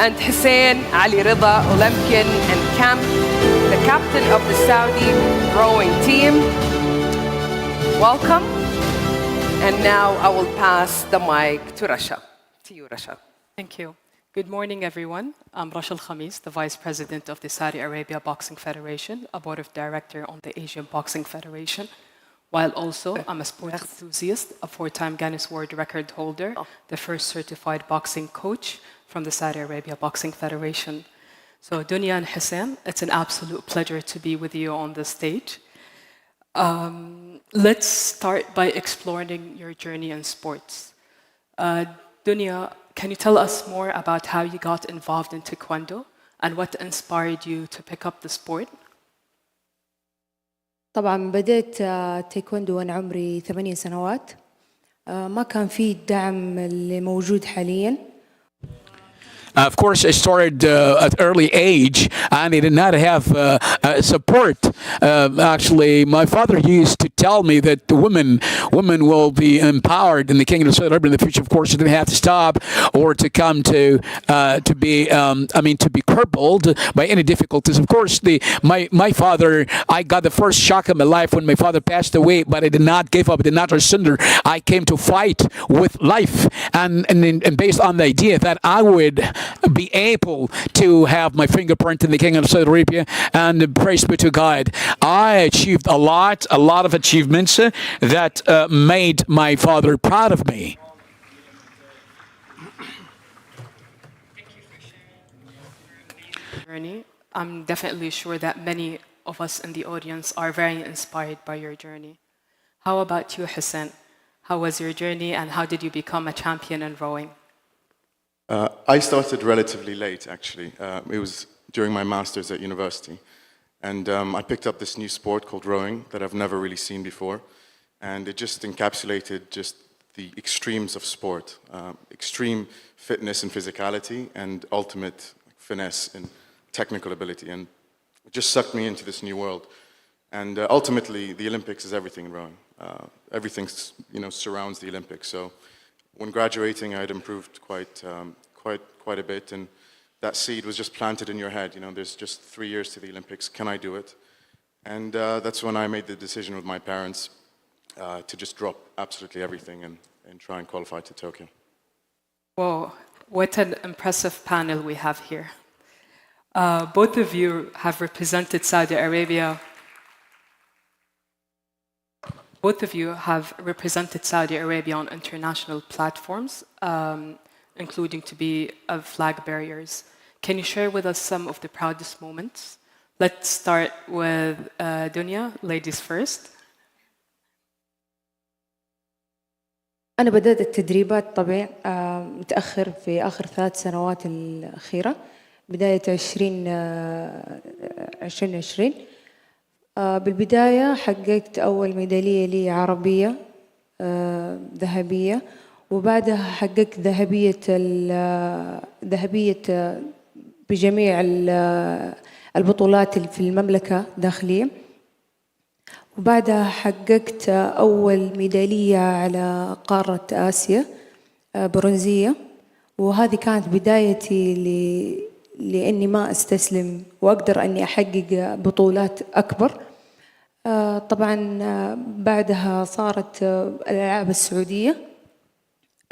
and Hussein Ali Rida, Olympian and the captain of the Saudi rowing team. Welcome. And now I will pass the mic to Rasha. To you, Rasha. Thank you. Good morning, everyone. I'm Rashal Khamis, the Vice President of the Saudi Arabia Boxing Federation, a Board of Director on the Asian Boxing Federation, while also I'm a sport enthusiast, a 4-time Guinness World Record holder, the first certified boxing coach from the Saudi Arabia Boxing Federation. So Dunya and Hussein, it's an absolute pleasure to be with you on the stage. Let's start by exploring your journey in sports. Dunya, can you tell us more about how you got involved in Taekwondo and what inspired you to pick up the sport? طبعا بدأت تايكوندو وأنا عمري 8 سنوات. ما كان في الدعم اللي موجود حالياً. Of course, I started at early age, and I did not have support. Actually, my father used to tell me that women will be empowered in the Kingdom of Saudi Arabia in the future. Of course, you didn't have to stop or to come to be crippled by any difficulties. Of course, my father, I got the first shock of my life when my father passed away, but I did not give up. I did not surrender. I came to fight with life, and based on the idea that I would be able to have my fingerprint in the Kingdom of Saudi Arabia, and praise be to God, I achieved a lot of achievements that made my father proud of me. Journey. I'm definitely sure that many of us in the audience are very inspired by your journey. How about you, Hussein? How was your journey and how did you become a champion in rowing? I started relatively late, actually. It was during my master's at university. And I picked up this new sport called rowing that I've never really seen before. And it just encapsulated just the extremes of sport, extreme fitness and physicality, and ultimate finesse and technical ability. And it just sucked me into this new world. And ultimately, the Olympics is everything in rowing. Everything surrounds the Olympics. So when graduating, I had improved quite a bit, and that seed was just planted in your head. There's just 3 years to the Olympics. Can I do it? And that's when I made the decision with my parents to just drop absolutely everything and try and qualify to Tokyo. Whoa, what an impressive panel we have here. Both of you have represented Saudi Arabia. Both of you have represented Saudi Arabia on international platforms, including to be flag bearers. Can you share with us some of the proudest moments? Let's start with Dunya, ladies first. أنا بدأت التدريبات طبعا متأخر في آخر 3 سنوات الأخيرة، بداية 2020. بالبداية حققت أول ميدالية لي عربية ذهبية، وبعدها حققت ذهبية بجميع البطولات في المملكة داخلية، وبعدها حققت أول ميدالية على قارة آسيا برونزية، وهذه كانت بدايتي لأني ما أستسلم وأقدر أني أحقق بطولات أكبر. طبعا بعدها صارت الألعاب السعودية.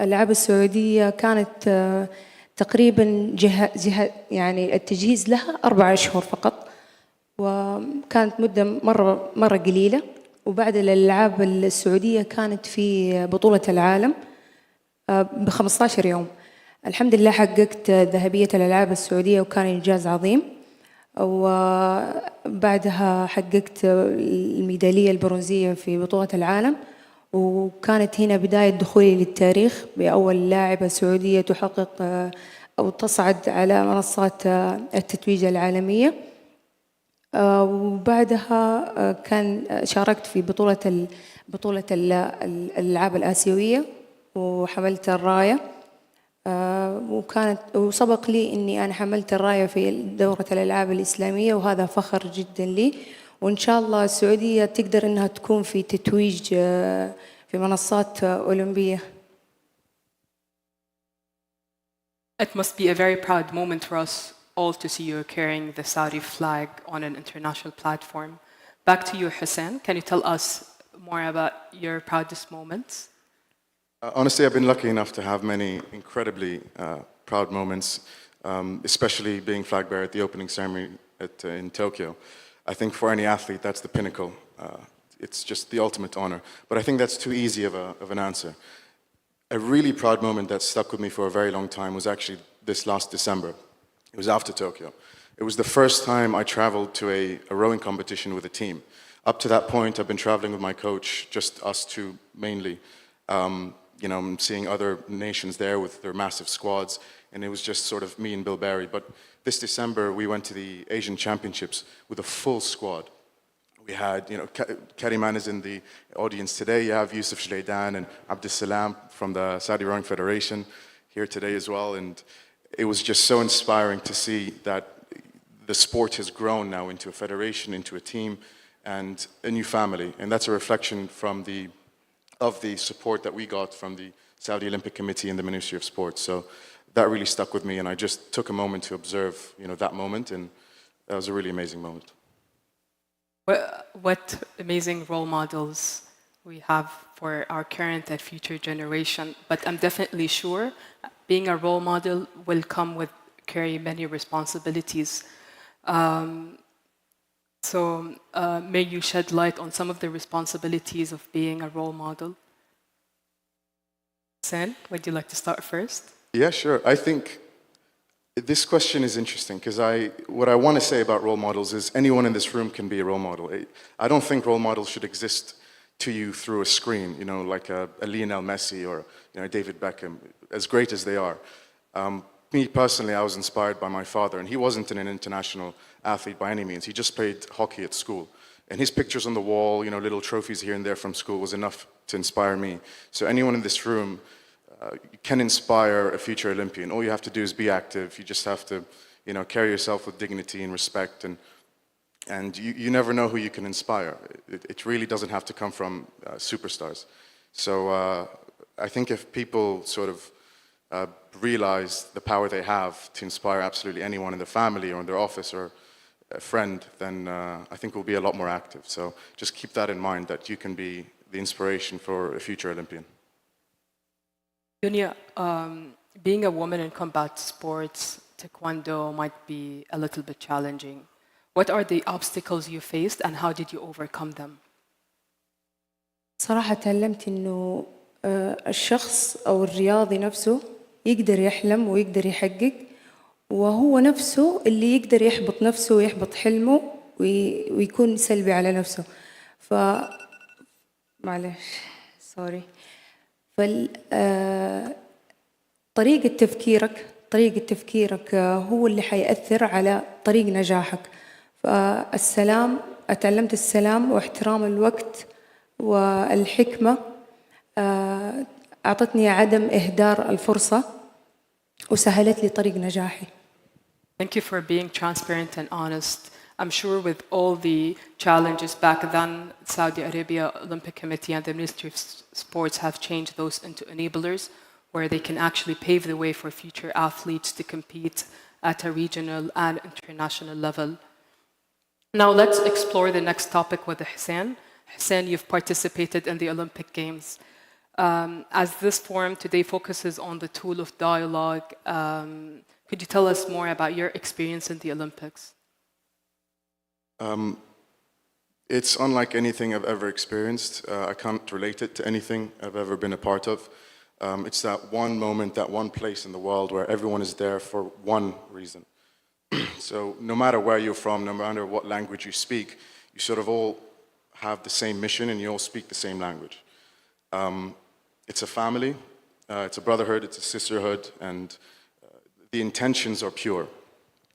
الألعاب السعودية كانت تقريبا يعني التجهيز لها 4 أشهر فقط، وكانت مدة مرة قليلة. وبعد الألعاب السعودية كانت في بطولة العالم ب15 يوم. الحمد لله حققت ذهبية الألعاب السعودية وكان إنجاز عظيم، وبعدها حققت الميدالية البرونزية في بطولة العالم، وكانت هنا بداية دخولي للتاريخ بأول لاعبة سعودية تحقق أو تصعد على منصات التتويج العالمية. وبعدها شاركت في بطولة الألعاب الآسيوية وحملت الراية. وسبق لي إني أنا حملت الراية في دورة الألعاب الإسلامية وهذا فخر جدا لي وإن شاء الله السعودية تقدر إنها تكون في تتويج في منصات أولمبية. It must be a very proud moment for us all to see you carrying the Saudi flag on an international platform. Back to you, Hussein. Can you tell us more about your proudest moments? Honestly, I've been lucky enough to have many incredibly proud moments, especially being flag bearer at the opening ceremony in Tokyo. I think for any athlete, that's the pinnacle. It's just the ultimate honor. But I think that's too easy of an answer. A really proud moment that stuck with me for a very long time was actually this last December. It was after Tokyo. It was the first time I traveled to a rowing competition with a team. Up to that point, I've been traveling with my coach, just us two mainly. You know, I'm seeing other nations there with their massive squads, and it was just sort of me and Bill Barry. But this December, we went to the Asian Championships with a full squad. We had, you know, Kariman is in the audience today. You have Yusuf Shleidan and Abdussalam from the Saudi Rowing Federation here today as well. And it was just so inspiring to see that the sport has grown now into a federation, into a team, and a new family. And that's a reflection of the support that we got from the Saudi Olympic Committee and the Ministry of Sport. So that really stuck with me, and I just took a moment to observe, you know, that moment, and that was a really amazing moment. What amazing role models we have for our current and future generation. But I'm definitely sure being a role model will carry many responsibilities. So may you shed light on some of the responsibilities of being a role model? Sen, would you like to start first? Yeah, sure. I think this question is interesting because what I want to say about role models is anyone in this room can be a role model. I don't think role models should exist to you through a screen, you know, like a Lionel Messi or, you know, David Beckham, as great as they are. Me personally, I was inspired by my father, and he wasn't an international athlete by any means. He just played hockey at school. And his pictures on the wall, you know, little trophies here and there from school was enough to inspire me. So anyone in this room can inspire a future Olympian. All you have to do is be active. You just have to, you know, carry yourself with dignity and respect. And you never know who you can inspire. It really doesn't have to come from superstars. So I think if people sort of realize the power they have to inspire absolutely anyone in their family or in their office or a friend, then I think we'll be a lot more active. So just keep that in mind, that you can be the inspiration for a future Olympian. Dunya, being a woman in combat sports, taekwondo might be a little bit challenging. What are the obstacles you faced and how did you overcome them? صراحة تعلمت إنه الشخص أو الرياضي نفسه يقدر يحلم ويقدر يحقق وهو نفسه اللي يقدر يحبط نفسه ويحبط حلمه ويكون سلبي على نفسه. معلش سوري. طريقة تفكيرك هو اللي حيأثر على طريق نجاحك. تعلمت السلام واحترام الوقت والحكمة أعطتني عدم إهدار الفرصة وسهلت لي طريق نجاحي. Thank you for being transparent and honest. I'm sure with all the challenges back then, Saudi Arabia Olympic Committee and the Ministry of Sports have changed those into enablers where they can actually pave the way for future athletes to compete at a regional and international level. Now let's explore the next topic with Hussein. Hussein, you've participated in the Olympic Games. As this forum today focuses on the tool of dialogue, could you tell us more about your experience in the Olympics? It's unlike anything I've ever experienced. I can't relate it to anything I've ever been a part of. It's that one moment, that one place in the world where everyone is there for one reason. So no matter where you're from, no matter what language you speak, you sort of all have the same mission and you all speak the same language. It's a family, it's a brotherhood, it's a sisterhood, and the intentions are pure.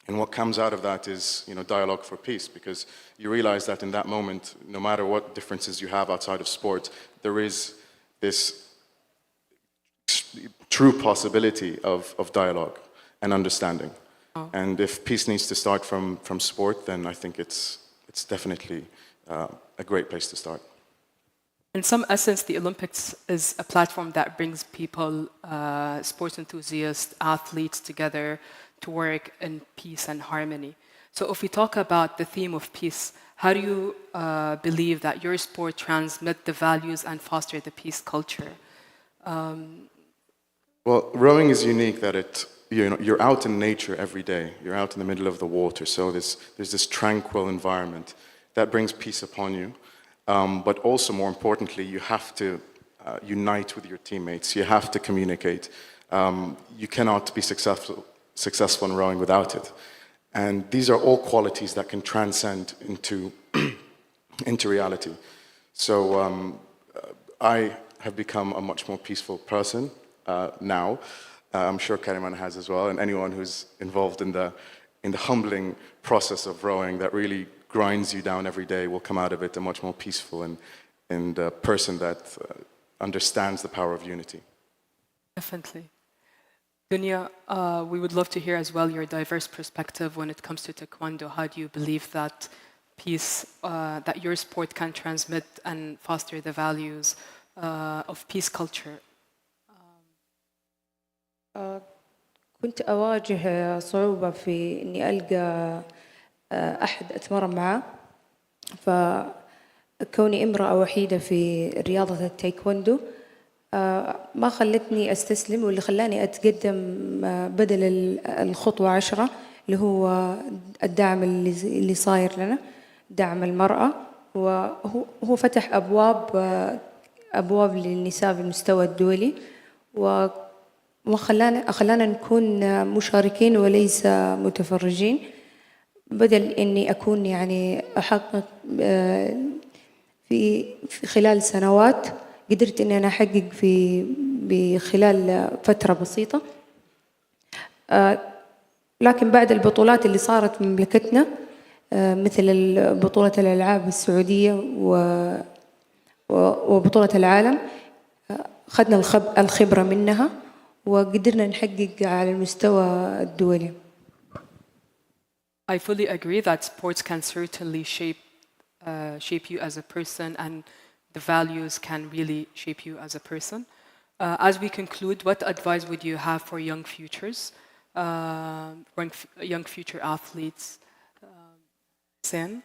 And what comes out of that is, you know, dialogue for peace, because you realize that in that moment, no matter what differences you have outside of sport, there is this true possibility of dialogue and understanding. And if peace needs to start from sport, then I think it's definitely a great place to start. In some essence, the Olympics is a platform that brings people, sports enthusiasts, athletes together to work in peace and harmony. So if we talk about the theme of peace, how do you believe that your sport transmit the values and foster the peace culture? Well, rowing is unique that you're out in nature every day. You're out in the middle of the water, so there's this tranquil environment that brings peace upon you. But also, more importantly, you have to unite with your teammates. You have to communicate. You cannot be successful in rowing without it. And these are all qualities that can transcend into reality. So I have become a much more peaceful person now. I'm sure Kariman has as well, and anyone who's involved in the humbling process of rowing that really grinds you down every day will come out of it a much more peaceful and person that understands the power of unity. Definitely. Dunya, we would love to hear as well your diverse perspective when it comes to Taekwondo. How do you believe that peace, that your sport can transmit and foster the values of peace culture? كنت أواجه صعوبة في إني ألقى أحد أتمرن معه، فكوني امرأة وحيدة في رياضة التايكوندو ما خلتني أستسلم، واللي خلاني أتقدم بدل الخطوة 10 اللي هو الدعم اللي صاير لنا، دعم المرأة، وهو فتح أبواب للنساء بالمستوى الدولي، وخلانا نكون مشاركين وليس متفرجين، بدل إني أكون يعني أحقق في خلال سنوات قدرت إني أنا أحقق بخلال فترة بسيطة. لكن بعد البطولات اللي صارت في مملكتنا مثل بطولة الألعاب السعودية وبطولة العالم، أخذنا الخبرة منها وقدرنا نحقق على المستوى الدولي. I fully agree that sports can certainly shape you as a person, and the values can really shape you as a person. As we conclude, what advice would you have for young futures, young future athletes? Sen?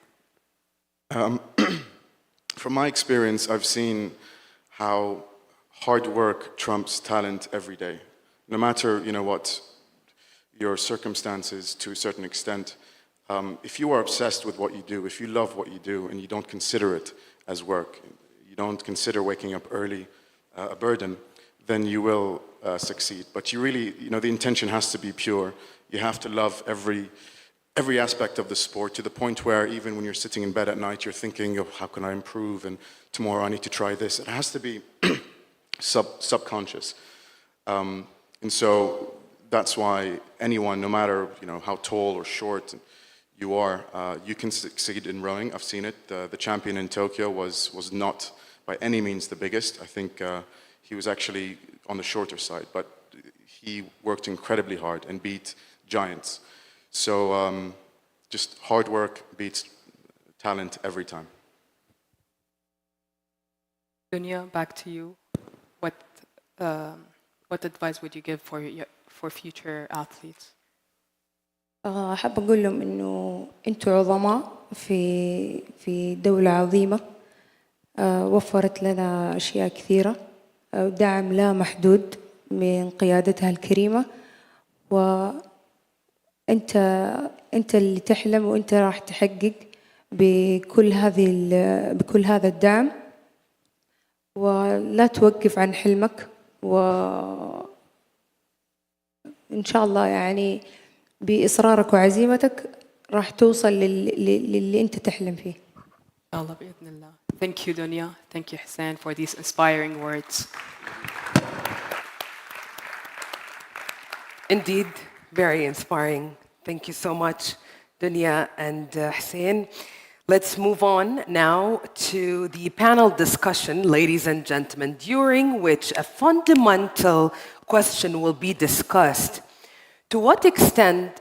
From my experience, I've seen how hard work trumps talent every day. No matter what your circumstances to a certain extent, if you are obsessed with what you do, if you love what you do and you don't consider it as work, you don't consider waking up early a burden, then you will succeed. But you really, the intention has to be pure. You have to love every aspect of the sport to the point where even when you're sitting in bed at night, you're thinking of how can I improve, and tomorrow I need to try this. It has to be subconscious. And so that's why anyone, no matter how tall or short you are, you can succeed in rowing. I've seen it. The champion in Tokyo was not by any means the biggest. I think he was actually on the shorter side, but he worked incredibly hard and beat giants. So just hard work beats talent every time. Dunya, back to you. What advice would you give for future athletes? أحب أقول لهم إنه أنتوا عظماء في دولة عظيمة وفرت لنا أشياء كثيرة، دعم لا محدود من قيادتها الكريمة، وأنت اللي تحلم وأنت راح تحقق بكل هذا الدعم، ولا توقف عن حلمك، وإن شاء الله يعني بإصرارك وعزيمتك راح توصل للي أنت تحلم فيه. إن شاء الله بإذن الله. Thank you, Dunya. Thank you, Hussein, for these inspiring words. Indeed, very inspiring. Thank you so much, Dunya and Hussein. Let's move on now to the panel discussion, ladies and gentlemen, during which a fundamental question will be discussed. To what extent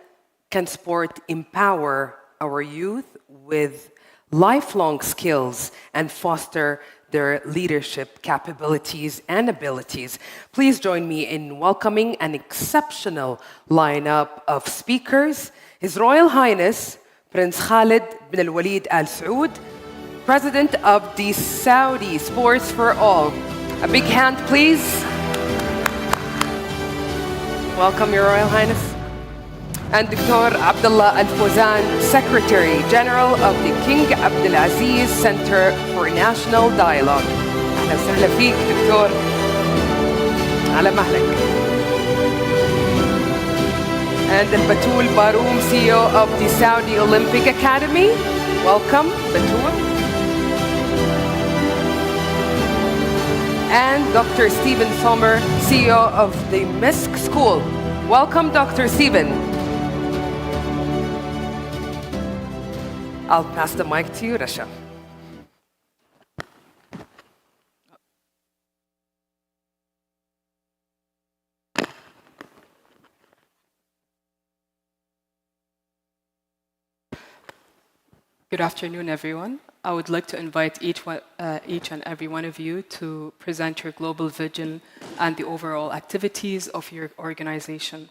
can sport empower our youth with lifelong skills and foster their leadership capabilities and abilities? Please join me in welcoming an exceptional lineup of speakers. His Royal Highness Prince Khalid bin Al-Walid Al Saud, President of the Saudi Sports for All. A big hand, please. Welcome, Your Royal Highness. And Dr. Abdullah Al Fawzan, Secretary General of the King Abdulaziz Center for National Dialogue. أهلا وسهلا فيك دكتور. على مهلك. And Batul Baroum, CEO of the Saudi Olympic Academy. Welcome, Batul. And Dr. Stephen Sommer, CEO of the MISC School. Welcome, Dr. Stephen. I'll pass the mic to you, Rasha. Good afternoon, everyone. I would like to invite each and every one of you to present your global vision and the overall activities of your organization.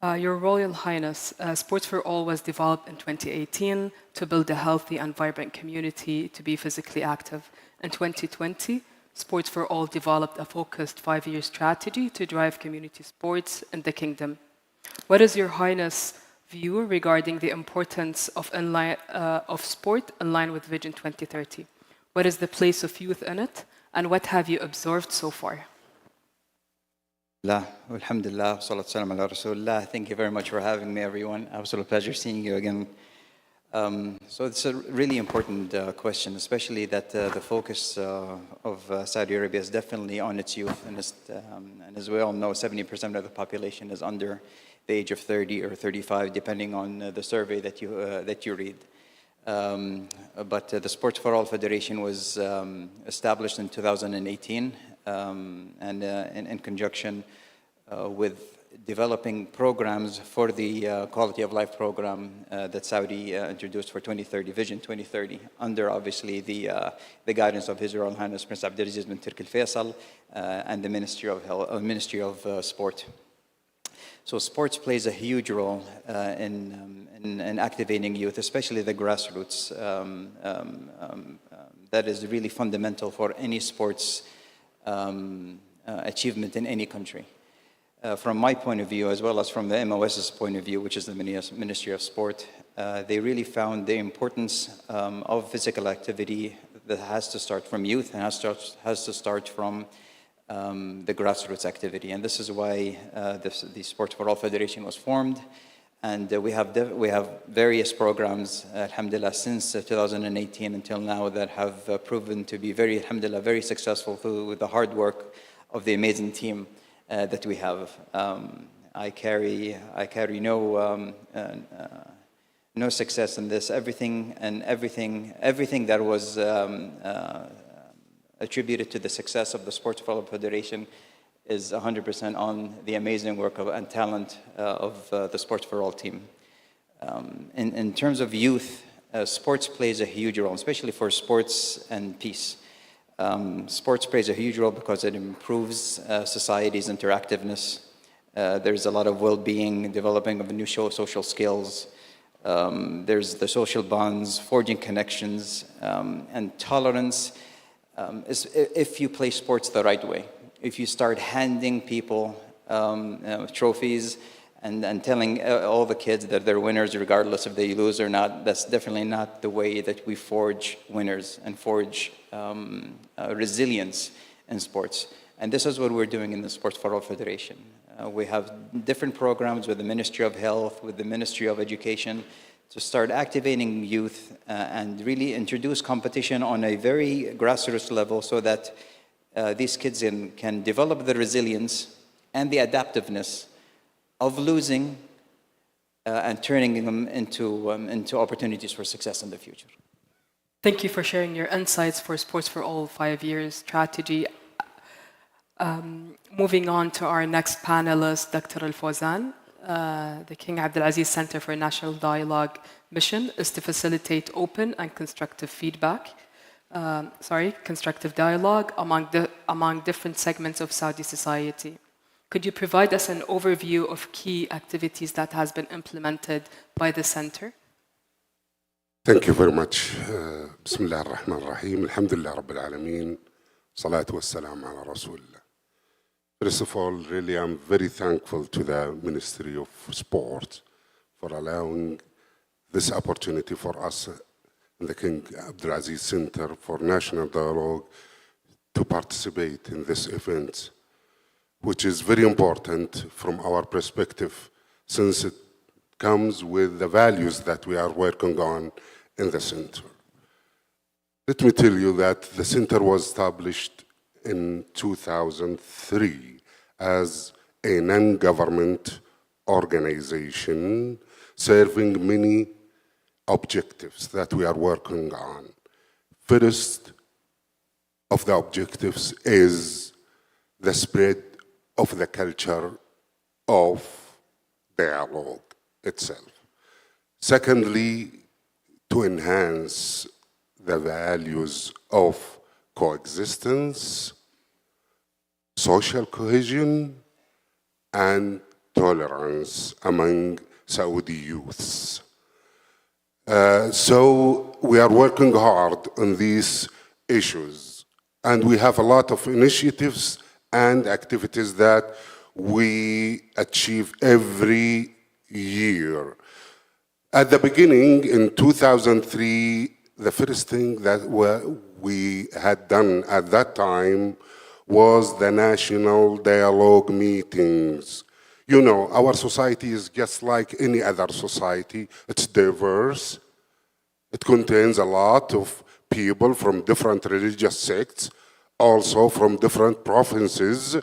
Your Royal Highness, Sports for All was developed in 2018 to build a healthy and vibrant community to be physically active. In 2020, Sports for All developed a focused 5-year strategy to drive community sports in the kingdom. What is Your Highness' view regarding the importance of sport in line with Vision 2030? What is the place of youth in it, and what have you observed so far? Alhamdulillah, salatu salam ala Rasulullah. Thank you very much for having me, everyone. Absolute pleasure seeing you again. So it's a really important question, especially that the focus of Saudi Arabia is definitely on its youth. And as we all know, 70% of the population is under the age of 30 or 35, depending on the survey that you read. But the Sports for All Federation was established in 2018, and in conjunction with developing programs for the quality of life program that Saudi introduced for 2030, Vision 2030, under obviously the guidance of His Royal Highness Prince Abdulaziz bin Turki Al Faisal and the Ministry of Sport. So sports plays a huge role in activating youth, especially the grassroots. That is really fundamental for any sports achievement in any country. From my point of view, as well as from the MOS's point of view, which is the Ministry of Sport, they really found the importance of physical activity that has to start from youth and has to start from the grassroots activity. And this is why the Sports for All Federation was formed. And we have various programs, alhamdulillah, since 2018 until now that have proven to be alhamdulillah, very successful through the hard work of the amazing team that we have. I carry no success in this. Everything that was attributed to the success of the Sports for All Federation is 100% on the amazing work and talent of the Sports for All team. In terms of youth, sports plays a huge role, especially for sports and peace. Sports plays a huge role because it improves society's interactiveness. There's a lot of well-being, developing of new social skills. There's the social bonds, forging connections, and tolerance. If you play sports the right way, if you start handing people trophies and telling all the kids that they're winners regardless if they lose or not, that's definitely not the way that we forge winners and forge resilience in sports. And this is what we're doing in the Sports for All Federation. We have different programs with the Ministry of Health, with the Ministry of Education, to start activating youth and really introduce competition on a very grassroots level so that these kids can develop the resilience and the adaptiveness of losing and turning them into opportunities for success in the future. Thank you for sharing your insights for Sports for All 5-year strategy. Moving on to our next panelist, Dr. Al-Fawzan. The King Abdulaziz Center for National Dialogue mission is to facilitate open and constructive constructive dialogue among different segments of Saudi society. Could you provide us an overview of key activities that has been implemented by the center? Thank you very much. بسم الله الرحمن الرحيم. الحمد لله رب العالمين. صلاة والسلام على رسول الله. First of all, really, I'm very thankful to the Ministry of Sport for allowing this opportunity for us in the King Abdulaziz Center for National Dialogue to participate in this event, which is very important from our perspective, since it comes with the values that we are working on in the center. Let me tell you that the center was established in 2003 as a non-government organization serving many objectives that we are working on. First of the objectives is the spread of the culture of dialogue itself. Secondly, to enhance the values of coexistence, social cohesion, and tolerance among Saudi youths. So we are working hard on these issues, and we have a lot of initiatives and activities that we achieve every year. At the beginning, in 2003, the first thing that we had done at that time was the national dialogue meetings. You know, our society is just like any other society. It's diverse. It contains a lot of people from different religious sects, also from different provinces,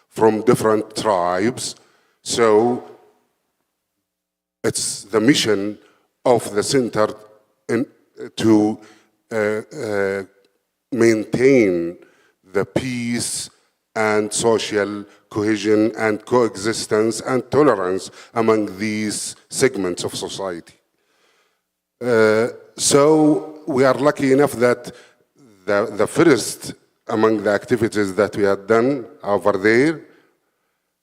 from different tribes. So it's the mission of the center to maintain the peace and social cohesion and coexistence and tolerance among these segments of society. So we are lucky enough that the first among the activities that we had done over there,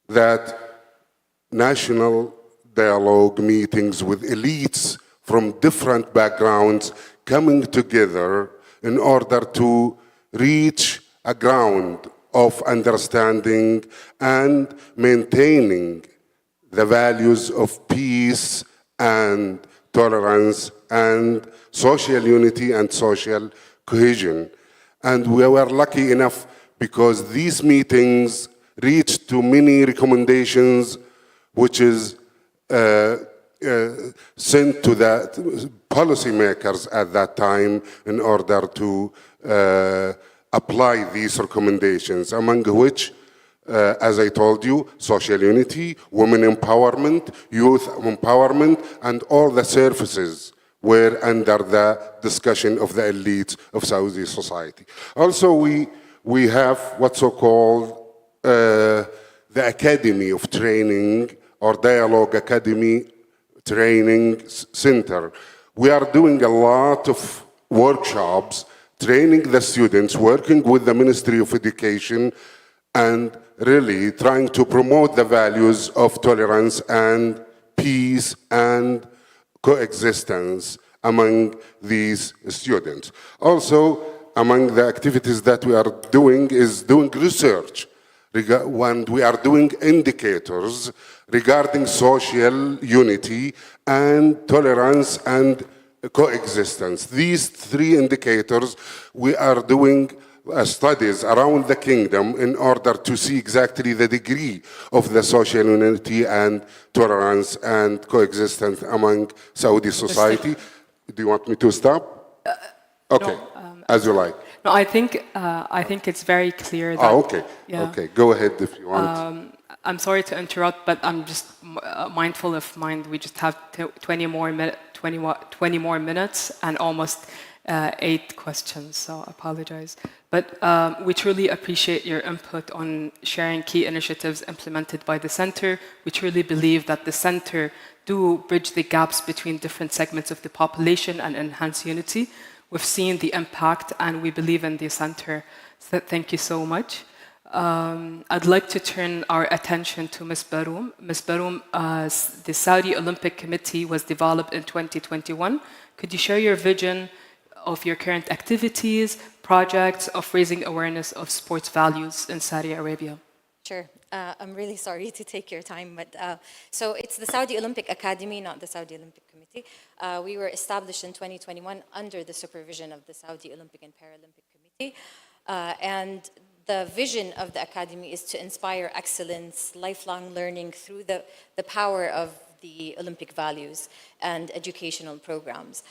that national dialogue meetings with elites from different backgrounds coming together in order to reach a ground of understanding and maintaining the values of peace and tolerance and social unity and social cohesion. And we were lucky enough because these meetings reached to many recommendations which is sent to the policymakers at that time in order to apply these recommendations, among which, as I told you, social unity, women empowerment, youth empowerment, and all the services were under the discussion of the elites of Saudi society. Also, we have what's so-called the Academy of Training or Dialogue Academy Training Center. We are doing a lot of workshops, training the students, working with the Ministry of Education, and really trying to promote the values of tolerance and peace and coexistence among these students. Also, among the activities that we are doing is doing research. When we are doing indicators regarding social unity and tolerance and coexistence. These three indicators, we are doing studies around the kingdom in order to see exactly the degree of the social unity and tolerance and coexistence among Saudi society. Do you want me to stop? Okay, no, as you like. No, I think it's very clear that... okay, yeah. okay, go ahead if you want. I'm sorry to interrupt, but I'm just mindful of mine. We just have 20 more minutes and almost 8 questions, so I apologize. But we truly appreciate your input on sharing key initiatives implemented by the center. We truly believe that the center do bridge the gaps between different segments of the population and enhance unity. We've seen the impact and we believe in the center. So thank you so much. I'd like to turn our attention to Ms. Baroum. Ms. Baroum, the Saudi Olympic Committee was developed in 2021. Could you share your vision of your current activities, projects of raising awareness of sports values in Saudi Arabia? Sure. I'm really sorry to take your time, but so it's the Saudi Olympic Academy, not the Saudi Olympic Committee. We were established in 2021 under the supervision of the Saudi Olympic and Paralympic Committee. And the vision of the Academy is to inspire excellence, lifelong learning through the power of the Olympic values and educational programs.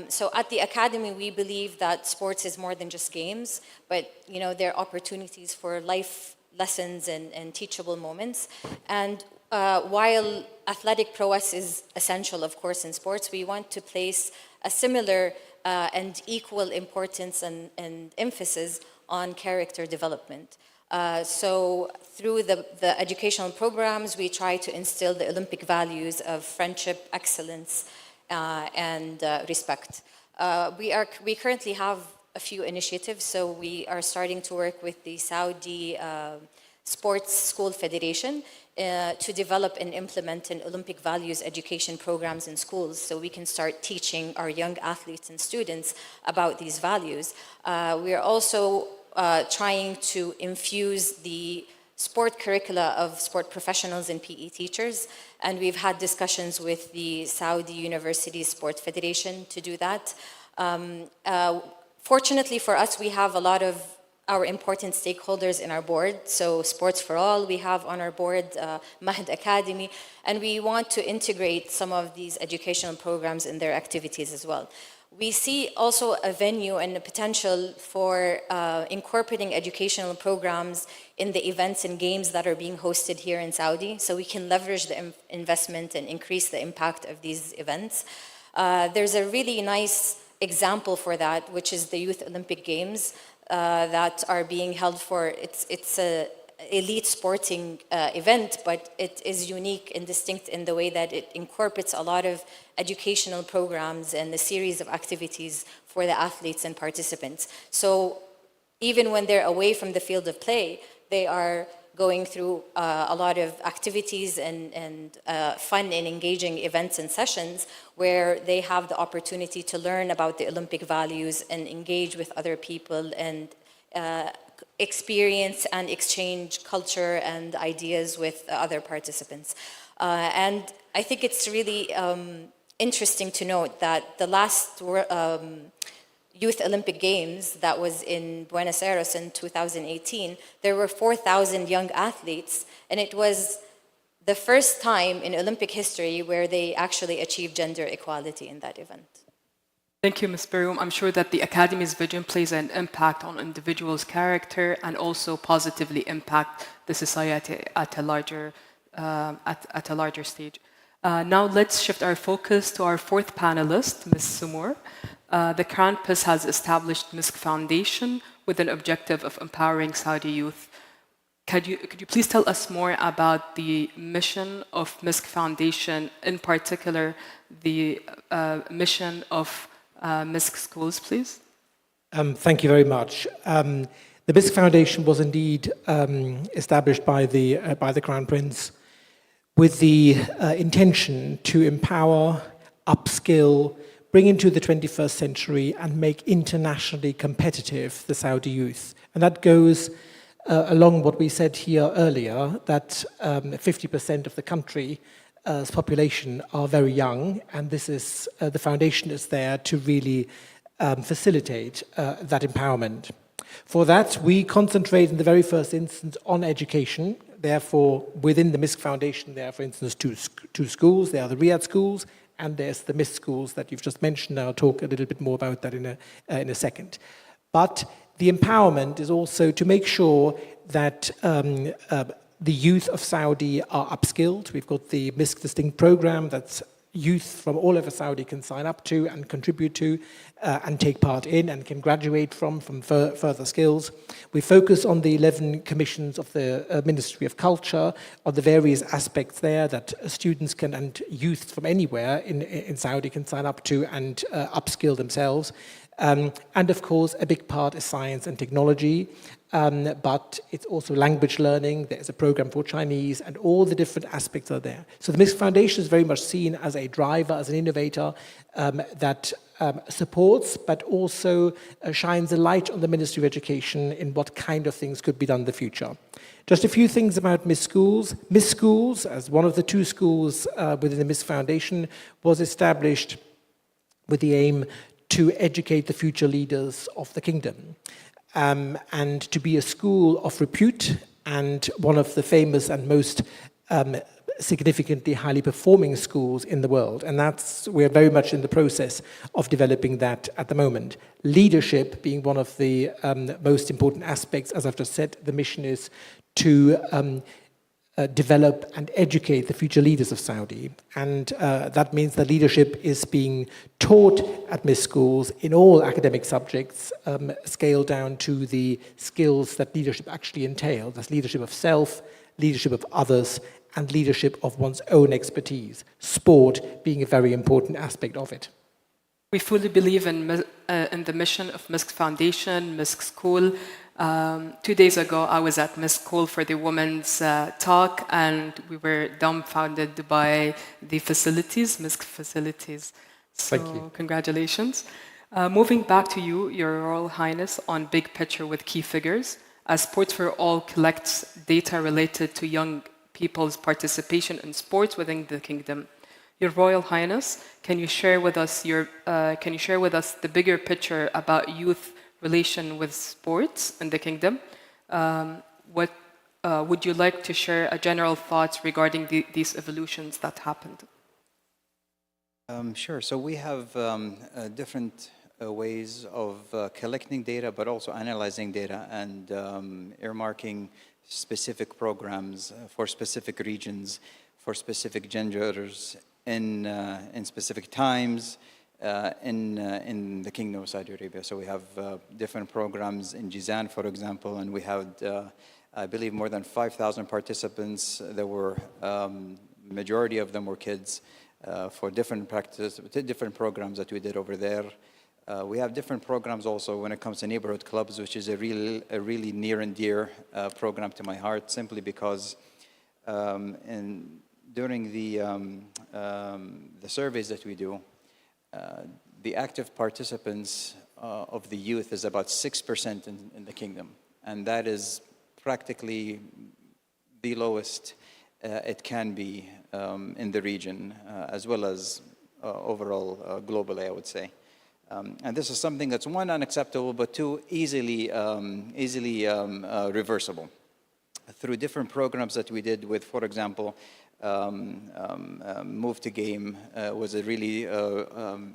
So at the Academy, we believe that sports is more than just games, but there are opportunities for life lessons and teachable moments. And while athletic prowess is essential, of course, in sports, we want to place a similar and equal importance and emphasis on character development. So through the educational programs, we try to instill the Olympic values of friendship, excellence, and respect. We currently have a few initiatives. So we are starting to work with the Saudi Sports School Federation to develop and implement an Olympic values education programs in schools so we can start teaching our young athletes and students about these values. We are also trying to infuse the sport curricula of sport professionals and PE teachers, and we've had discussions with the Saudi University Sport Federation to do that. Fortunately for us, we have a lot of our important stakeholders in our board. So Sports for All, we have on our board Mahd Academy, and we want to integrate some of these educational programs in their activities as well. We see also a venue and a potential for incorporating educational programs in the events and games that are being hosted here in Saudi, so we can leverage the investment and increase the impact of these events. There's a really nice example for that, which is the Youth Olympic Games that are being held for. It's a elite sporting event, but it is unique and distinct in the way that it incorporates a lot of educational programs and a series of activities for the athletes and participants. So even when they're away from the field of play, they are going through a lot of activities and fun and engaging events and sessions where they have the opportunity to learn about the Olympic values and engage with other people and experience and exchange culture and ideas with other participants. And I think it's really interesting to note that the last Youth Olympic Games that was in Buenos Aires in 2018, there were 4,000 young athletes, and it was the first time in Olympic history where they actually achieved gender equality in that event. Thank you, Ms. Baroum. I'm sure that the Academy's vision plays an impact on individuals' character and also positively impact the society at a larger stage. Now let's shift our focus to our fourth panelist, Ms. Sumur. The Crown Prince has established MISC Foundation with an objective of empowering Saudi youth. Could you please tell us more about the mission of MISC Foundation, in particular the mission of MISC schools, please? Thank you very much. The MISC Foundation was indeed established by the Crown Prince with the intention to empower, upskill, bring into the 21st century and make internationally competitive the Saudi youth. And that goes along what we said here earlier, that 50% of the country's population are very young, and this is the foundation is there to really facilitate that empowerment. For that, we concentrate in the very first instance on education. Therefore, within the MISC Foundation, there are, for instance, two schools. There are the Riyadh schools, and there's the MISC schools that you've just mentioned. I'll talk a little bit more about that in a second. But the empowerment is also to make sure that The youth of Saudi are upskilled. We've got the MISC Distinct program that's youth from all over Saudi can sign up to and contribute to and take part in and can graduate from further skills. We focus on the 11 commissions of the Ministry of Culture, on the various aspects there that students can and youth from anywhere in Saudi can sign up to and upskill themselves. And of course, a big part is science and technology, but it's also language learning. There's a program for Chinese, and all the different aspects are there. So the MISC Foundation is very much seen as a driver, as an innovator that supports, but also shines a light on the Ministry of Education in what kind of things could be done in the future. Just a few things about MISC Schools. MISC Schools, as one of the 2 schools within the MISC Foundation, was established with the aim to educate the future leaders of the kingdom and to be a school of repute and one of the famous and most significantly highly performing schools in the world. And we're very much in the process of developing that at the moment. Leadership being one of the most important aspects. As I've just said, the mission is to develop and educate the future leaders of Saudi. And that means that leadership is being taught at MISC schools in all academic subjects, scaled down to the skills that leadership actually entail. That's leadership of self, leadership of others, and leadership of one's own expertise. Sport being a very important aspect of it. We fully believe in the mission of MISC Foundation, MISC School. 2 days ago, I was at MISC School for the women's talk, and we were dumbfounded by the facilities, MISC facilities. So, thank you. Congratulations. Moving back to you, Your Royal Highness, on Big Picture with Key Figures. As Sports for All collects data related to young people's participation in sports within the kingdom, Your Royal Highness, can you share with us the bigger picture about youth relation with sports in the kingdom? What would you like to share general thoughts regarding these evolutions that happened? Sure. So we have different ways of collecting data, but also analyzing data and earmarking specific programs for specific regions, for specific genders, in specific times in the Kingdom of Saudi Arabia. So we have different programs in Jizan, for example, and we had, I believe, more than 5,000 participants. There were, majority of them were kids for different programs that we did over there. We have different programs also when it comes to neighborhood clubs, which is a really near and dear program to my heart, simply because during the surveys that we do, the active participants of the youth is about 6% in the kingdom, and that is practically the lowest it can be in the region, as well as overall globally, I would say. And this is something that's, one, unacceptable, but two, easily reversible. Through different programs that we did with, for example, Move to Game was a really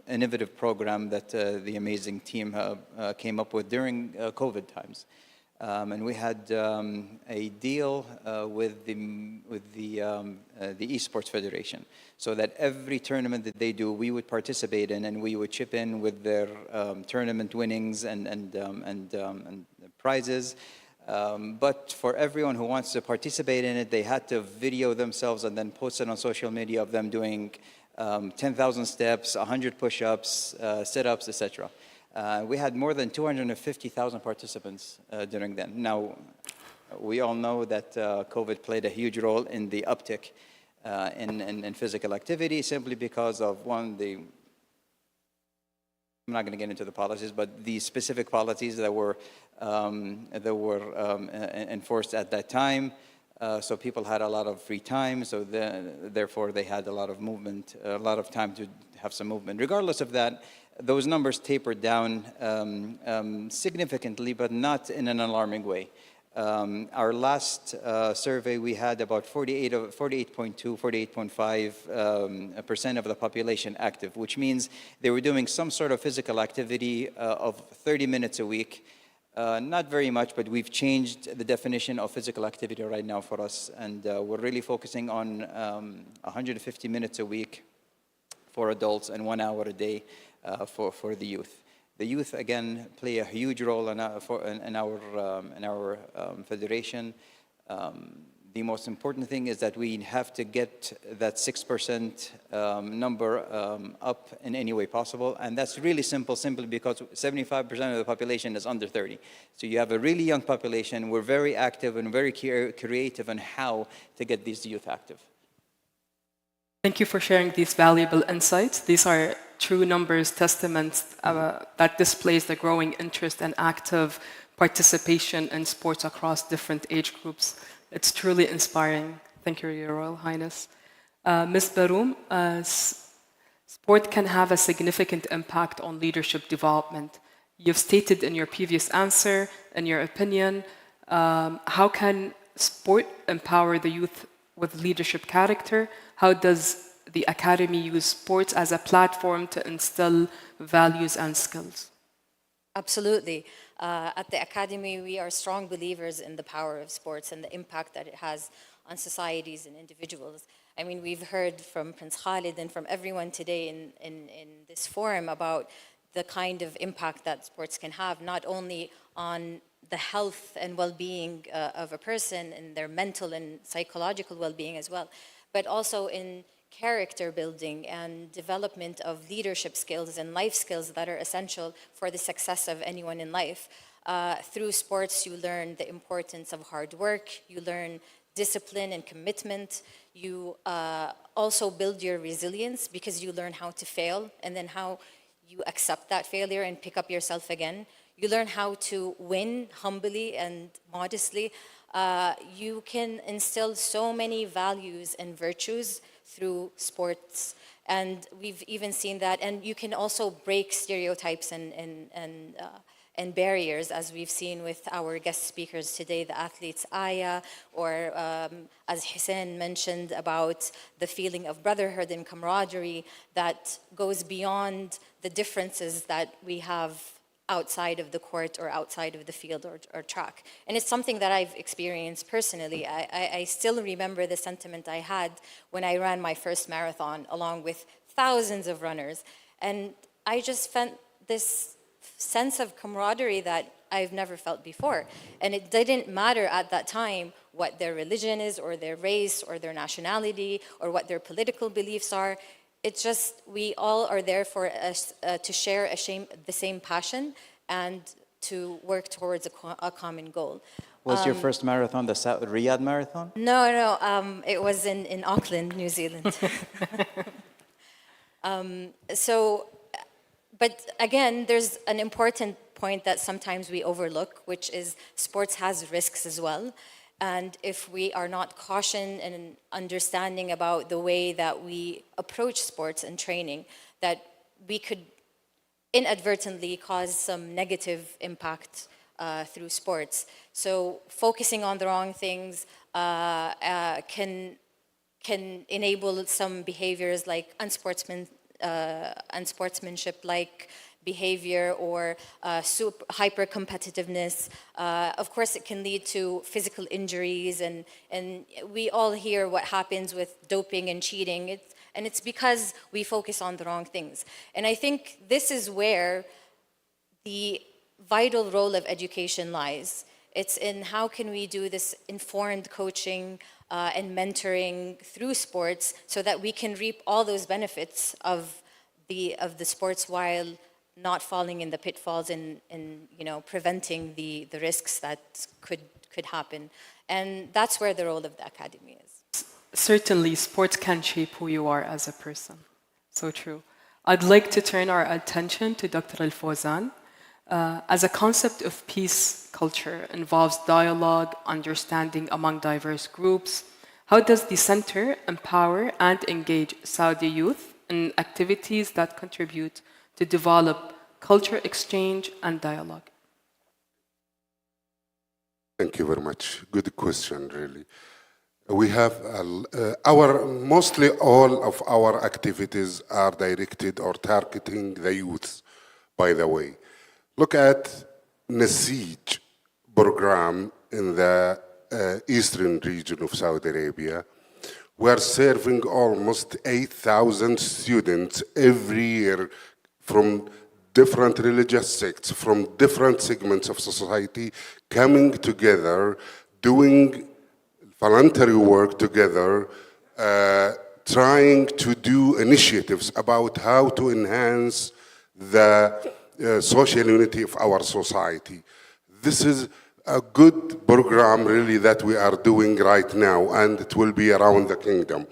innovative program that the amazing team came up with during COVID times. And we had a deal with the Esports Federation, so that every tournament that they do, we would participate in, and we would chip in with their tournament winnings and prizes. But for everyone who wants to participate in it, they had to video themselves and then post it on social media of them doing 10,000 steps, 100 push-ups, sit-ups, etc. We had more than 250,000 participants during then. Now, we all know that COVID played a huge role in the uptick in physical activity, simply because of, one, I'm not going to get into the policies, but the specific policies that were enforced at that time. So people had a lot of free time, so therefore they had a lot of movement, a lot of time to have some movement. Regardless of that, those numbers tapered down significantly, but not in an alarming way. Our last survey, we had about 48.2, 48.5% of the population active, which means they were doing some sort of physical activity of 30 minutes a week, Not very much, but we've changed the definition of physical activity right now for us, and we're really focusing on 150 minutes a week for adults and 1 hour a day for the youth. The youth, again, play a huge role in our federation. The most important thing is that we have to get that 6% number up in any way possible. And that's really simple, simply because 75% of the population is under 30. So you have a really young population. We're very active and very creative on how to get these youth active. Thank you for sharing these valuable insights. These are true numbers, testaments that displays the growing interest and active participation in sports across different age groups. It's truly inspiring. Thank you, Your Royal Highness. Ms. Baroum, sport can have a significant impact on leadership development. You've stated in your previous answer, in your opinion, how can sport empower the youth with leadership character? How does the Academy use sports as a platform to instill values and skills? Absolutely. At the Academy, we are strong believers in the power of sports and the impact that it has on societies and individuals. I mean, we've heard from Prince Khalid and from everyone today in this forum about the kind of impact that sports can have, not only on the health and well-being of a person and their mental and psychological well-being as well, but also in character building and development of leadership skills and life skills that are essential for the success of anyone in life. Through sports, you learn the importance of hard work, you learn discipline and commitment, you also build your resilience because you learn how to fail and then how you accept that failure and pick up yourself again. You learn how to win humbly and modestly. You can instill so many values and virtues through sports, and we've even seen that. And you can also break stereotypes and barriers, as we've seen with our guest speakers today, the athletes Aya, or as Hussein mentioned about the feeling of brotherhood and camaraderie that goes beyond the differences that we have outside of the court or outside of the field or track. And it's something that I've experienced personally. I still remember the sentiment I had when I ran my first marathon along with thousands of runners. And I just felt this sense of camaraderie that I've never felt before. And it didn't matter at that time what their religion is or their race or their nationality or what their political beliefs are. It's just we all are there for us to share the same passion and to work towards a common goal. Was your first marathon the Riyadh Marathon? No, it was in Auckland, New Zealand. But again, there's an important point that sometimes we overlook, which is sports has risks as well. And if we are not cautioned and understanding about the way that we approach sports and training, that we could inadvertently cause some negative impact through sports. So focusing on the wrong things can enable some behaviors like unsportsmanship-like behavior or hyper-competitiveness. Of course, it can lead to physical injuries, and we all hear what happens with doping and cheating, and it's because we focus on the wrong things. And I think this is where the vital role of education lies. It's in how can we do this informed coaching and mentoring through sports so that we can reap all those benefits of the sports while not falling in the pitfalls and preventing the risks that could happen. And that's where the role of the Academy is. Certainly, sports can shape who you are as a person. So true. I'd like to turn our attention to Dr. Al-Fawzan. As a concept of peace culture involves dialogue, understanding among diverse groups, how does the center empower and engage Saudi youth in activities that contribute to develop culture exchange and dialogue? Thank you very much. Good question, really. We have mostly all of our activities are directed or targeting the youth, by the way. Look at نسيج program in the eastern region of Saudi Arabia. We are serving almost 8,000 students every year from different religious sects, from different segments of society, coming together, doing voluntary work together, trying to do initiatives about how to enhance the social unity of our society. This is a good program really that we are doing right now, and it will be around the kingdom.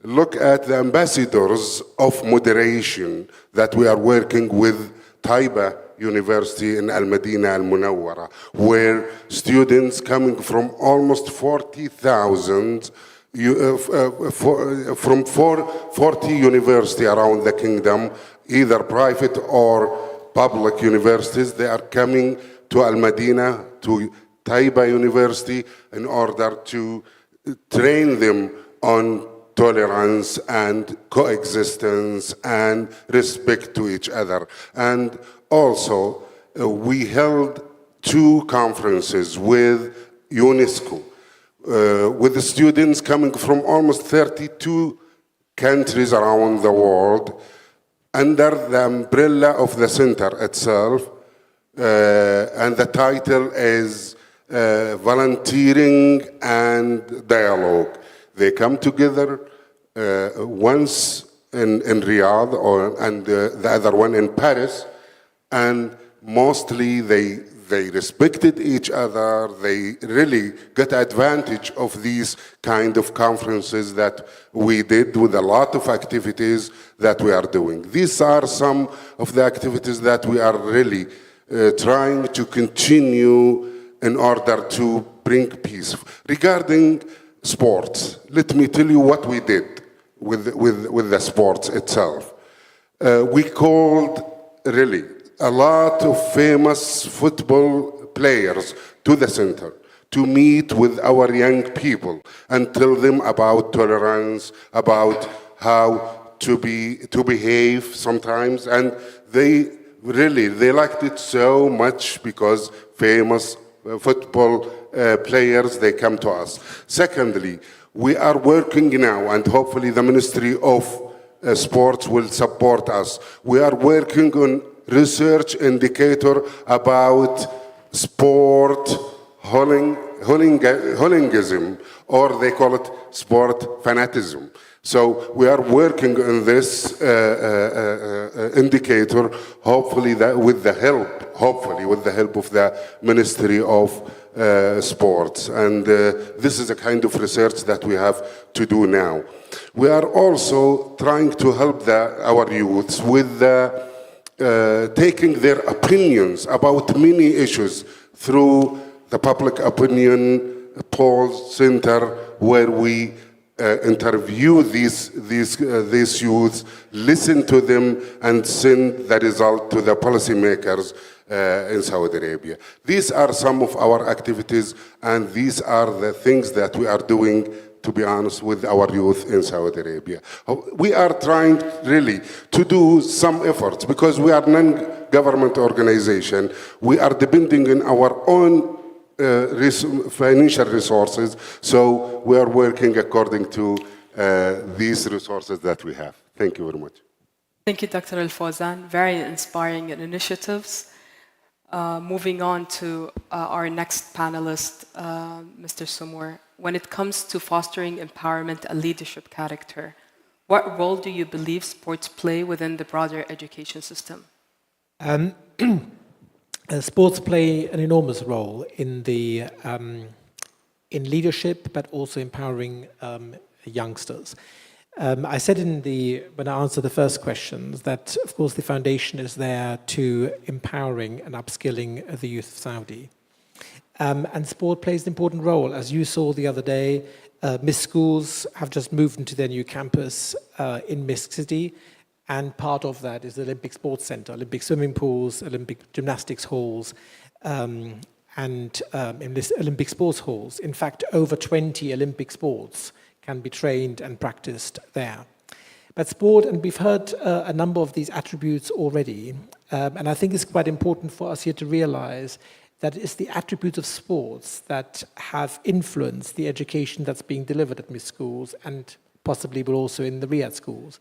Look at the ambassadors of moderation that we are working with Taiba University in Al-Madinah Al-Munawwara, where students coming from almost 40,000 from 40 universities around the kingdom, either private or public universities, they are coming to Al-Madinah, to Taiba University, in order to train them on tolerance and coexistence and respect to each other. And also, we held 2 conferences with UNESCO, with the students coming from almost 32 countries around the world, under the umbrella of the center itself, and the title is Volunteering and Dialogue. They come together once in Riyadh, and the other one in Paris, and mostly they respected each other. They really got advantage of these kind of conferences that we did, with a lot of activities that we are doing. These are some of the activities that we are really trying to continue in order to bring peace. Regarding sports, let me tell you what we did with the sports itself. We called really a lot of famous football players to the center to meet with our young people and tell them about tolerance, about how to behave sometimes. And they liked it so much because famous football players, they come to us. Secondly, we are working now, and hopefully the Ministry of Sports will support us. We are working on research indicator about sport hooliganism, or they call it sport fanatism. So we are working on this indicator, hopefully with the help of the Ministry of Sports. And this is a kind of research that we have to do now. We are also trying to help our youths with taking their opinions about many issues through the Public Opinion Poll Center, where we interview these youths, listen to them, and send the result to the policymakers in Saudi Arabia. These are some of our activities, and these are the things that we are doing, to be honest, with our youth in Saudi Arabia. We are trying really to do some efforts, because we are a non-government organization. We are depending on our own financial resources, so we are working according to these resources that we have. Thank you very much. Thank you, Dr. Al-Fawzan. Very inspiring initiatives. Moving on to our next panelist, Mr. Sumur. When it comes to fostering empowerment and leadership character, what role do you believe sports play within the broader education system? Sports play an enormous role in leadership, but also empowering youngsters. I said when I answered the first questions that, of course, the foundation is there to empowering and upskilling the youth of Saudi. And sport plays an important role. As you saw the other day, Miss Schools have just moved into their new campus in Misk City, and part of that is the Olympic Sports Center, Olympic swimming pools, Olympic gymnastics halls, and in this Olympic sports halls. In fact, over 20 Olympic sports can be trained and practiced there. But sport, and we've heard a number of these attributes already, And I think it's quite important for us here to realize that it's the attributes of sports that have influenced the education that's being delivered at MIS schools and possibly but also in the Riyadh schools.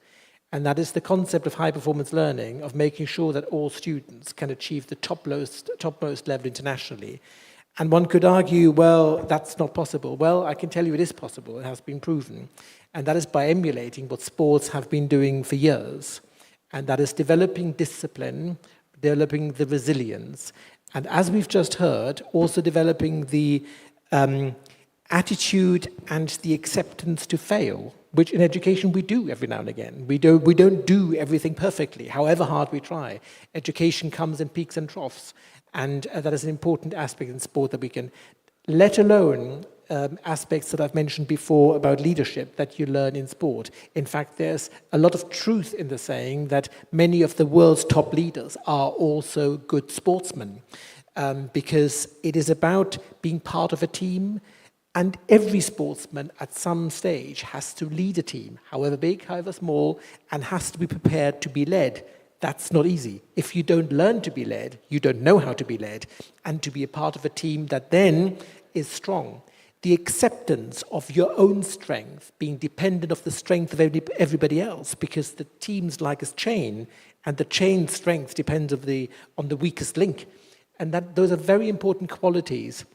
And that is the concept of high-performance learning, of making sure that all students can achieve the topmost level internationally. And one could argue, well, that's not possible. Well, I can tell you it is possible. It has been proven. And that is by emulating what sports have been doing for years. And that is developing discipline, developing the resilience, and as we've just heard, also developing the attitude and the acceptance to fail, which in education we do every now and again. We don't do everything perfectly, however hard we try. Education comes in peaks and troughs, and that is an important aspect in sport that we can, let alone aspects that I've mentioned before about leadership that you learn in sport. In fact, there's a lot of truth in the saying that many of the world's top leaders are also good sportsmen, because it is about being part of a team, and every sportsman at some stage has to lead a team, however big, however small, and has to be prepared to be led. That's not easy. If you don't learn to be led, you don't know how to be led, and to be a part of a team that then is strong. The acceptance of your own strength being dependent of the strength of everybody else, because the team's like a chain, and the chain strength depends on the weakest link. And those are very important qualities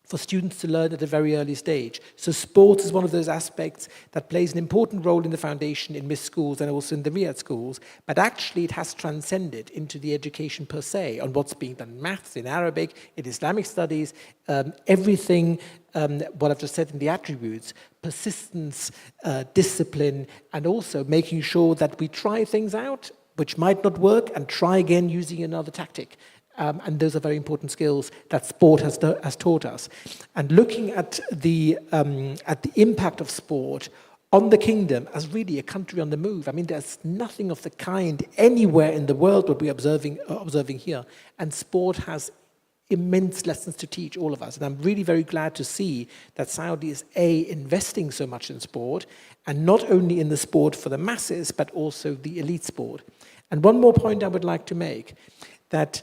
for students to learn at a very early stage. So sports is one of those aspects that plays an important role in the foundation in MIS schools and also in the Riyadh schools, but actually it has transcended into the education per se on what's being done in maths, in Arabic, in Islamic studies, everything, what I've just said in the attributes, persistence, discipline, and also making sure that we try things out which might not work and try again using another tactic. And those are very important skills that sport has taught us. And looking at the impact of sport on the kingdom as really a country on the move. I mean, there's nothing of the kind anywhere in the world what we're observing here. And sport has immense lessons to teach all of us. And I'm really very glad to see that Saudi is investing so much in sport, and not only in the sport for the masses, but also the elite sport. And one more point I would like to make, that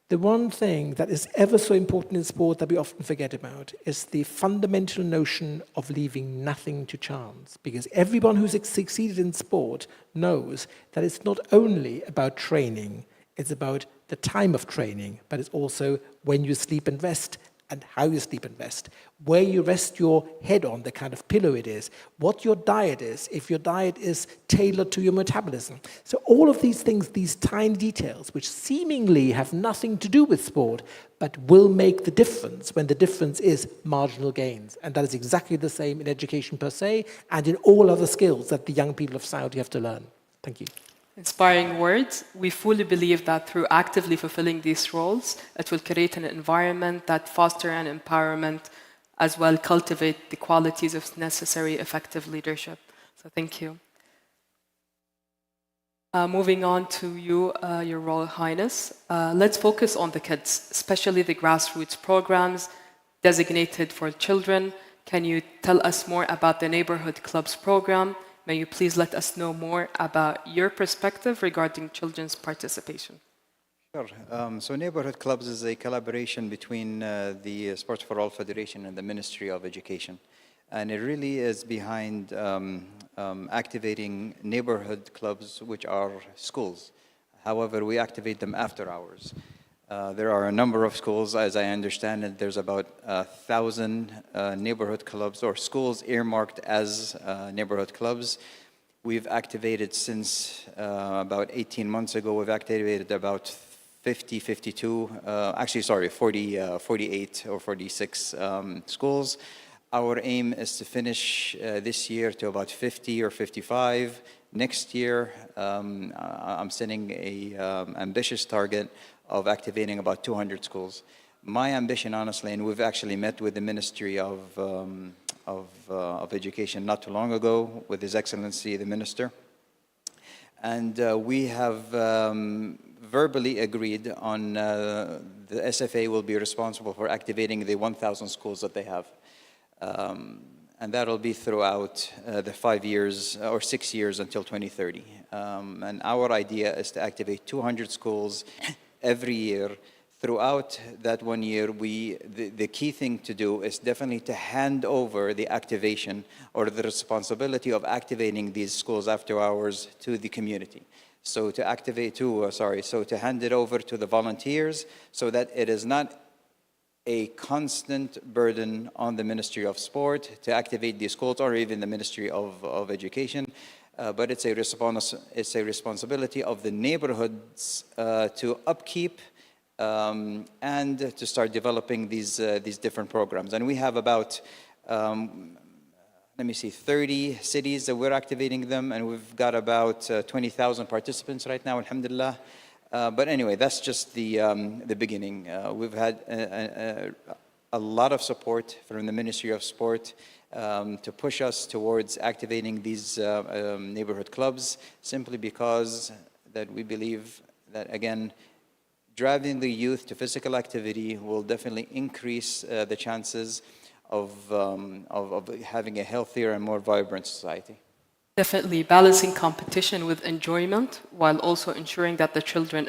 the one thing that is ever so important in sport that we often forget about is the fundamental notion of leaving nothing to chance. Because everyone who's succeeded in sport knows that it's not only about training, it's about the time of training, but it's also when you sleep and rest and how you sleep and rest, where you rest your head on, the kind of pillow it is, what your diet is, if your diet is tailored to your metabolism. So all of these things, these tiny details, which seemingly have nothing to do with sport, but will make the difference when the difference is marginal gains. And that is exactly the same in education per se, and in all other skills that the young people of Saudi have to learn. Thank you. Inspiring words. We fully believe that through actively fulfilling these roles, it will create an environment that fosters an empowerment, as well cultivate the qualities of necessary effective leadership. So thank you. Moving on to you, Your Royal Highness. Let's focus on the kids, especially the grassroots programs designated for children. Can you tell us more about the Neighborhood Clubs program? May you please let us know more about your perspective regarding children's participation? Sure. So Neighborhood Clubs is a collaboration between the Sports for All Federation and the Ministry of Education. And it really is behind activating neighborhood clubs, which are schools. However, we activate them after hours. There are a number of schools, as I understand it, there's about 1,000 neighborhood clubs or schools earmarked as neighborhood clubs. We've activated since about 18 months ago, we've activated about 48 or 46 schools. Our aim is to finish this year to about 50 or 55. Next year, I'm setting an ambitious target of activating about 200 schools. My ambition, honestly, and we've actually met with the Ministry of Education not too long ago with His Excellency, the Minister. And we have verbally agreed on the SFA will be responsible for activating the 1,000 schools that they have. And that'll be throughout the 5 years or 6 years until 2030. And our idea is to activate 200 schools every year. Throughout that 1 year, the key thing to do is definitely to hand over the activation or the responsibility of activating these schools after hours to the community. So to hand it over to the volunteers so that it is not a constant burden on the Ministry of Sport to activate these schools or even the Ministry of Education, but it's a responsibility of the neighborhoods to upkeep and to start developing these different programs. And we have about, 30 cities that we're activating them, and we've got about 20,000 participants right now, alhamdulillah. But anyway, that's just the beginning. We've had a lot of support from the Ministry of Sport to push us towards activating these neighborhood clubs, simply because that we believe that, again, driving the youth to physical activity will definitely increase the chances of having a healthier and more vibrant society. Definitely balancing competition with enjoyment while also ensuring that the children's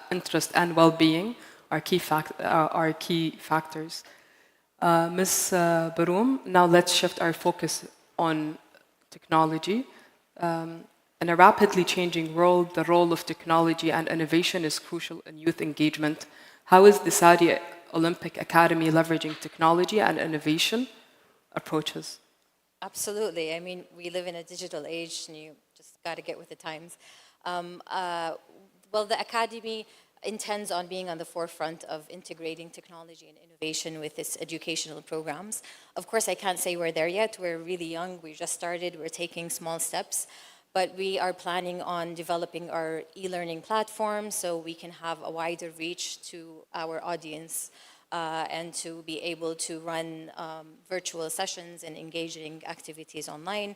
interest and well-being are key factors. Ms. Baroum, now let's shift our focus on technology. In a rapidly changing world, the role of technology and innovation is crucial in youth engagement. How is the Saudi Olympic Academy leveraging technology and innovation approaches? Absolutely. I mean, we live in a digital age, and you just got to get with the times. Well, the Academy intends on being on the forefront of integrating technology and innovation with its educational programs. Of course, I can't say we're there yet. We're really young. We just started. We're taking small steps. But we are planning on developing our e-learning platform so we can have a wider reach to our audience and to be able to run virtual sessions and engaging activities online.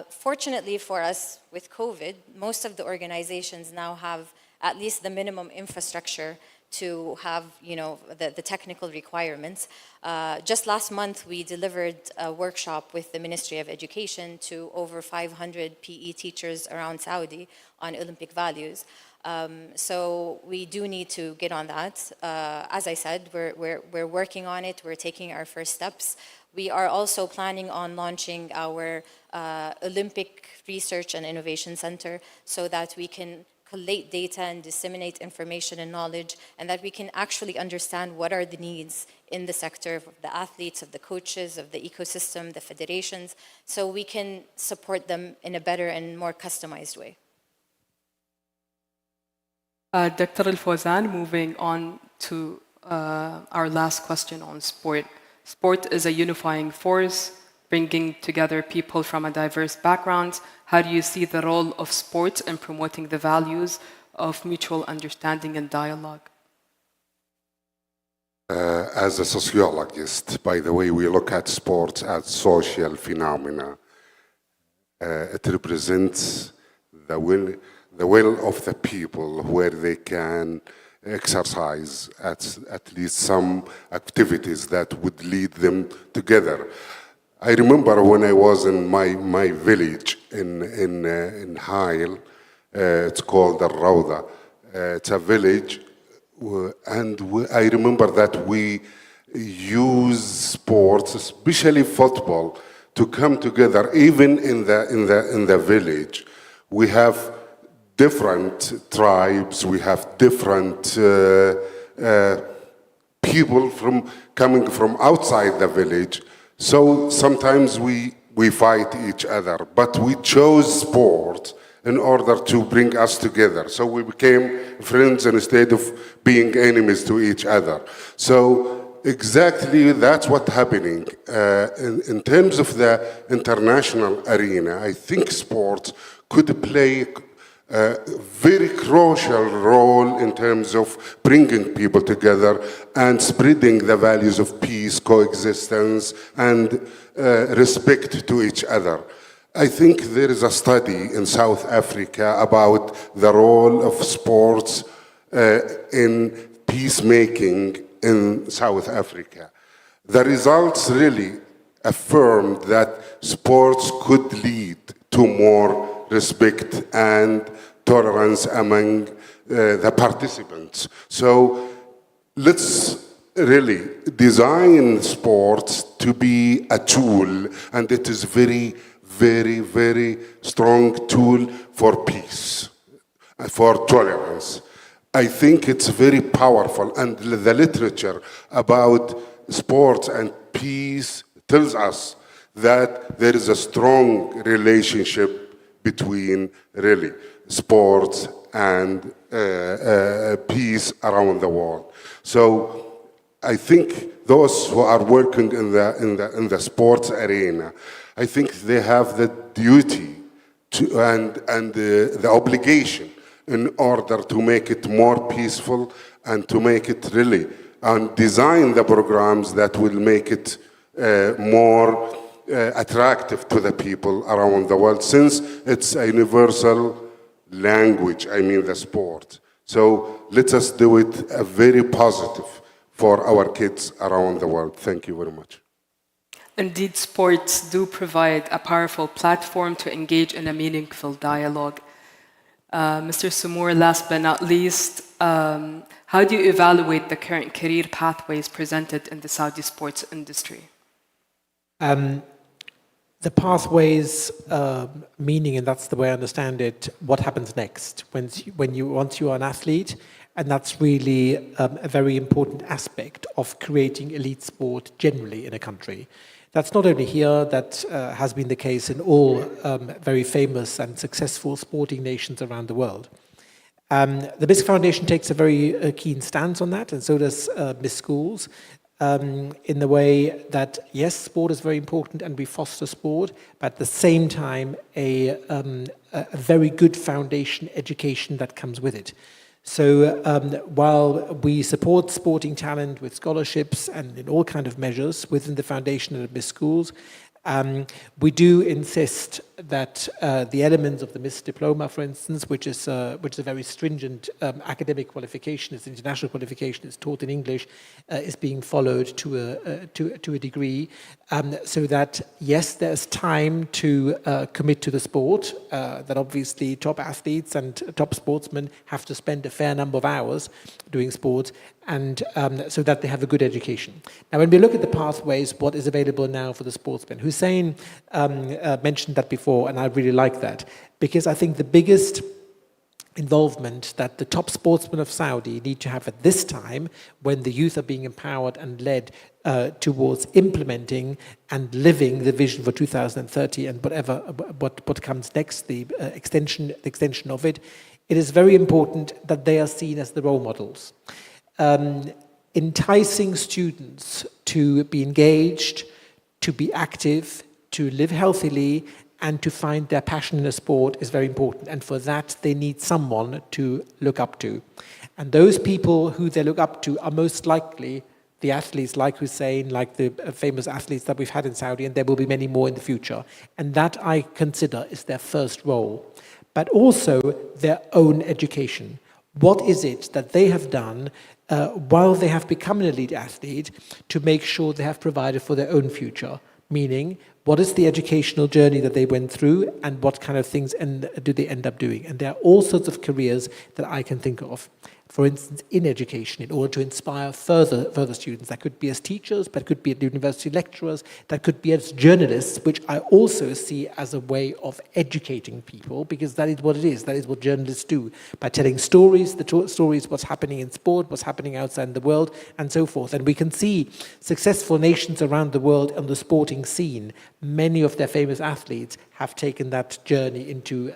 Fortunately for us, with COVID, most of the organizations now have at least the minimum infrastructure to have, the technical requirements. Just last month, we delivered a workshop with the Ministry of Education to over 500 PE teachers around Saudi on Olympic values. So we do need to get on that. As I said, we're working on it. We're taking our first steps. We are also planning on launching our Olympic Research and Innovation Center so that we can collate data and disseminate information and knowledge, and that we can actually understand what are the needs in the sector of the athletes, of the coaches, of the ecosystem, the federations, so we can support them in a better and more customized way. Dr. Al-Fawzan, moving on to our last question on sport. Sport is a unifying force, bringing together people from a diverse background. How do you see the role of sport in promoting the values of mutual understanding and dialogue? As a sociologist, by the way, we look at sports as social phenomena. It represents the will of the people, where they can exercise at least some activities that would lead them together. I remember when I was in my village in Hail, it's called Al Rawda. It's a village, and I remember that we use sports, especially football, to come together. Even in the village, we have different tribes. We have different people coming from outside the village. So sometimes we fight each other, but we chose sport in order to bring us together. So we became friends instead of being enemies to each other. So exactly that's what's happening. In terms of the international arena, I think sport could play a very crucial role in terms of bringing people together and spreading the values of peace, coexistence, and respect to each other. I think there is a study in South Africa about the role of sports in peacemaking in South Africa. The results really affirmed that sports could lead to more respect and tolerance among the participants. So let's really design sports to be a tool, and it is very, very, very strong tool for peace, for tolerance. I think it's very powerful, and the literature about sports and peace tells us that there is a strong relationship between really sports and peace around the world. So I think those who are working in the sports arena, I think they have the duty to, and the obligation in order to make it more peaceful and to make it really, and design the programs that will make it more attractive to the people around the world, since it's a universal language, I mean the sport. So let us do it very positive for our kids around the world. Thank you very much. Indeed, sports do provide a powerful platform to engage in a meaningful dialogue. Mr. Sumoor, last but not least, how do you evaluate the current career pathways presented in the Saudi sports industry? The pathways, meaning, and that's the way I understand it, what happens next once you are an athlete, and that's really a very important aspect of creating elite sport generally in a country. That's not only here, that has been the case in all very famous and successful sporting nations around the world. The BISC Foundation takes a very keen stance on that, and so does BISC Schools, in the way that, yes, sport is very important and we foster sport, but at the same time, a very good foundation education that comes with it. So while we support sporting talent with scholarships and in all kinds of measures within the foundation and at BISC Schools, we do insist that the elements of the MIS diploma, for instance, which is a very stringent academic qualification, it's international qualification, it's taught in English, is being followed to a degree, so that, yes, there's time to commit to the sport, that obviously top athletes and top sportsmen have to spend a fair number of hours doing sport, and so that they have a good education. Now, when we look at the pathways, what is available now for the sportsmen, Hussein mentioned that before, and I really like that, because I think the biggest involvement that the top sportsmen of Saudi need to have at this time, when the youth are being empowered and led towards implementing and living the vision for 2030 and what comes next, the extension of it, it is very important that they are seen as the role models. Enticing students to be engaged, to be active, to live healthily, and to find their passion in a sport is very important. And for that, they need someone to look up to. And those people who they look up to are most likely the athletes like Hussein, like the famous athletes that we've had in Saudi, and there will be many more in the future. And that I consider is their first role. But also their own education. What is it that they have done while they have become an elite athlete to make sure they have provided for their own future? Meaning, what is the educational journey that they went through, and what kind of things do they end up doing? And there are all sorts of careers that I can think of. For instance, in education, in order to inspire further students. That could be as teachers, but it could be as university lecturers, that could be as journalists, which I also see as a way of educating people, because that is what it is. That is what journalists do, by telling stories, stories, what's happening in sport, what's happening outside in the world, and so forth. And we can see successful nations around the world on the sporting scene. Many of their famous athletes have taken that journey into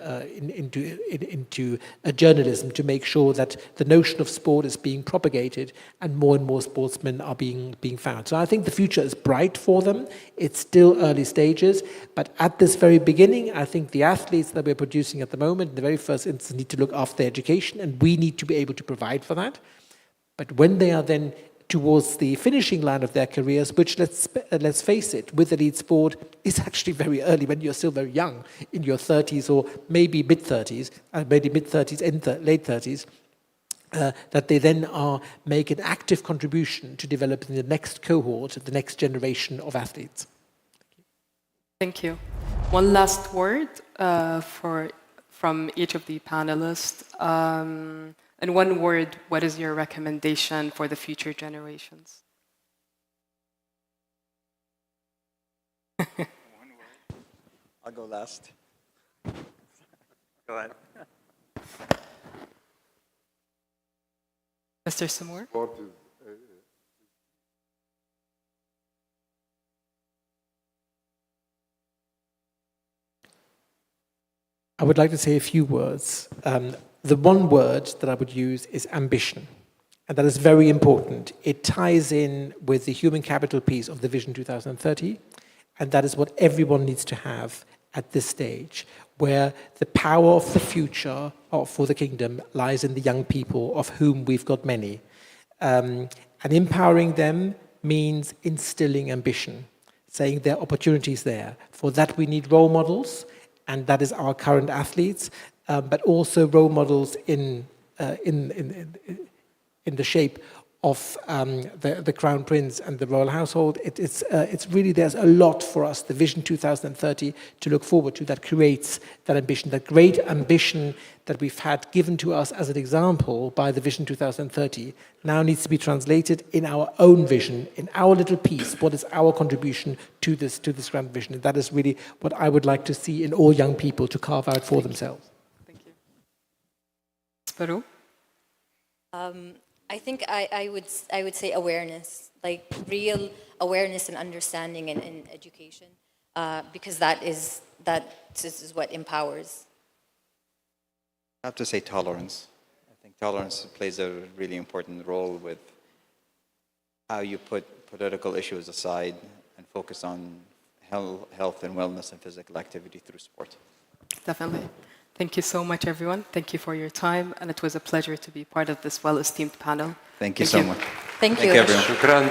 journalism to make sure that the notion of sport is being propagated and more sportsmen are being found. So I think the future is bright for them. It's still early stages, but at this very beginning, I think the athletes that we're producing at the moment, in the very first instance, need to look after their education, and we need to be able to provide for that. But when they are then towards the finishing line of their careers, which, let's face it, with elite sport is actually very early, when you're still very young, in your 30s or maybe mid-30s, late 30s, that they then make an active contribution to developing the next cohort, the next generation of athletes. Thank you. One last word from each of the panelists. In one word, what is your recommendation for the future generations? I'll go last. Go ahead. Mr. Samour? I would like to say a few words. The one word that I would use is ambition. And that is very important. It ties in with the human capital piece of the Vision 2030. And that is what everyone needs to have at this stage, where the power of the future for the kingdom lies in the young people, of whom we've got many. And empowering them means instilling ambition, saying there are opportunities there. For that, we need role models, and that is our current athletes, but also role models in the shape of the Crown Prince and the royal household. It's really, there's a lot for us, the Vision 2030, to look forward to that creates that ambition, that great ambition that we've had given to us as an example by the Vision 2030 now needs to be translated in our own vision, in our little piece. What is our contribution to this grand vision? And that is really what I would like to see in all young people to carve out for themselves. Thank you. Sparu? I think I would say awareness, like real awareness and understanding in education, because that is what empowers. I have to say tolerance. I think tolerance plays a really important role with how you put political issues aside and focus on health and wellness and physical activity through sport. Definitely. Thank you so much, everyone. Thank you for your time, and it was a pleasure to be part of this well-esteemed panel. Thank you so much. Thank you. Everyone. Shukran.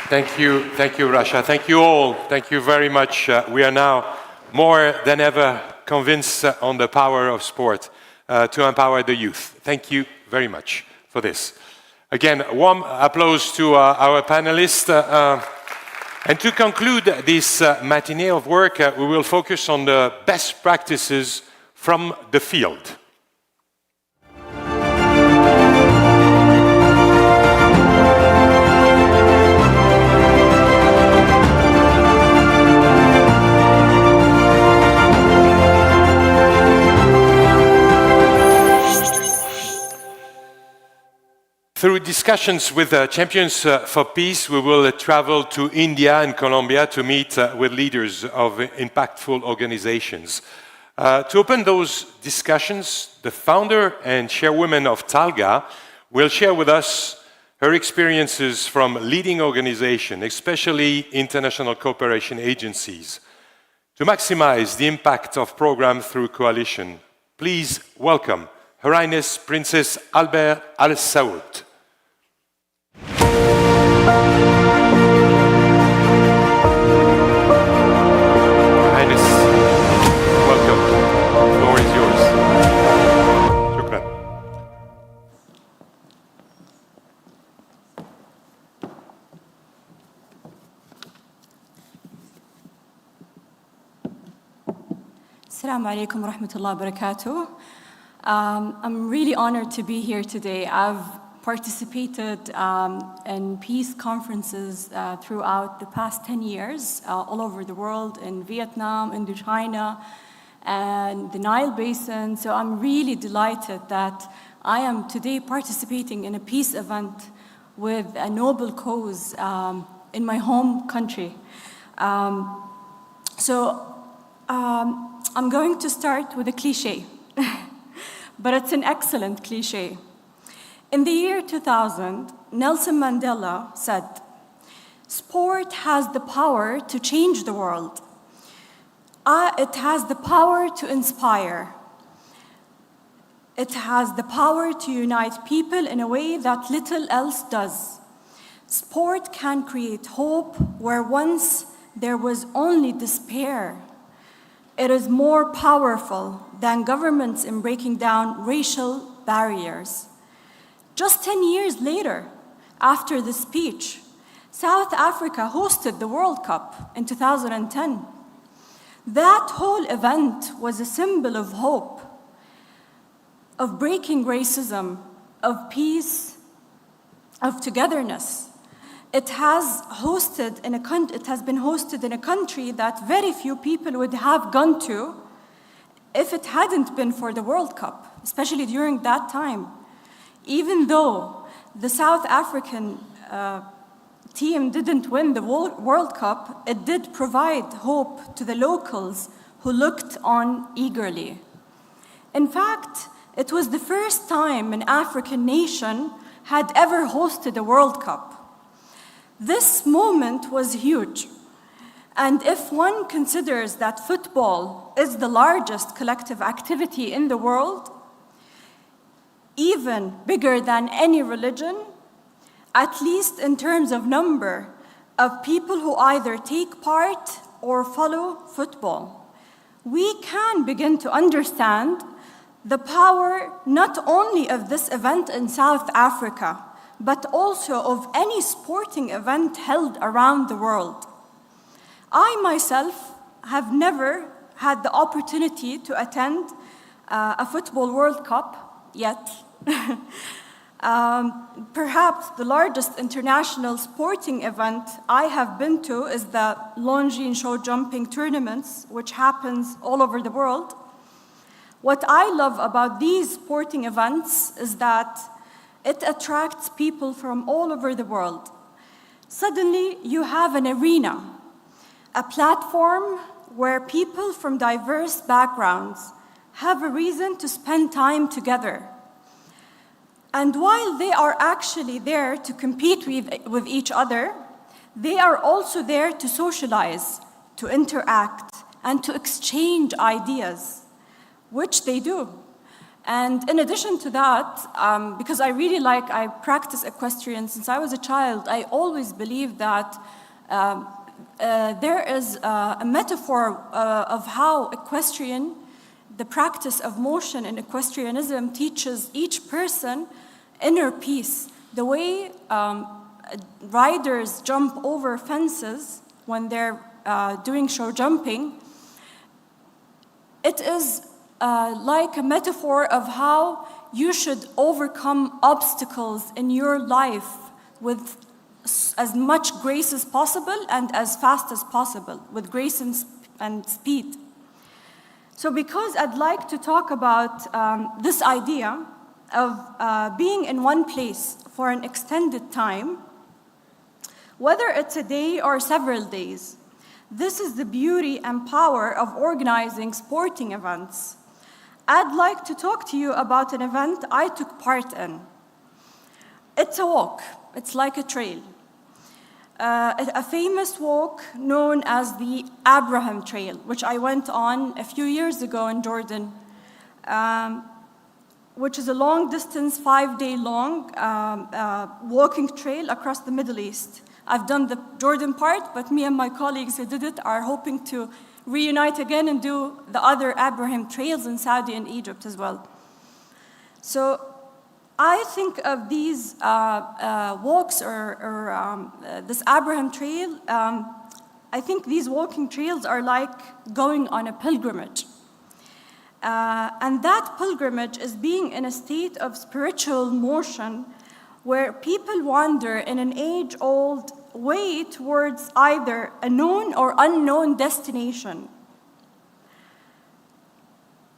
Thank you, Rasha. Thank you all. Thank you very much. We are now more than ever convinced on the power of sport to empower the youth. Thank you very much for this. Again, warm applause to our panelists. And to conclude this matinee of work, we will focus on the best practices from the field. Through discussions with Champions for Peace, we will travel to India and Colombia to meet with leaders of impactful organizations. To open those discussions, the founder and chairwoman of TALGA will share with us her experiences from leading organizations, especially international cooperation agencies. To maximize the impact of programs through coalition, please welcome Her Highness Princess Albert Al Saud. Assalamu alaikum wa rahmatullahi wa barakatuh. I'm really honored to be here today. I've participated in peace conferences throughout the past 10 years all over the world, in Vietnam, Indochina, and the Nile Basin. So I'm really delighted that I am today participating in a peace event with a noble cause in my home country. I'm going to start with a cliche, but it's an excellent cliche. In the year 2000, Nelson Mandela said, "Sport has the power to change the world. It has the power to inspire. It has the power to unite people in a way that little else does. Sport can create hope where once there was only despair. It is more powerful than governments in breaking down racial barriers." Just 10 years later, after the speech, South Africa hosted the World Cup in 2010. That whole event was a symbol of hope, of breaking racism, of peace, of togetherness. It has been hosted in a country that very few people would have gone to if it hadn't been for the World Cup, especially during that time. Even though the South African team didn't win the World Cup, it did provide hope to the locals who looked on eagerly. In fact, it was the first time an African nation had ever hosted a World Cup. This moment was huge. And if one considers that football is the largest collective activity in the world, even bigger than any religion, at least in terms of number of people who either take part or follow football, we can begin to understand the power not only of this event in South Africa, but also of any sporting event held around the world. I myself have never had the opportunity to attend a football World Cup yet. Perhaps the largest international sporting event I have been to is the Longines show jumping tournaments, which happens all over the world. What I love about these sporting events is that it attracts people from all over the world. Suddenly, you have an arena, a platform where people from diverse backgrounds have a reason to spend time together. And while they are actually there to compete with each other, they are also there to socialize, to interact, and to exchange ideas, which they do. And in addition to that, because I practice equestrian since I was a child, I always believed that there is a metaphor of how equestrian, the practice of motion in equestrianism, teaches each person inner peace. The way riders jump over fences when they're doing show jumping, it is like a metaphor of how you should overcome obstacles in your life with as much grace as possible and as fast as possible, with grace and speed. So because I'd like to talk about this idea of being in one place for an extended time, whether it's a day or several days, this is the beauty and power of organizing sporting events. I'd like to talk to you about an event I took part in. It's a walk. It's like a trail. A famous walk known as the Abraham Trail, which I went on a few years ago in Jordan, which is a long-distance, 5-day long walking trail across the Middle East. I've done the Jordan part, but me and my colleagues who did it are hoping to reunite again and do the other Abraham trails in Saudi and Egypt as well. So I think of these walks or this Abraham trail, I think these walking trails are like going on a pilgrimage. And that pilgrimage is being in a state of spiritual motion where people wander in an age-old way towards either a known or unknown destination.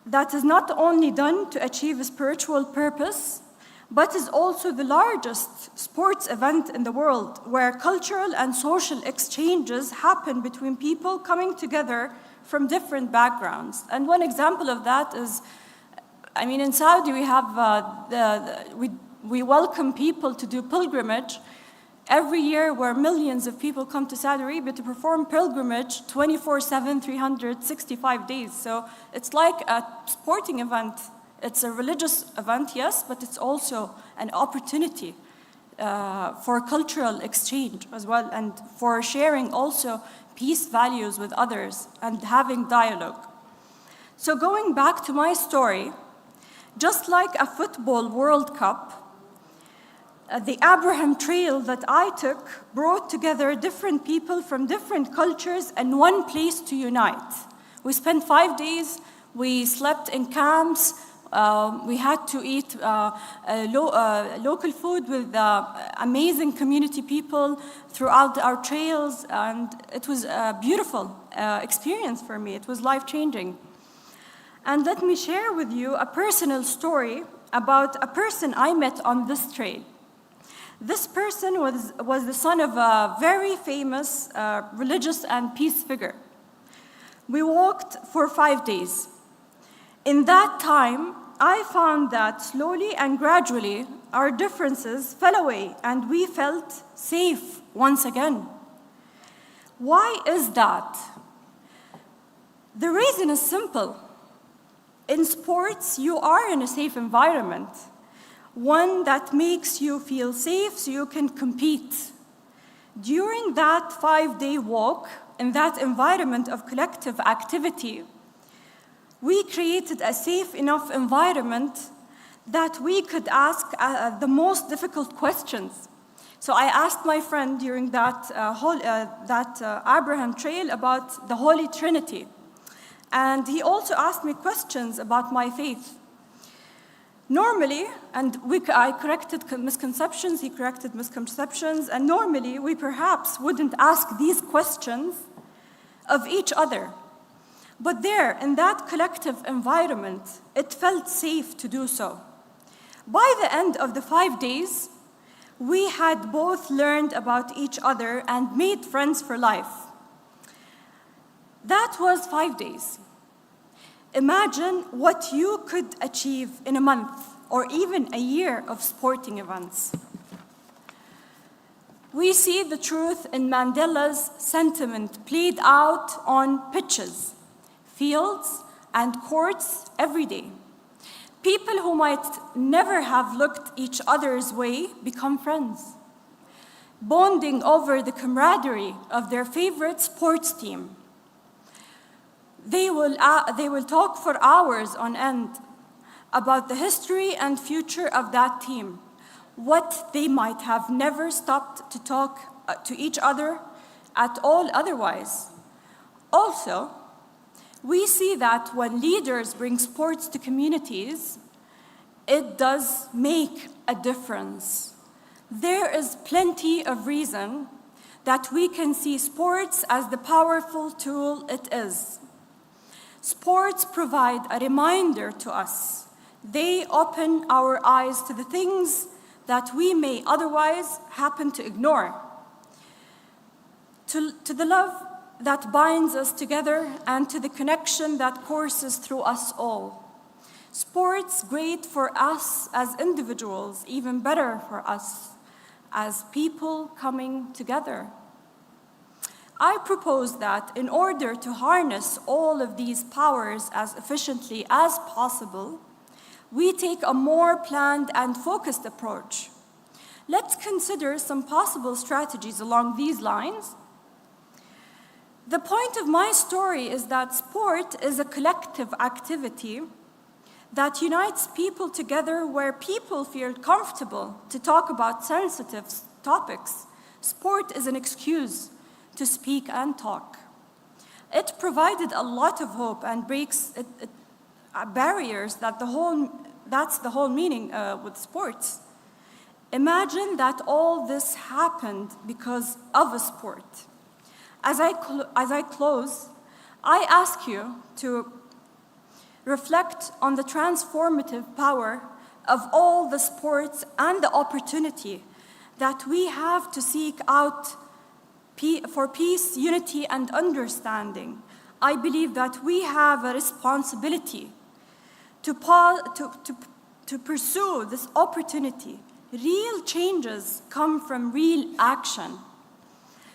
That is not only done to achieve a spiritual purpose, but is also the largest sports event in the world, where cultural and social exchanges happen between people coming together from different backgrounds. And one example of that is, in Saudi we have we welcome people to do pilgrimage every year, where millions of people come to Saudi Arabia to perform pilgrimage 24/7, 365 days. So it's like a sporting event. It's a religious event, yes, but it's also an opportunity for cultural exchange as well, and for sharing also peace values with others and having dialogue. So going back to my story, just like a football World Cup, the Abraham Trail that I took brought together different people from different cultures in one place to unite, We spent 5 days, we slept in camps, we had to eat local food with amazing community people throughout our trails, and it was a beautiful experience for me. It was life-changing. And let me share with you a personal story about a person I met on this trail. This person was the son of a very famous religious and peace figure. We walked for 5 days. In that time, I found that slowly and gradually, our differences fell away and we felt safe once again. Why is that? The reason is simple. In sports, you are in a safe environment, one that makes you feel safe so you can compete. During that 5-day walk, in that environment of collective activity, we created a safe enough environment that we could ask the most difficult questions. So I asked my friend during that Abraham Trail about the Holy Trinity. And he also asked me questions about my faith. Normally, I corrected misconceptions, he corrected misconceptions, and normally we perhaps wouldn't ask these questions of each other. But there, in that collective environment, it felt safe to do so. By the end of the 5 days, we had both learned about each other and made friends for life. That was 5 days. Imagine what you could achieve in a month or even a year of sporting events. We see the truth in Mandela's sentiment played out on pitches, fields, and courts every day. People who might never have looked each other's way become friends, bonding over the camaraderie of their favorite sports team. They will talk for hours on end about the history and future of that team, what they might have never stopped to talk to each other at all otherwise. Also, we see that when leaders bring sports to communities, it does make a difference. There is plenty of reason that we can see sports as the powerful tool it is. Sports provide a reminder to us. They open our eyes to the things that we may otherwise happen to ignore, to the love that binds us together and to the connection that courses through us all. Sports great for us as individuals, even better for us as people coming together. I propose that in order to harness all of these powers as efficiently as possible, we take a more planned and focused approach. Let's consider some possible strategies along these lines. The point of my story is that sport is a collective activity that unites people together where people feel comfortable to talk about sensitive topics. Sport is an excuse to speak and talk. It provided a lot of hope and breaks barriers that's the whole meaning with sports. Imagine that all this happened because of a sport. As I close, I ask you to reflect on the transformative power of all the sports and the opportunity that we have to seek out for peace, unity, and understanding. I believe that we have a responsibility to pursue this opportunity. Real changes come from real action.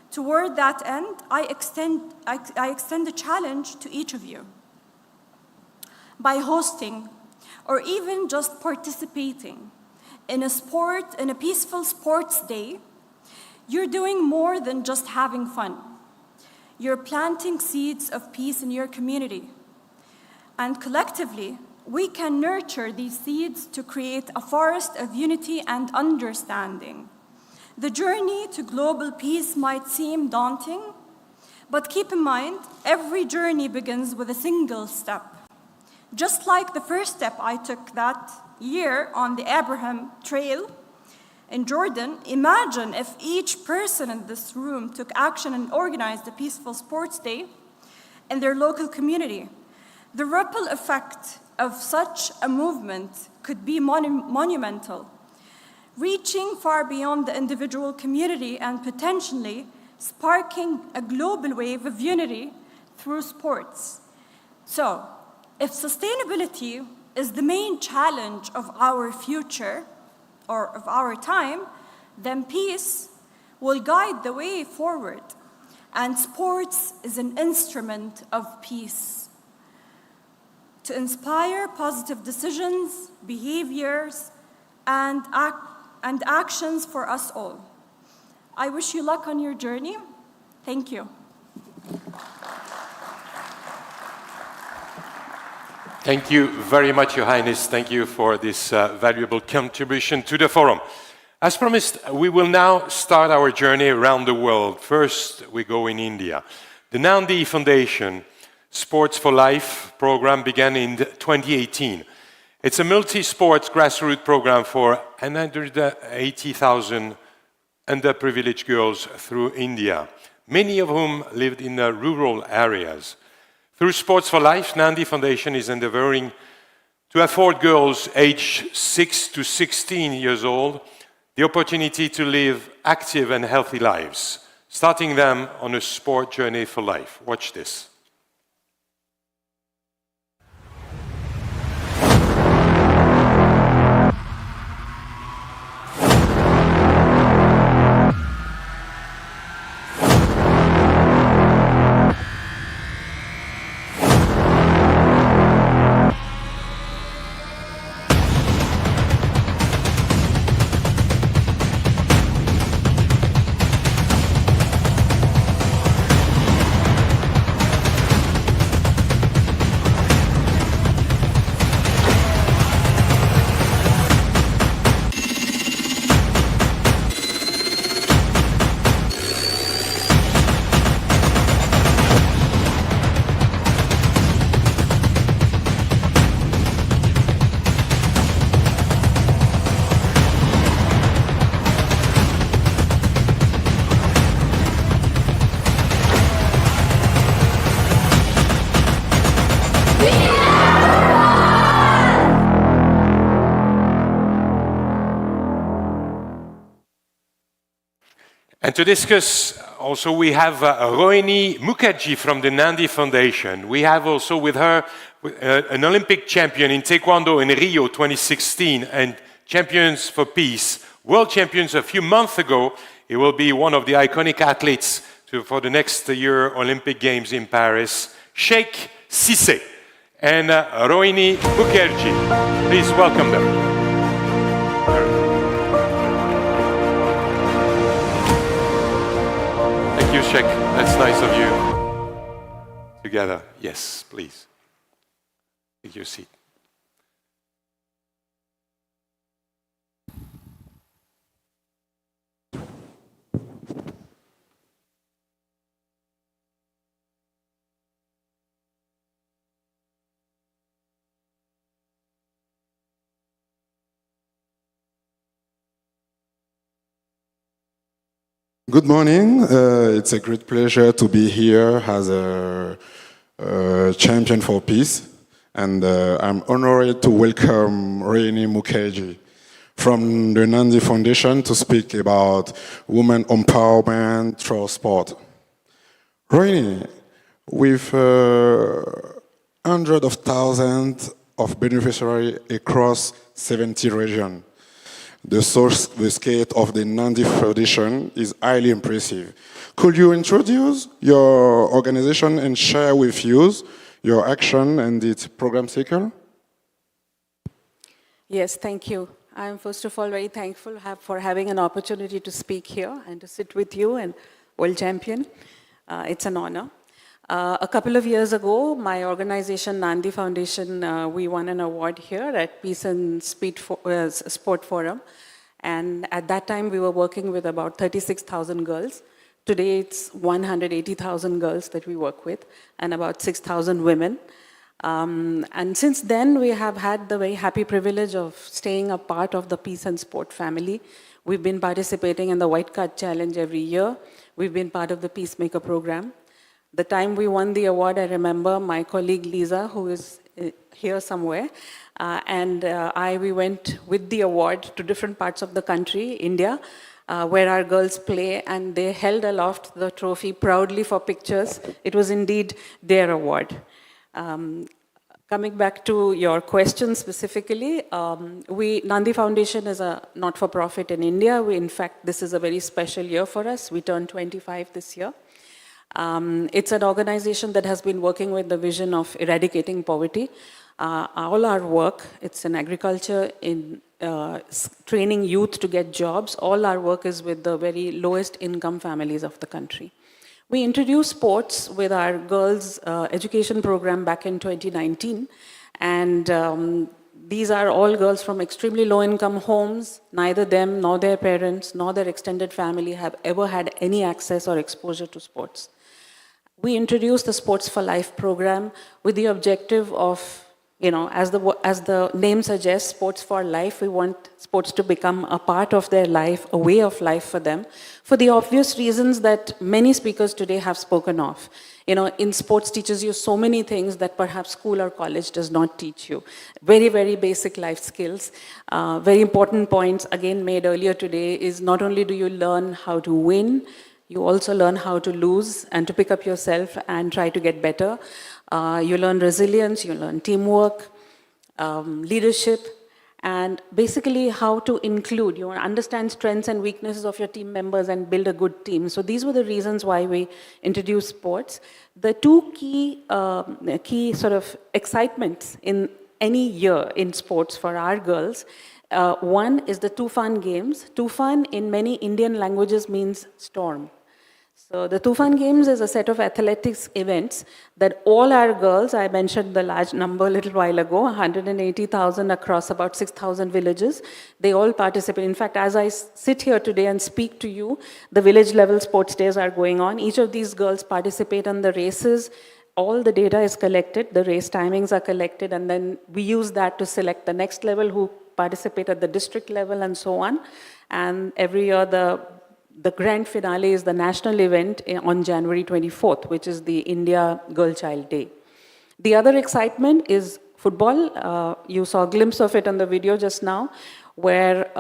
Toward that end, I extend a challenge to each of you. By hosting or even just participating in a peaceful sports day, you're doing more than just having fun. You're planting seeds of peace in your community. And collectively, we can nurture these seeds to create a forest of unity and understanding. The journey to global peace might seem daunting, But keep in mind, every journey begins with a single step. Just like the first step I took that year on the Abraham Trail in Jordan, imagine if each person in this room took action and organized a peaceful sports day in their local community. The ripple effect of such a movement could be monumental, reaching far beyond the individual community and potentially sparking a global wave of unity through sports. So, if sustainability is the main challenge of our future, or of our time, then peace will guide the way forward. And sports is an instrument of peace to inspire positive decisions, behaviors, and actions for us all. I wish you luck on your journey. Thank you. Thank you very much, Your Highness. Thank you for this valuable contribution to the forum. As promised, we will now start our journey around the world. First, we go in India. The NADIM Foundation Sports for Life program began in 2018. It's a multi-sports grassroots program for 180,000 underprivileged girls through India, many of whom lived in rural areas. Through Sports for Life, NADIM Foundation is endeavoring to afford girls aged 6 to 16 years old the opportunity to live active and healthy lives, starting them on a sport journey for life. Watch this. And to discuss, also we have Rohini Mukherjee from the NADIM Foundation. We have also with her an Olympic champion in Taekwondo in Rio 2016 and champions for peace, world champions a few months ago. He will be one of the iconic athletes for the next year Olympic Games in Paris, Sheikh Cissé and Rohini Mukherjee. Please welcome them. Thank you, Sheikh. That's nice of you. Together. Yes, please. Take your seat. Good morning. It's a great pleasure to be here as a champion for peace. And I'm honored to welcome Rohini Mukherjee from the NADIM Foundation to speak about women empowerment through sport. Rohini, with hundreds of thousands of beneficiaries across 70 regions, the scale of the NADIM Foundation is highly impressive. Could you introduce your organization and share with us your action and its program cycle? Yes, thank you. I'm first of all very thankful for having an opportunity to speak here and to sit with you and World Champion. It's an honor. A couple of years ago, my organization, NADIM Foundation, we won an award here at Peace and Sport Forum. And at that time, we were working with about 36,000 girls. Today, it's 180,000 girls that we work with and about 6,000 women. And since then, we have had the very happy privilege of staying a part of the Peace and Sport family. We've been participating in the White Card Challenge every year. We've been part of the Peacemaker program. The time we won the award, I remember my colleague Lisa, who is here somewhere, we went with the award to different parts of the country, India, where our girls play, and they held aloft the trophy proudly for pictures. It was indeed their award. Coming back to your question specifically, Nandi Foundation is a not-for-profit in India. In fact, this is a very special year for us. We turned 25 this year. It's an organization that has been working with the vision of eradicating poverty. All our work, it's in agriculture, in training youth to get jobs. All our work is with the very lowest income families of the country. We introduced sports with our girls' education program back in 2019. And these are all girls from extremely low-income homes. Neither them, nor their parents, nor their extended family have ever had any access or exposure to sports. We introduced the Sports for Life program with the objective of, as the name suggests, sports for life. We want sports to become a part of their life, a way of life for them, for the obvious reasons that many speakers today have spoken of. In sports teaches you so many things that perhaps school or college does not teach you. Very, very basic life skills. Very important points, again made earlier today, is not only do you learn how to win, you also learn how to lose and to pick up yourself and try to get better. You learn resilience, you learn teamwork, leadership, and basically how to include. You understand strengths and weaknesses of your team members and build a good team. So these were the reasons why we introduced sports. The two key sort of excitements in any year in sports for our girls, one is the Tufan Games. Tufan in many Indian languages means storm. So the Tufan Games is a set of athletics events that all our girls, I mentioned the large number a little while ago, 180,000 across about 6,000 villages, they all participate. In fact, as I sit here today and speak to you, the village level sports days are going on. Each of these girls participate in the races. All the data is collected, the race timings are collected, and then we use that to select the next level who participate at the district level and so on. And every year the grand finale is the national event on January 24th, which is the India Girl Child Day. The other excitement is football. You saw a glimpse of it on the video just now, where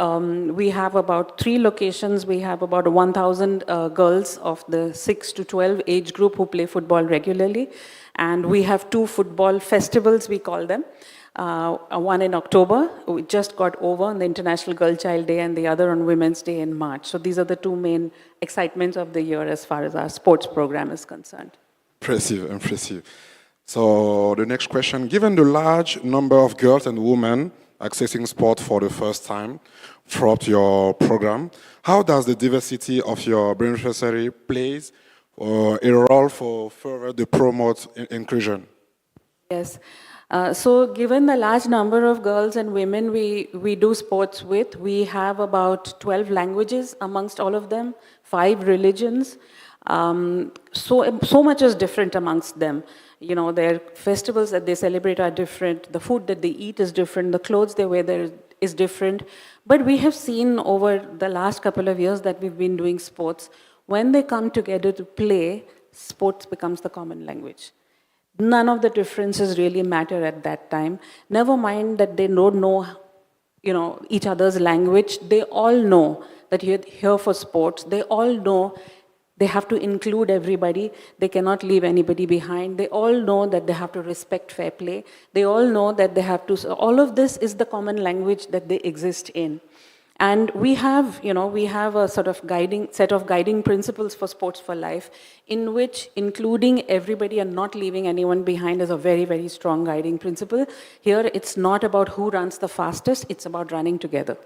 we have about 3 locations. We have about 1,000 girls of the 6 to 12 age group who play football regularly. And we have 2 football festivals, we call them. One in October, we just got over on the International Girl Child Day, and the other on Women's Day in March. So these are the 2 main excitements of the year as far as our sports program is concerned. Impressive, impressive. So the next question, given the large number of girls and women accessing sport for the first time throughout your program, how does the diversity of your beneficiary plays a role for further to promote inclusion? Yes. So given the large number of girls and women we do sports with, we have about 12 languages amongst all of them, 5 religions. So much is different amongst them. Their festivals that they celebrate are different, the food that they eat is different, the clothes they wear is different. But we have seen over the last couple of years that we've been doing sports, when they come together to play, sports becomes the common language. None of the differences really matter at that time. Never mind that they don't know, each other's language. They all know that you're here for sports. They all know they have to include everybody. They cannot leave anybody behind. They all know that they have to respect fair play. They all know that they have to, all of this is the common language that they exist in. And we have a sort of set of guiding principles for Sports for Life, in which including everybody and not leaving anyone behind is a very, very strong guiding principle. Here, it's not about who runs the fastest, it's about running together.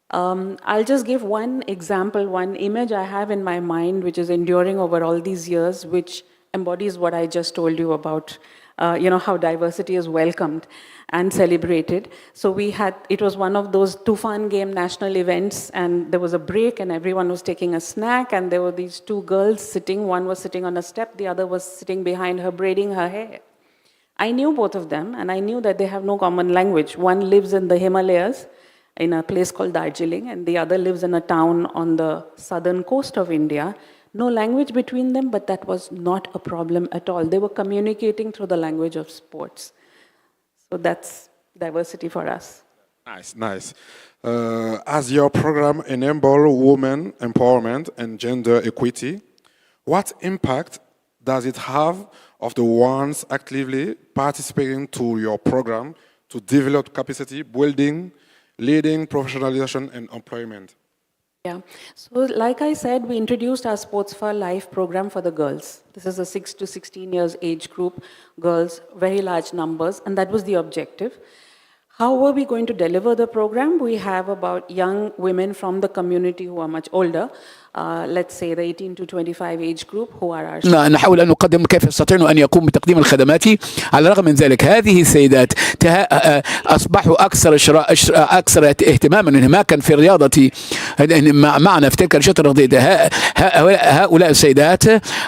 I'll just give one example, one image I have in my mind, which is enduring over all these years, which embodies what I just told you about how diversity is welcomed and celebrated. So it was one of those Tufan Game national events, and there was a break and everyone was taking a snack, and there were these two girls sitting. One was sitting on a step, the other was sitting behind her, braiding her hair. I knew both of them, and I knew that they have no common language. One lives in the Himalayas, in a place called Darjeeling, and the other lives in a town on the southern coast of India. No language between them, but that was not a problem at all. They were communicating through the language of sports. So that's diversity for us. Nice, nice. As your program enable women empowerment and gender equity, what impact does it have of the ones actively participating to your program to develop capacity building, leading professionalization and employment? Yeah, so like I said, we introduced our Sports for Life program for the girls. This is a 6 to 16 years age group, girls, very large numbers, and that was the objective. How were we going to deliver the program? We have about young women from the community who are much older, let's say the 18 to 25 age group, who are our... نحاول أن نقدم كيف يستطيعون أن يقوموا بتقديم الخدمات. على الرغم من ذلك هذه السيدات أصبحوا أكثر اهتماما وانهماكا في الرياضة معنا في تلك الأنشطة الرياضية. هؤلاء السيدات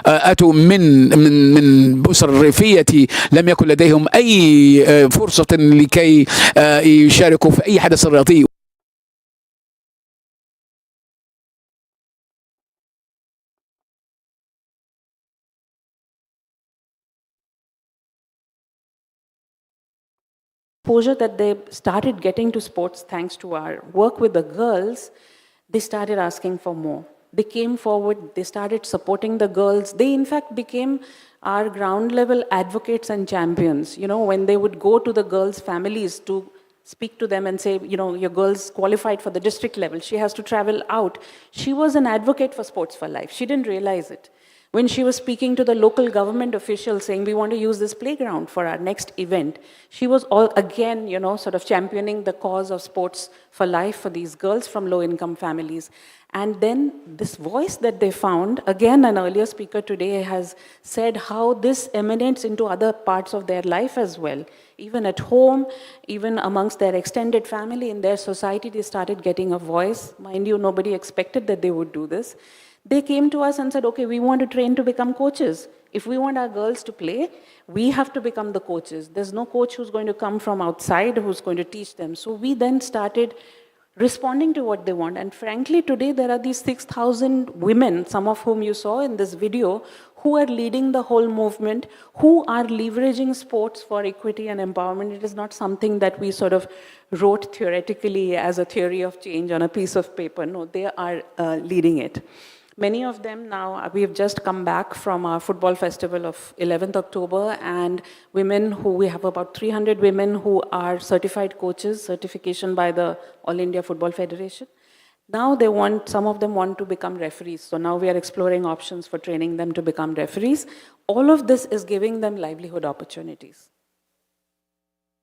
أتوا من أسر ريفية لم يكن لديهم أي فرصة لكي يشاركوا في أي حدث رياضي. Exposure that they started getting to sports thanks to our work with the girls, they started asking for more. They came forward, they started supporting the girls. They in fact became our ground level advocates and champions. When they would go to the girls' families to speak to them and say, your girl's qualified for the district level, she has to travel out. She was an advocate for Sports for Life. She didn't realize it. When she was speaking to the local government officials saying, we want to use this playground for our next event, she was again, sort of championing the cause of Sports for Life for these girls from low-income families. And then this voice that they found, again, an earlier speaker today has said how this emanates into other parts of their life as well. Even at home, even amongst their extended family, in their society, they started getting a voice. Mind you, nobody expected that they would do this. They came to us and said, okay, we want to train to become coaches. If we want our girls to play, we have to become the coaches. There's no coach who's going to come from outside who's going to teach them. So we then started responding to what they want. And frankly, today there are these 6,000 women, some of whom you saw in this video, who are leading the whole movement, who are leveraging sports for equity and empowerment. It is not something that we sort of wrote theoretically as a theory of change on a piece of paper. No, they are leading it. Many of them now, we have just come back from our football festival of 11th October, and we have about 300 women who are certified coaches, certification by the All India Football Federation. Now some of them want to become referees. So now we are exploring options for training them to become referees. All of this is giving them livelihood opportunities.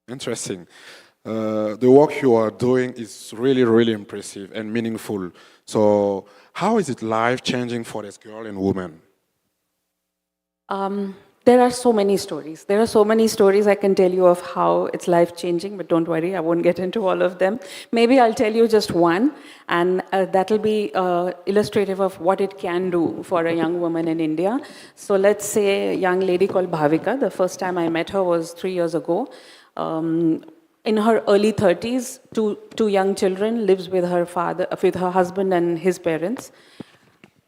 Interesting. The work you are doing is really, really impressive and meaningful. So how is it life-changing for this girl and woman? There are so many stories. There are so many stories I can tell you of how it's life-changing, but don't worry, I won't get into all of them. Maybe I'll tell you just one, and that'll be illustrative of what it can do for a young woman in India. So let's say a young lady called Bhavika. The first time I met her was 3 years ago. In her early 30s, two young children, lives with her husband and his parents.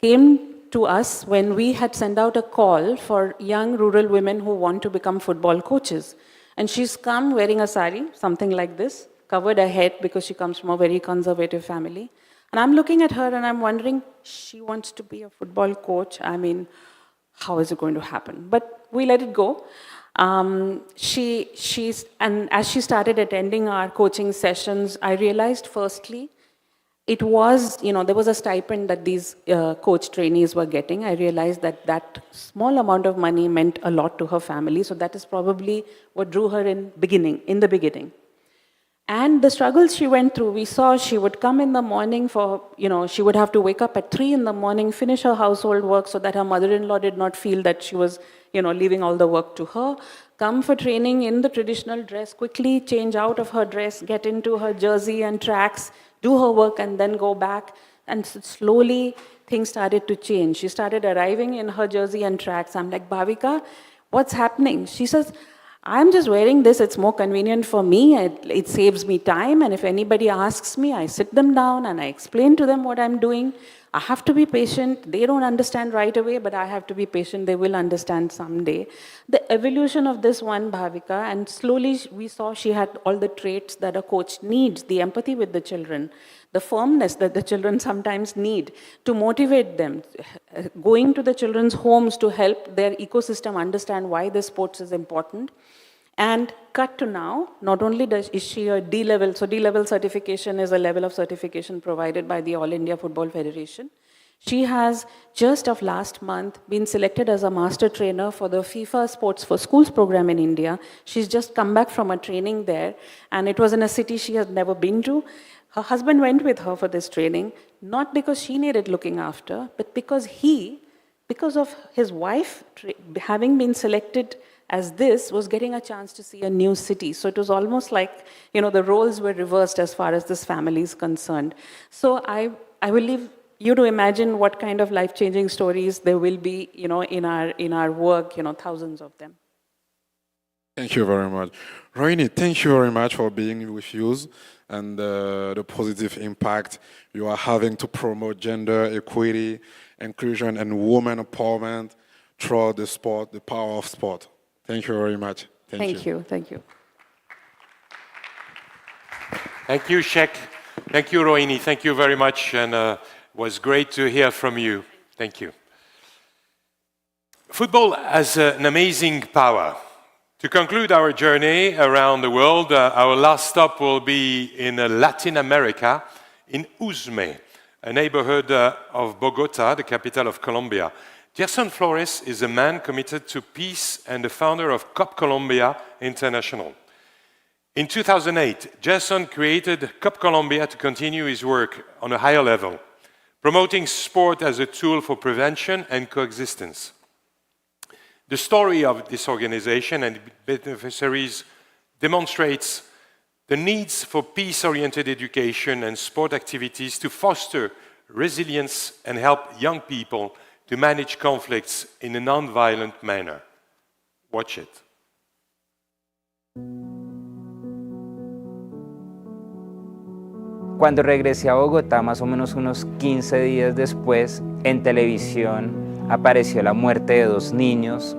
Came to us when we had sent out a call for young rural women who want to become football coaches. And she's come wearing a sari, something like this, covered her head because she comes from a very conservative family. And I'm looking at her and I'm wondering, she wants to be a football coach. I mean, how is it going to happen? But we let it go. And as she started attending our coaching sessions, I realized firstly, it was, there was a stipend that these coach trainees were getting. I realized that small amount of money meant a lot to her family. So that is probably what drew her in the beginning. And the struggles she went through, we saw she would come in the morning she would have to wake up at 3 in the morning, finish her household work so that her mother-in-law did not feel that she was, leaving all the work to her. come for training in the traditional dress, quickly change out of her dress, get into her jersey and tracks, do her work, and then go back. And slowly, things started to change. She started arriving in her jersey and tracks. I'm like, Bhavika, what's happening? She says, I'm just wearing this, it's more convenient for me, it saves me time, and if anybody asks me, I sit them down and I explain to them what I'm doing. I have to be patient. They don't understand right away, but I have to be patient. They will understand someday. The evolution of this one, Bhavika, and slowly we saw she had all the traits that a coach needs, the empathy with the children, the firmness that the children sometimes need to motivate them, going to the children's homes to help their ecosystem understand why the sports is important. And cut to now, not only is she a D-level, so D-level certification is a level of certification provided by the All India Football Federation. She has just of last month been selected as a master trainer for the FIFA Sports for Schools program in India. She's just come back from a training there, and it was in a city she has never been to. Her husband went with her for this training, not because she needed looking after, but because of his wife having been selected as this, was getting a chance to see a new city. So it was almost like, the roles were reversed as far as this family is concerned. So I will leave you to imagine what kind of life-changing stories there will be, in our work, thousands of them. Thank you very much. Rohini, thank you very much for being with us and the positive impact you are having to promote gender equity, inclusion, and women empowerment throughout the sport, the power of sport. Thank you very much. Thank you. Thank you, Sheikh. Thank you, Rohini. Thank you very much, and it was great to hear from you. Thank you. Football has an amazing power. To conclude our journey around the world, our last stop will be in Latin America, in Usme, a neighborhood of Bogota, the capital of Colombia. Gerson Flores is a man committed to peace and the founder of COP Colombia International. In 2008, Gerson created COP Colombia to continue his work on a higher level, promoting sport as a tool for prevention and coexistence. The story of this organization and beneficiaries demonstrates the needs for peace-oriented education and sport activities to foster resilience and help young people to manage conflicts in a non-violent manner. Watch it. Cuando regresé a Bogotá, más o menos unos 15 días después, en televisión apareció la muerte de 2 niños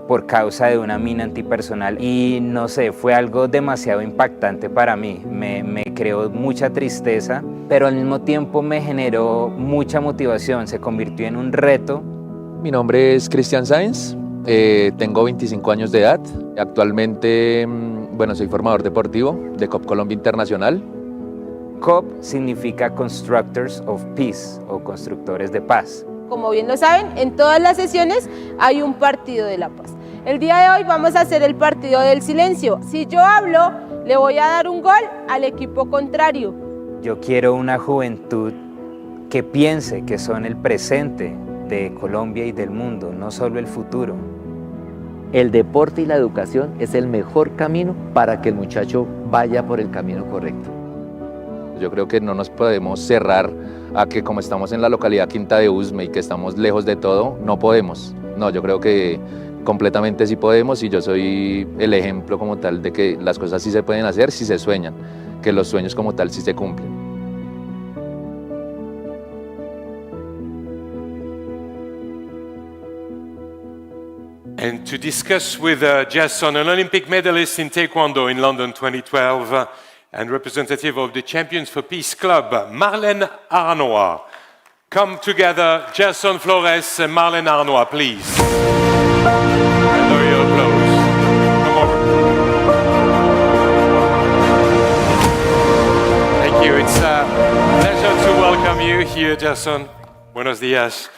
por causa de una mina antipersonal y no sé, fue algo demasiado impactante para mí, me creó mucha tristeza, pero al mismo tiempo me generó mucha motivación, se convirtió en un reto. Mi nombre es Cristian Sáenz, tengo 25 años de edad, actualmente soy formador deportivo de COP Colombia Internacional. COP significa Constructors of Peace o constructores de paz. Como bien lo saben, en todas las sesiones hay un partido de la paz. El día de hoy vamos a hacer el partido del silencio. Si yo hablo, le voy a dar un gol al equipo contrario. Yo quiero una juventud que piense que son el presente de Colombia y del mundo, no solo el futuro. El deporte y la educación es el mejor camino para que el muchacho vaya por el camino correcto. Yo creo que no nos podemos cerrar a que como estamos en la localidad Quinta de Usme y que estamos lejos de todo, no podemos. No, yo creo que completamente sí podemos y yo soy el ejemplo como tal de que las cosas sí se pueden hacer si se sueñan, que los sueños como tal sí se cumplen. And to discuss with Gerson, an Olympic medalist in Taekwondo in London 2012, and representative of the Champions for Peace Club, Marlène Arnois. Come together, Gerson Flores and Marlène Arnois, please. I know your applause. Come over. Thank you. It's a pleasure to welcome you here, Gerson. Buenos días.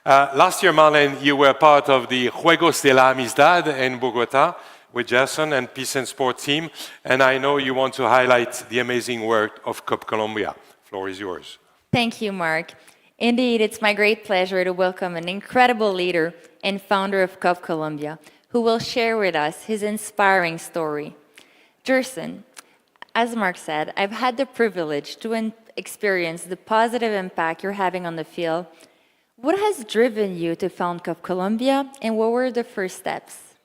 Last year, Marlène, you were part of the Juegos de la Amistad in Bogota with Gerson and Peace and Sport team, and I know you want to highlight the amazing work of COP Colombia. Floor is yours. Thank you, Mark. Indeed, it's my great pleasure to welcome an incredible leader and founder of COP Colombia, who will share with us his inspiring story. Jerson, as Mark said, I've had the privilege to experience the positive impact you're having on the field. What has driven you to found Cup Colombia, and what were the first steps?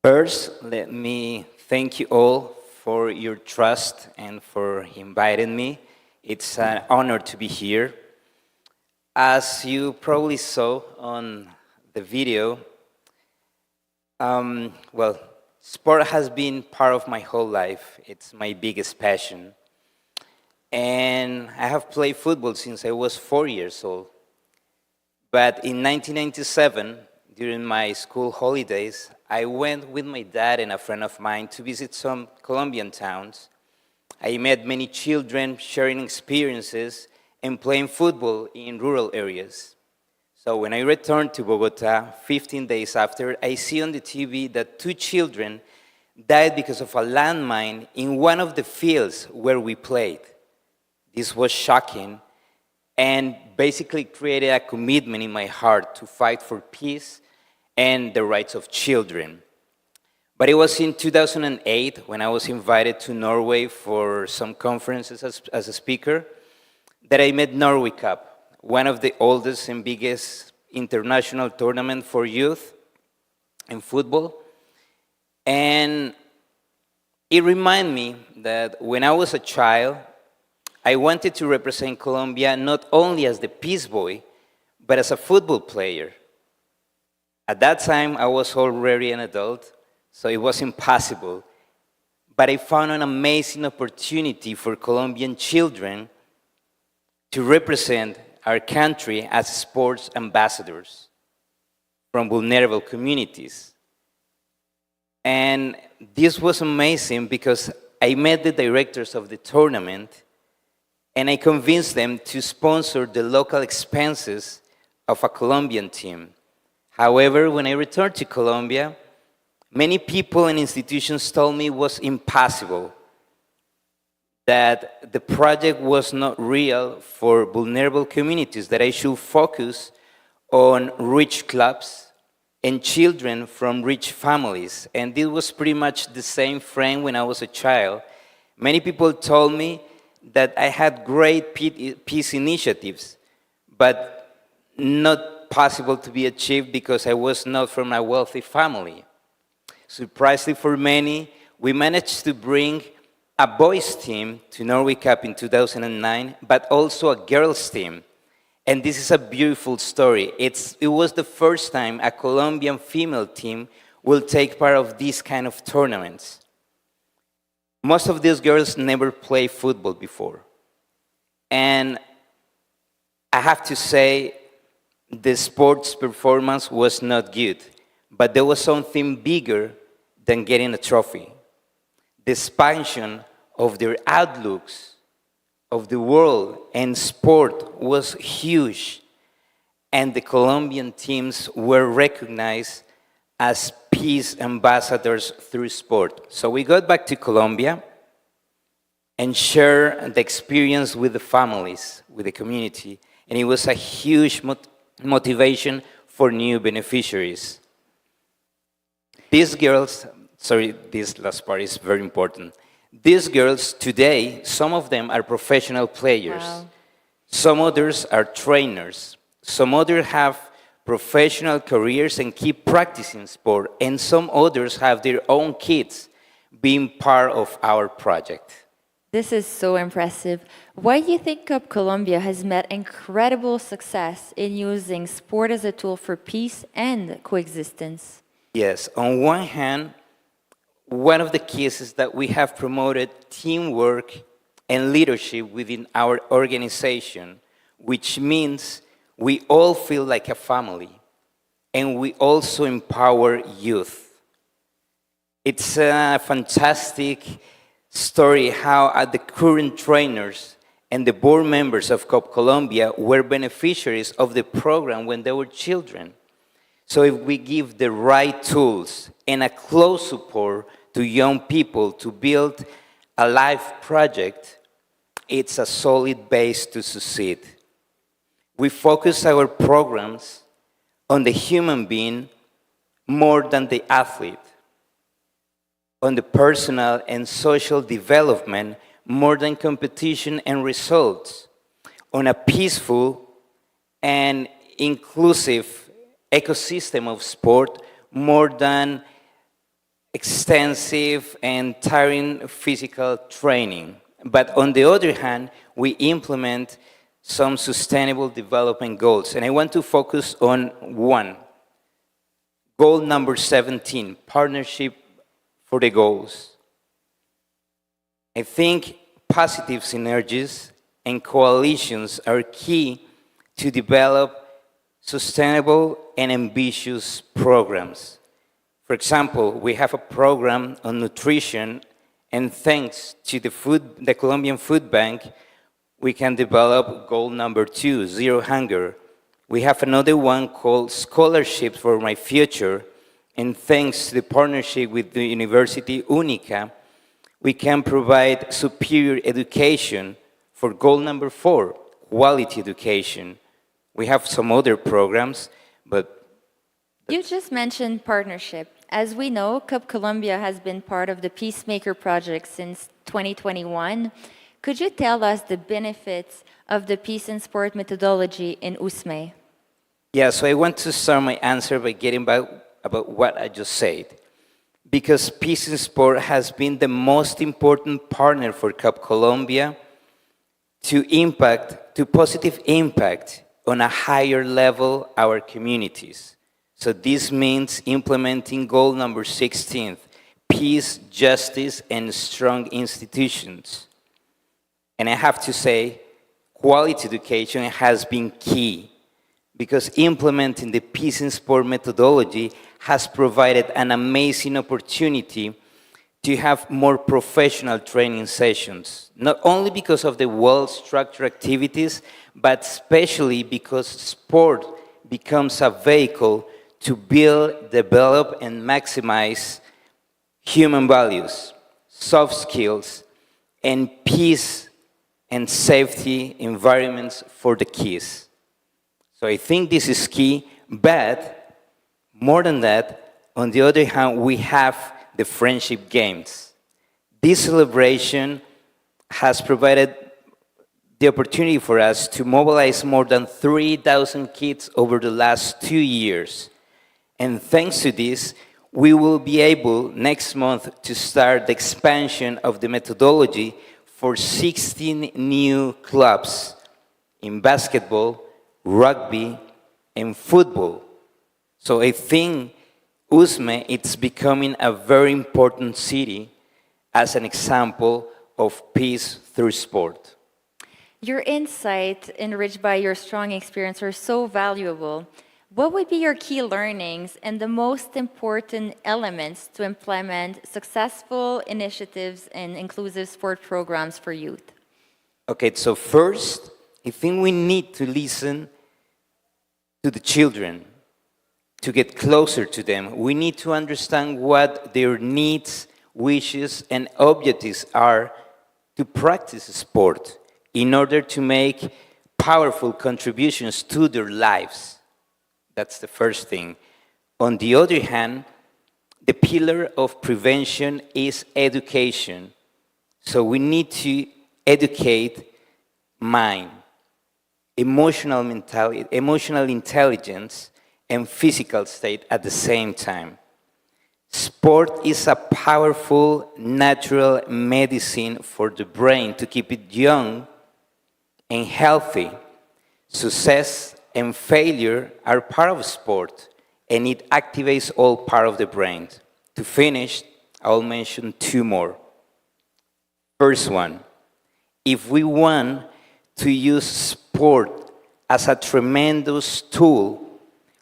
First, let me thank you all for your trust and for inviting me. It's an honor to be here. As you probably saw on the video, well, sport has been part of my whole life. It's my biggest passion. And I have played football since I was 4 years old. But in 1997, during my school holidays, I went with my dad and a friend of mine to visit some Colombian towns. I met many children sharing experiences and playing football in rural areas. So when I returned to Bogota 15 days after, I see on the TV that 2 children died because of a landmine in one of the fields where we played. This was shocking and basically created a commitment in my heart to fight for peace and the rights of children. But it was in 2008 when I was invited to Norway for some conferences as a speaker that I met Norway Cup, one of the oldest and biggest international tournament for youth in football. And it reminded me that when I was a child, I wanted to represent Colombia not only as the peace boy, but as a football player. At that time, I was already an adult, so it was impossible. But I found an amazing opportunity for Colombian children to represent our country as sports ambassadors from vulnerable communities. And this was amazing because I met the directors of the tournament and I convinced them to sponsor the local expenses of a Colombian team. However, when I returned to Colombia, many people and institutions told me it was impossible, that the project was not real for vulnerable communities, that I should focus on rich clubs and children from rich families. And this was pretty much the same frame when I was a child. Many people told me that I had great peace initiatives, but not possible to be achieved because I was not from a wealthy family. Surprisingly for many, we managed to bring a boys team to Norway Cup in 2009, but also a girls team. And this is a beautiful story. It was the first time a Colombian female team will take part of these kind of tournaments. Most of these girls never played football before. And I have to say, the sports performance was not good, but there was something bigger than getting a trophy. The expansion of their outlooks of the world and sport was huge, and the Colombian teams were recognized as peace ambassadors through sport. So we got back to Colombia and shared the experience with the families, with the community, and it was a huge motivation for new beneficiaries. These girls, sorry, this last part is very important. These girls today, some of them are professional players. Wow. Some others are trainers. Some others have professional careers and keep practicing sport. And some others have their own kids being part of our project. This is so impressive. Why do you think Cup Colombia has met incredible success in using sport as a tool for peace and coexistence? Yes, on one hand, one of the keys is that we have promoted teamwork and leadership within our organization, which means we all feel like a family, and we also empower youth. It's a fantastic story how the current trainers and the board members of COP Colombia were beneficiaries of the program when they were children. So if we give the right tools and a close support to young people to build a life project, it's a solid base to succeed. We focus our programs on the human being more than the athlete, on the personal and social development more than competition and results, on a peaceful and inclusive ecosystem of sport more than extensive and tiring physical training. But on the other hand, we implement some sustainable development goals. And I want to focus on one. Goal number 17, partnership for the goals. I think positive synergies and coalitions are key to develop sustainable and ambitious programs. For example, we have a program on nutrition, and thanks to the Colombian Food Bank, we can develop goal number 2, zero hunger. We have another one called Scholarships for My Future, and thanks to the partnership with the University Única, we can provide superior education for goal number 4, quality education. We have some other programs, but... You just mentioned partnership. As we know, CUP Colombia has been part of the Peacemaker project since 2021. Could you tell us the benefits of the peace and sport methodology in USME? Yeah, so I want to start my answer by getting back about what I just said. Because peace and sport has been the most important partner for CUP Colombia to positive impact on a higher level our communities. So this means implementing goal number 16, peace, justice, and strong institutions. And I have to say, quality education has been key because implementing the peace and sport methodology has provided an amazing opportunity to have more professional training sessions, not only because of the well-structured activities, but especially because sport becomes a vehicle to build, develop, and maximize human values, soft skills, and peace and safety environments for the kids. So I think this is key, but more than that, on the other hand, we have the friendship games. This celebration has provided the opportunity for us to mobilize more than 3,000 kids over the last 2 years. And thanks to this, we will be able next month to start the expansion of the methodology for 16 new clubs in basketball, rugby, and football. So I think USME, it's becoming a very important city as an example of peace through sport. Your insight, enriched by your strong experience, are so valuable. What would be your key learnings and the most important elements to implement successful initiatives and inclusive sport programs for youth? Okay, so first, I think we need to listen to the children, to get closer to them. We need to understand what their needs, wishes, and objectives are to practice sport in order to make powerful contributions to their lives. That's the first thing. On the other hand, the pillar of prevention is education. So we need to educate mind, emotional intelligence, and physical state at the same time. Sport is a powerful natural medicine for the brain to keep it young and healthy. Success and failure are part of sport, and it activates all part of the brain. To finish, I'll mention 2 more. First one, if we want to use sport as a tremendous tool,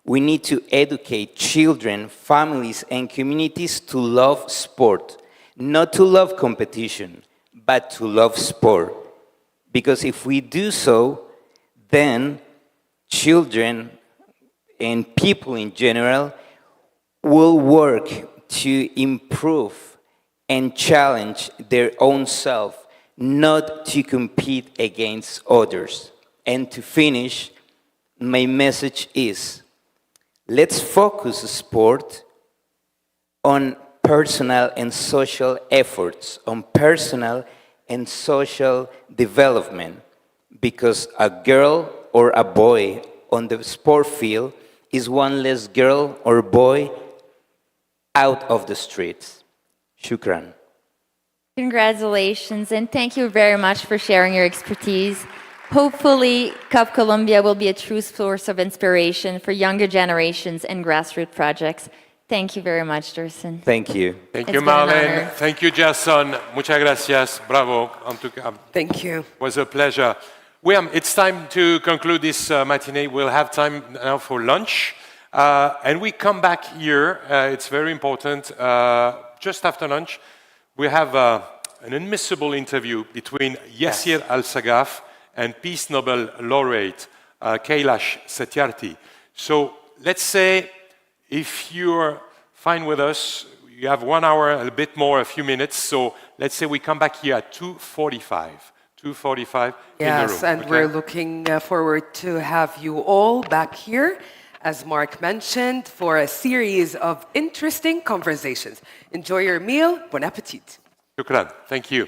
we need to educate children, families, and communities to love sport. Not to love competition, but to love sport. Because if we do so, then children and people in general will work to improve and challenge their own self, not to compete against others. And to finish, my message is, let's focus sport on personal and social efforts, on personal and social development, because a girl or a boy on the sport field is one less girl or boy out of the streets. Shukran. Congratulations, and thank you very much for sharing your expertise. Hopefully, Cup Colombia will be a true source of inspiration for younger generations and grassroots projects. Thank you very much, Dursun. Thank you. Thank It's you, been an Marlene. honor. Thank you, Jason. Muchas gracias. Bravo. Thank you. It was a pleasure. William, it's time to conclude this matinee. We'll have time now for lunch. And we come back here. It's very important. Just after lunch, we have an unmissable interview between Yassir Al-Sagaf and Peace Nobel laureate Kailash Satyarthi. So let's say, if you're fine with us, you have 1 hour, a bit more, a few minutes. So let's say we come back here at 2:45. 2:45 in the room. Yes, and we're looking forward to have you all back here, as Mark mentioned, for a series of interesting conversations. Enjoy your meal. Bon appetit. Shukran. Thank you.